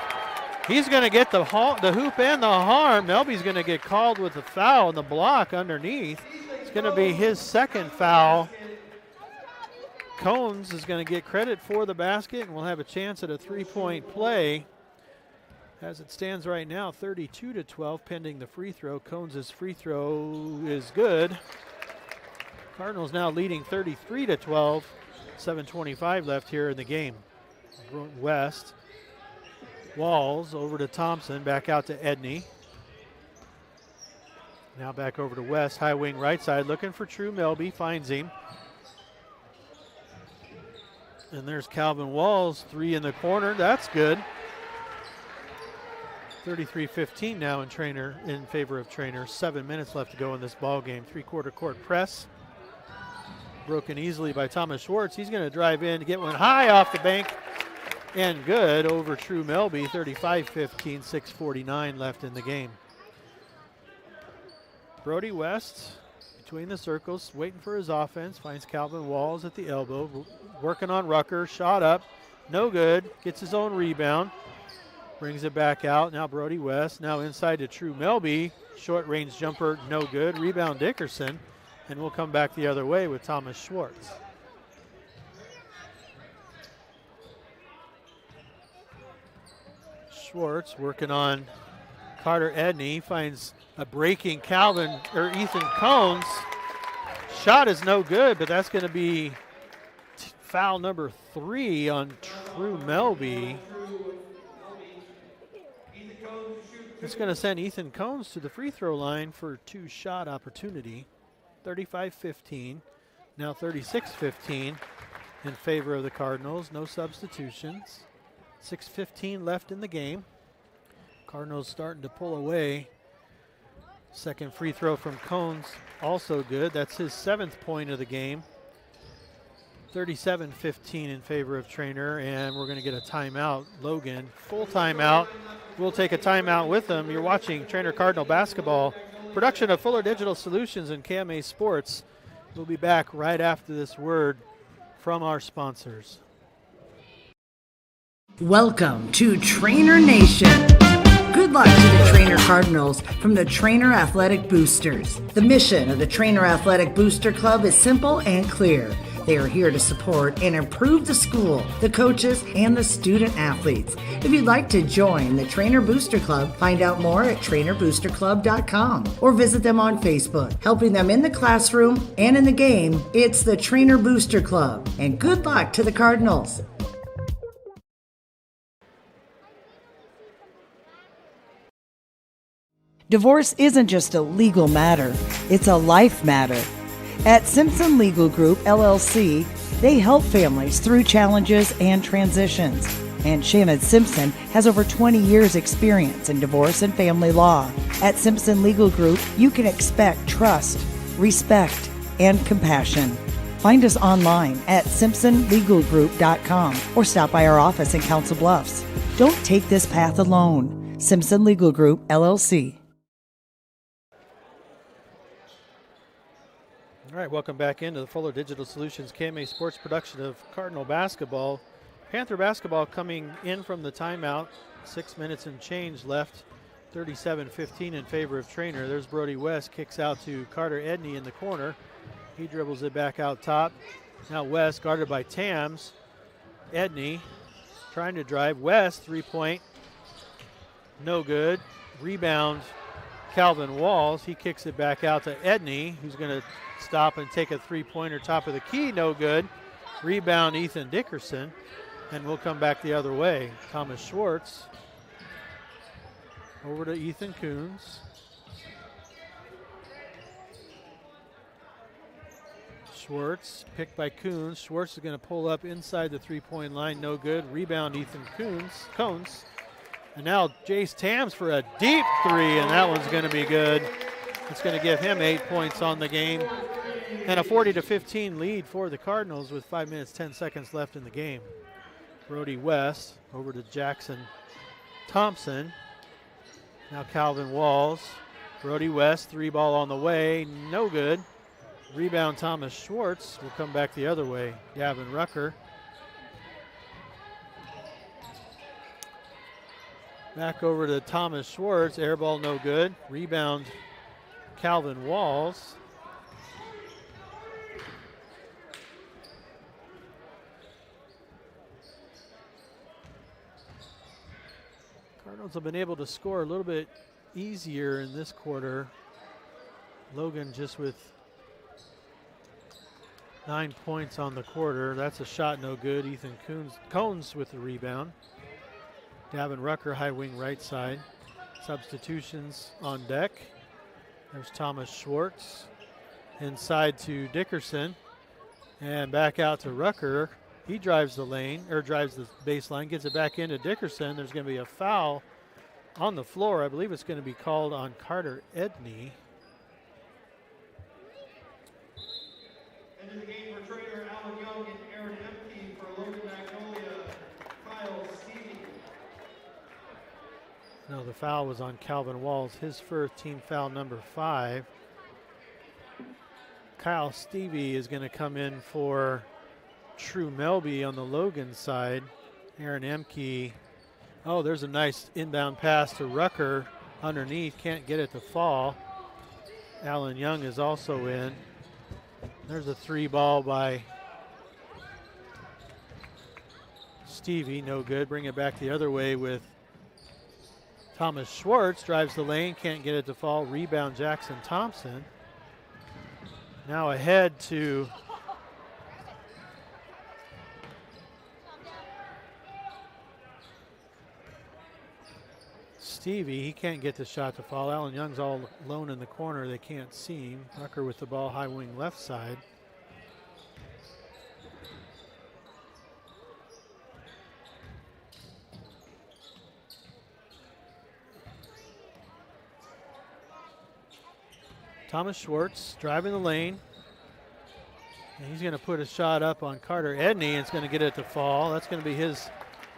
He's going to get the hoop and the harm. Melby's going to get called with the foul and the block underneath. It's going to be his second foul. Cones is going to get credit for the basket and will have a chance at a three-point play. As it stands right now, 32-12, pending the free throw. Cones' free throw is good. Cardinals now leading 33-12. 7:25 left here in the game. West. Walls over to Thompson, back out to Edney. Now back over to West, high wing right side, looking for True Melby, finds him. And there's Calvin Walls, 3 in the corner, that's good. 33-15 now in favor of Treynor. 7 minutes left to go in this ball game. Three-quarter court press. Broken easily by Thomas Schwartz. He's going to drive in to get one high off the bank. And good over True Melby. 35-15, 6:49 left in the game. Brody West between the circles, waiting for his offense. Finds Calvin Walls at the elbow. Working on Rucker. Shot up. No good. Gets his own rebound. Brings it back out. Now Brody West. Now inside to True Melby. Short range jumper. No good. Rebound Dickerson. And we'll come back the other way with Thomas Schwartz. Schwartz working on Carter Edney. Finds a breaking Ethan Cones. Shot is no good, but that's going to be foul number 3 on True Melby. It's going to send Ethan Cones to the free throw line for 2-shot opportunity. 35-15, now 36-15 in favor of the Cardinals. No substitutions. 6:15 left in the game. Cardinals starting to pull away. Second free throw from Cones, also good. That's his 7th point of the game. 37-15 in favor of Treynor, and we're going to get a timeout. Logan, full timeout. We'll take a timeout with them. You're watching Treynor Cardinal basketball, production of Fuller Digital Solutions and KMA Sports. We'll be back right after this word from our sponsors. Welcome to Treynor Nation. Good luck to the Treynor Cardinals from the Treynor Athletic Boosters. The mission of the Treynor Athletic Booster Club is simple and clear. They are here to support and improve the school, the coaches, and the student athletes. If you'd like to join the Treynor Booster Club, find out more at TreynorBoosterClub.com or visit them on Facebook. Helping them in the classroom and in the game, it's the Treynor Booster Club. And good luck to the Cardinals. Divorce isn't just a legal matter, it's a life matter. At Simpson Legal Group, LLC, they help families through challenges and transitions. And Shannon Simpson has over 20 years' experience in divorce and family law. At Simpson Legal Group, you can expect trust, respect, and compassion. Find us online at simpsonlegalgroup.com or stop by our office in Council Bluffs. Don't take this path alone. Simpson Legal Group, LLC. All right, welcome back into the Fuller Digital Solutions KMA Sports production of Cardinal basketball. Panther basketball coming in from the timeout. 6 minutes and change left. 37-15 in favor of Treynor. There's Brody West, kicks out to Carter Edney in the corner. He dribbles it back out top. Now West guarded by Tams. Edney trying to drive. West, 3-point. No good. Rebound, Calvin Walls. He kicks it back out to Edney, who's going to stop and take a three-pointer top of the key. No good. Rebound, Ethan Dickerson. And we'll come back the other way. Thomas Schwartz Over to Ethan Coons. Schwartz, picked by Coons. Schwartz is going to pull up inside the three-point line. No good. Rebound, Ethan Cones. And now Jace Tams for a deep three, and that one's going to be good. It's going to give him 8 points on the game. And a 40-15 lead for the Cardinals with 5 minutes, 10 seconds left in the game. Brody West over to Jackson Thompson. Now Calvin Walls. Brody West, three ball on the way, no good. Rebound Thomas Schwartz will come back the other way. Gavin Rucker. Back over to Thomas Schwartz, air ball no good. Rebound Calvin Walls. Cardinals have been able to score a little bit easier in this quarter. Logan just with 9 points on the quarter. That's a shot no good. Ethan Cones with the rebound. Gavin Rucker, high wing right side. Substitutions on deck. There's Thomas Schwartz. Inside to Dickerson. And back out to Rucker. He drives the lane, or drives the baseline, gets it back into Dickerson. There's going to be a foul on the floor. I believe it's going to be called on Carter Edney. Into the game for Treynor, Alan Young and Aaron Emke for Logan-Magnolia, Kyle Stevie. No, the foul was on Calvin Walls, his first team foul number 5. Kyle Stevie is going to come in for True Melby on the Logan side. Aaron Emke. Oh, there's a nice inbound pass to Rucker underneath. Can't get it to fall. Alan Young is also in. There's a three ball by Stevie. No good. Bring it back the other way with Thomas Schwartz. Drives the lane. Can't get it to fall. Rebound Jackson Thompson. Now ahead to Stevie. He can't get the shot to fall. Alan Young's all alone in the corner. They can't see him. Rucker with the ball, high wing left side. Thomas Schwartz driving the lane. And he's going to put a shot up on Carter Edney. And it's going to get it to fall. That's going to be his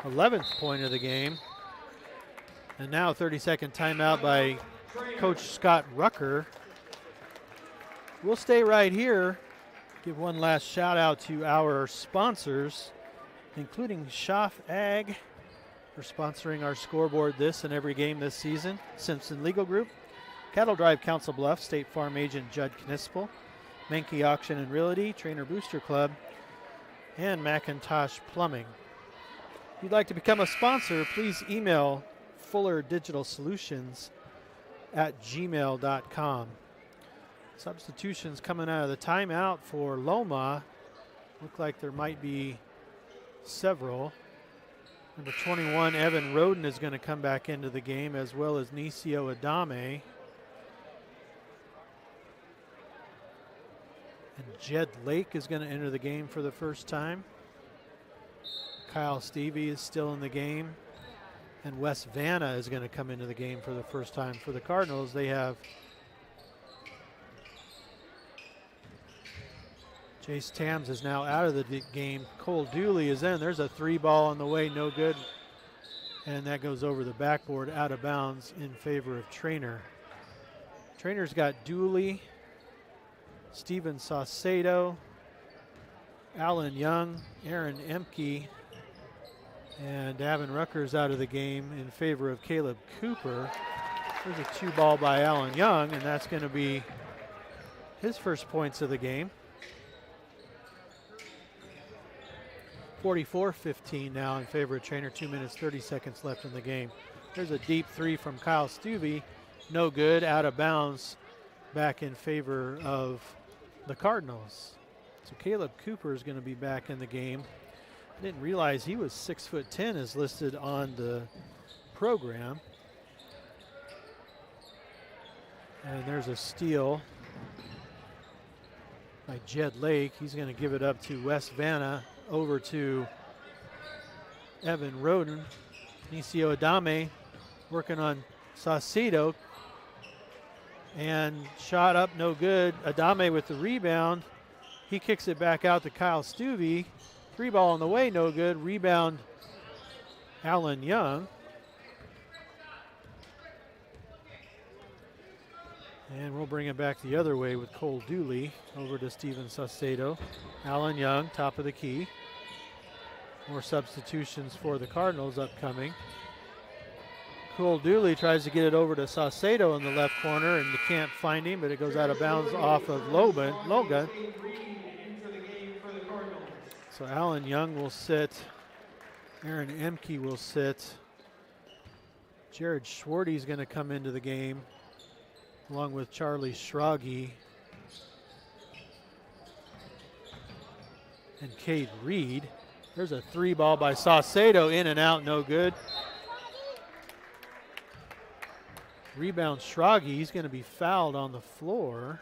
11th point of the game. And now a 30-second timeout by Coach Scott Rucker. We'll stay right here. Give one last shout out to our sponsors, including Schaff Ag for sponsoring our scoreboard this and every game this season. Simpson Legal Group, Cattle Drive Council Bluffs, State Farm Agent Judd Knispel, Menke Auction and Realty, Treynor Booster Club, and McIntosh Plumbing. If you'd like to become a sponsor, please email fullerdigitalsolutions@gmail.com. Substitutions coming out of the timeout for Loma. Look like there might be several. Number 21, Evan Roden, is going to come back into the game, as well as Nisio Adame. And Jed Lake is going to enter the game for the first time. Kyle Stevie is still in the game. And Wes Vanna is going to come into the game for the first time. For the Cardinals, they have Jace Tams is now out of the game. Cole Dooley is in. There's a three ball on the way, no good. And that goes over the backboard, out of bounds in favor of Treynor. Treynor's got Dooley, Steven Saucedo, Alan Young, Aaron Emke, and Davin Rucker's out of the game in favor of Caleb Cooper. There's a two ball by Alan Young, and that's going to be his first points of the game. 44-15 now in favor of Treynor. 2 minutes, 30 seconds left in the game. There's a deep three from Kyle Stevie. No good, out of bounds, back in favor of the Cardinals. So Caleb Cooper is going to be back in the game. I didn't realize he was 6'10" as listed on the program. And there's a steal by Jed Lake. He's going to give it up to Wes Vanna, over to Evan Roden. Nisio Adame working on Saucedo. And shot up, no good. Adame with the rebound. He kicks it back out to Kyle Stuvey. 3-ball on the way, no good. Rebound, Alan Young. And we'll bring it back the other way with Cole Dooley over to Steven Saucedo. Alan Young, top of the key. More substitutions for the Cardinals upcoming. Cole Dooley tries to get it over to Saucedo in the left corner, and they can't find him, but it goes out of bounds off of Logan. So Alan Young will sit. Aaron Emke will sit. Jared Schwarty is going to come into the game, along with Charlie Schragi and Cade Reed. There's a 3-ball by Saucedo, in and out, no good. Rebound Schragi, he's going to be fouled on the floor.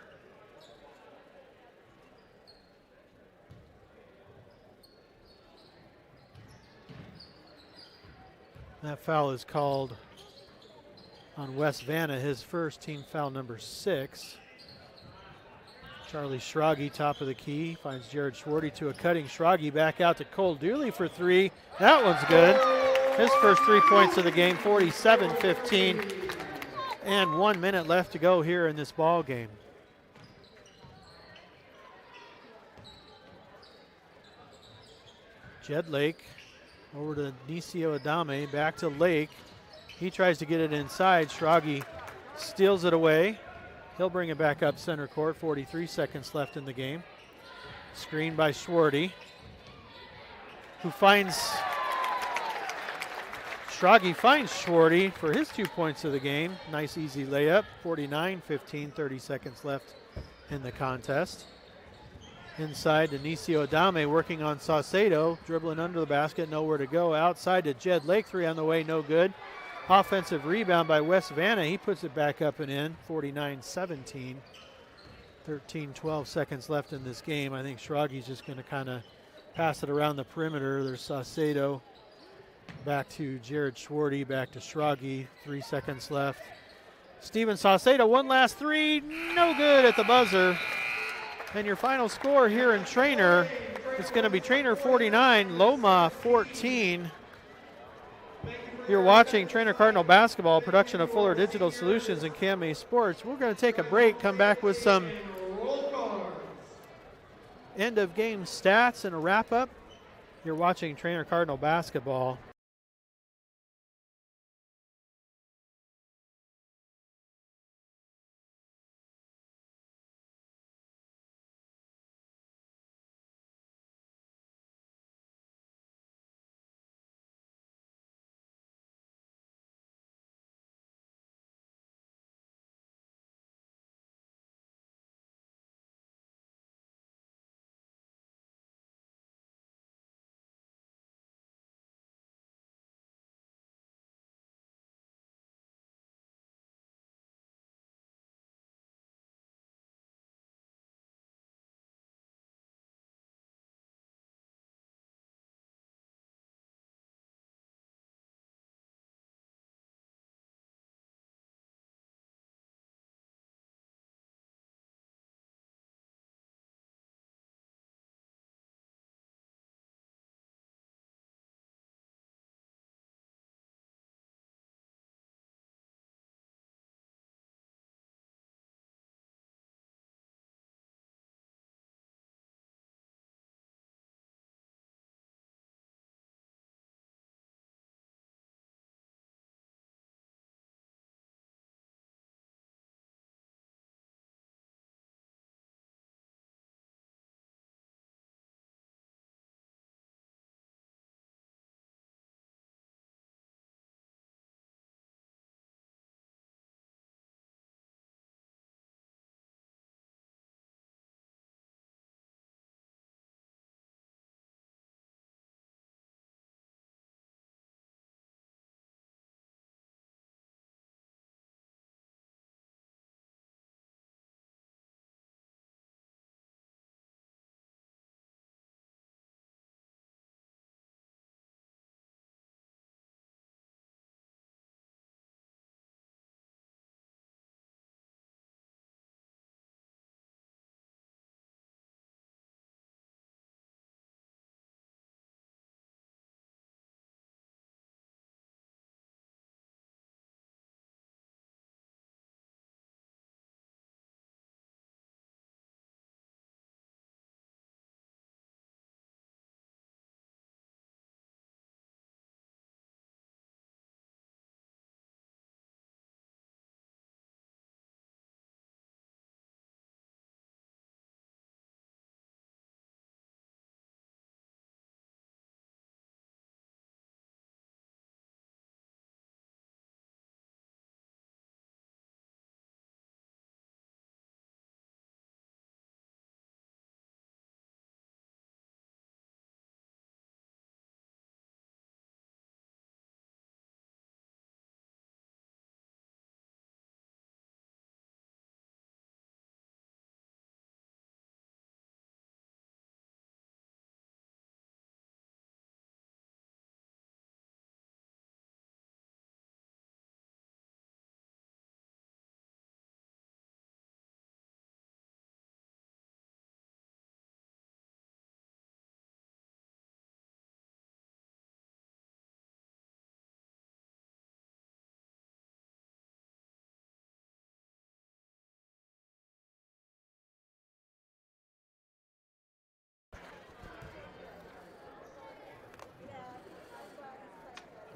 That foul is called on Wes Vanna, his first, team foul number 6. Charlie Schragi, top of the key, finds Jared Schwarty to a cutting Schragi, back out to Cole Dooley for 3. That one's good. His first 3 points of the game, 47-15. And 1 minute left to go here in this ball game. Jed Lake over to Nisio Adame, back to Lake. He tries to get it inside. Schragi steals it away. He'll bring it back up center court. 43 seconds left in the game. Screen by Schwarty, who finds Schragi finds Schwarty for his 2 points of the game. Nice easy layup. 49-15, 30 seconds left in the contest. Inside to Nisio Adame working on Saucedo, dribbling under the basket, nowhere to go. Outside to Jed Lake, 3 on the way, no good. Offensive rebound by Wes Vanna. He puts it back up and in. 49-17. 13-12 seconds left in this game. I think Schragi's just going to kind of pass it around the perimeter. There's Saucedo. Back to Jared Schwarty, back to Schragi. 3 seconds left. Steven Saucedo, one last 3, no good at the buzzer. And your final score here in Treynor, it's going to be Treynor 49, Loma 14. You're watching Treynor Cardinal basketball, production of Fuller Digital Solutions and KMA Sports. We're going to take a break, come back with some end of game stats and a wrap up. You're watching Treynor Cardinal basketball.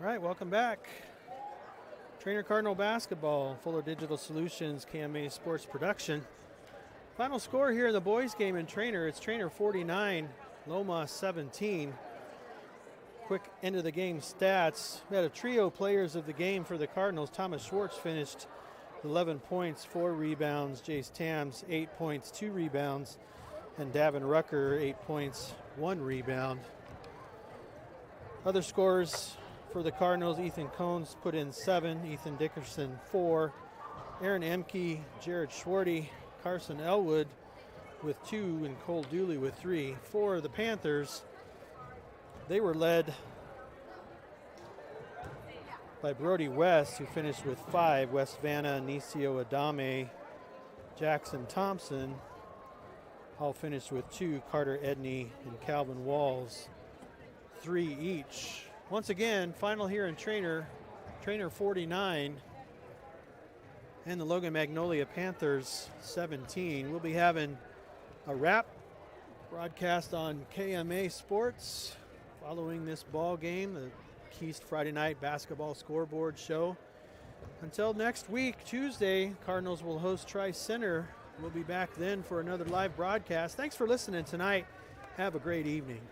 All right, welcome back. Treynor Cardinal basketball, Fuller Digital Solutions, KMA Sports Production. Final score here in the boys game in Treynor, it's Treynor 49, Loma 17. Quick end of the game stats. We had a trio players of the game for the Cardinals. Thomas Schwartz finished 11 points, 4 rebounds. Jace Tams, 8 points, 2 rebounds. And Davin Rucker, 8 points, 1 rebound. Other scores for the Cardinals, Ethan Cones put in 7, Ethan Dickerson 4, Aaron Emke, Jared Schwarty, Carson Elwood with 2, and Cole Dooley with 3. For the Panthers, they were led by Brody West, who finished with 5, West Vanna, Anicio Adame, Jackson Thompson, all finished with 2, Carter Edney and Calvin Walls, 3 each. Once again, final here in Treynor, Treynor 49 and the Logan-Magnolia Panthers 17. We'll be having a wrap broadcast on KMA Sports following this ball game, the Keast Friday Night Basketball Scoreboard Show. Until next week, Tuesday, Cardinals will host Tri-Center. We'll be back then for another live broadcast. Thanks for listening tonight. Have a great evening.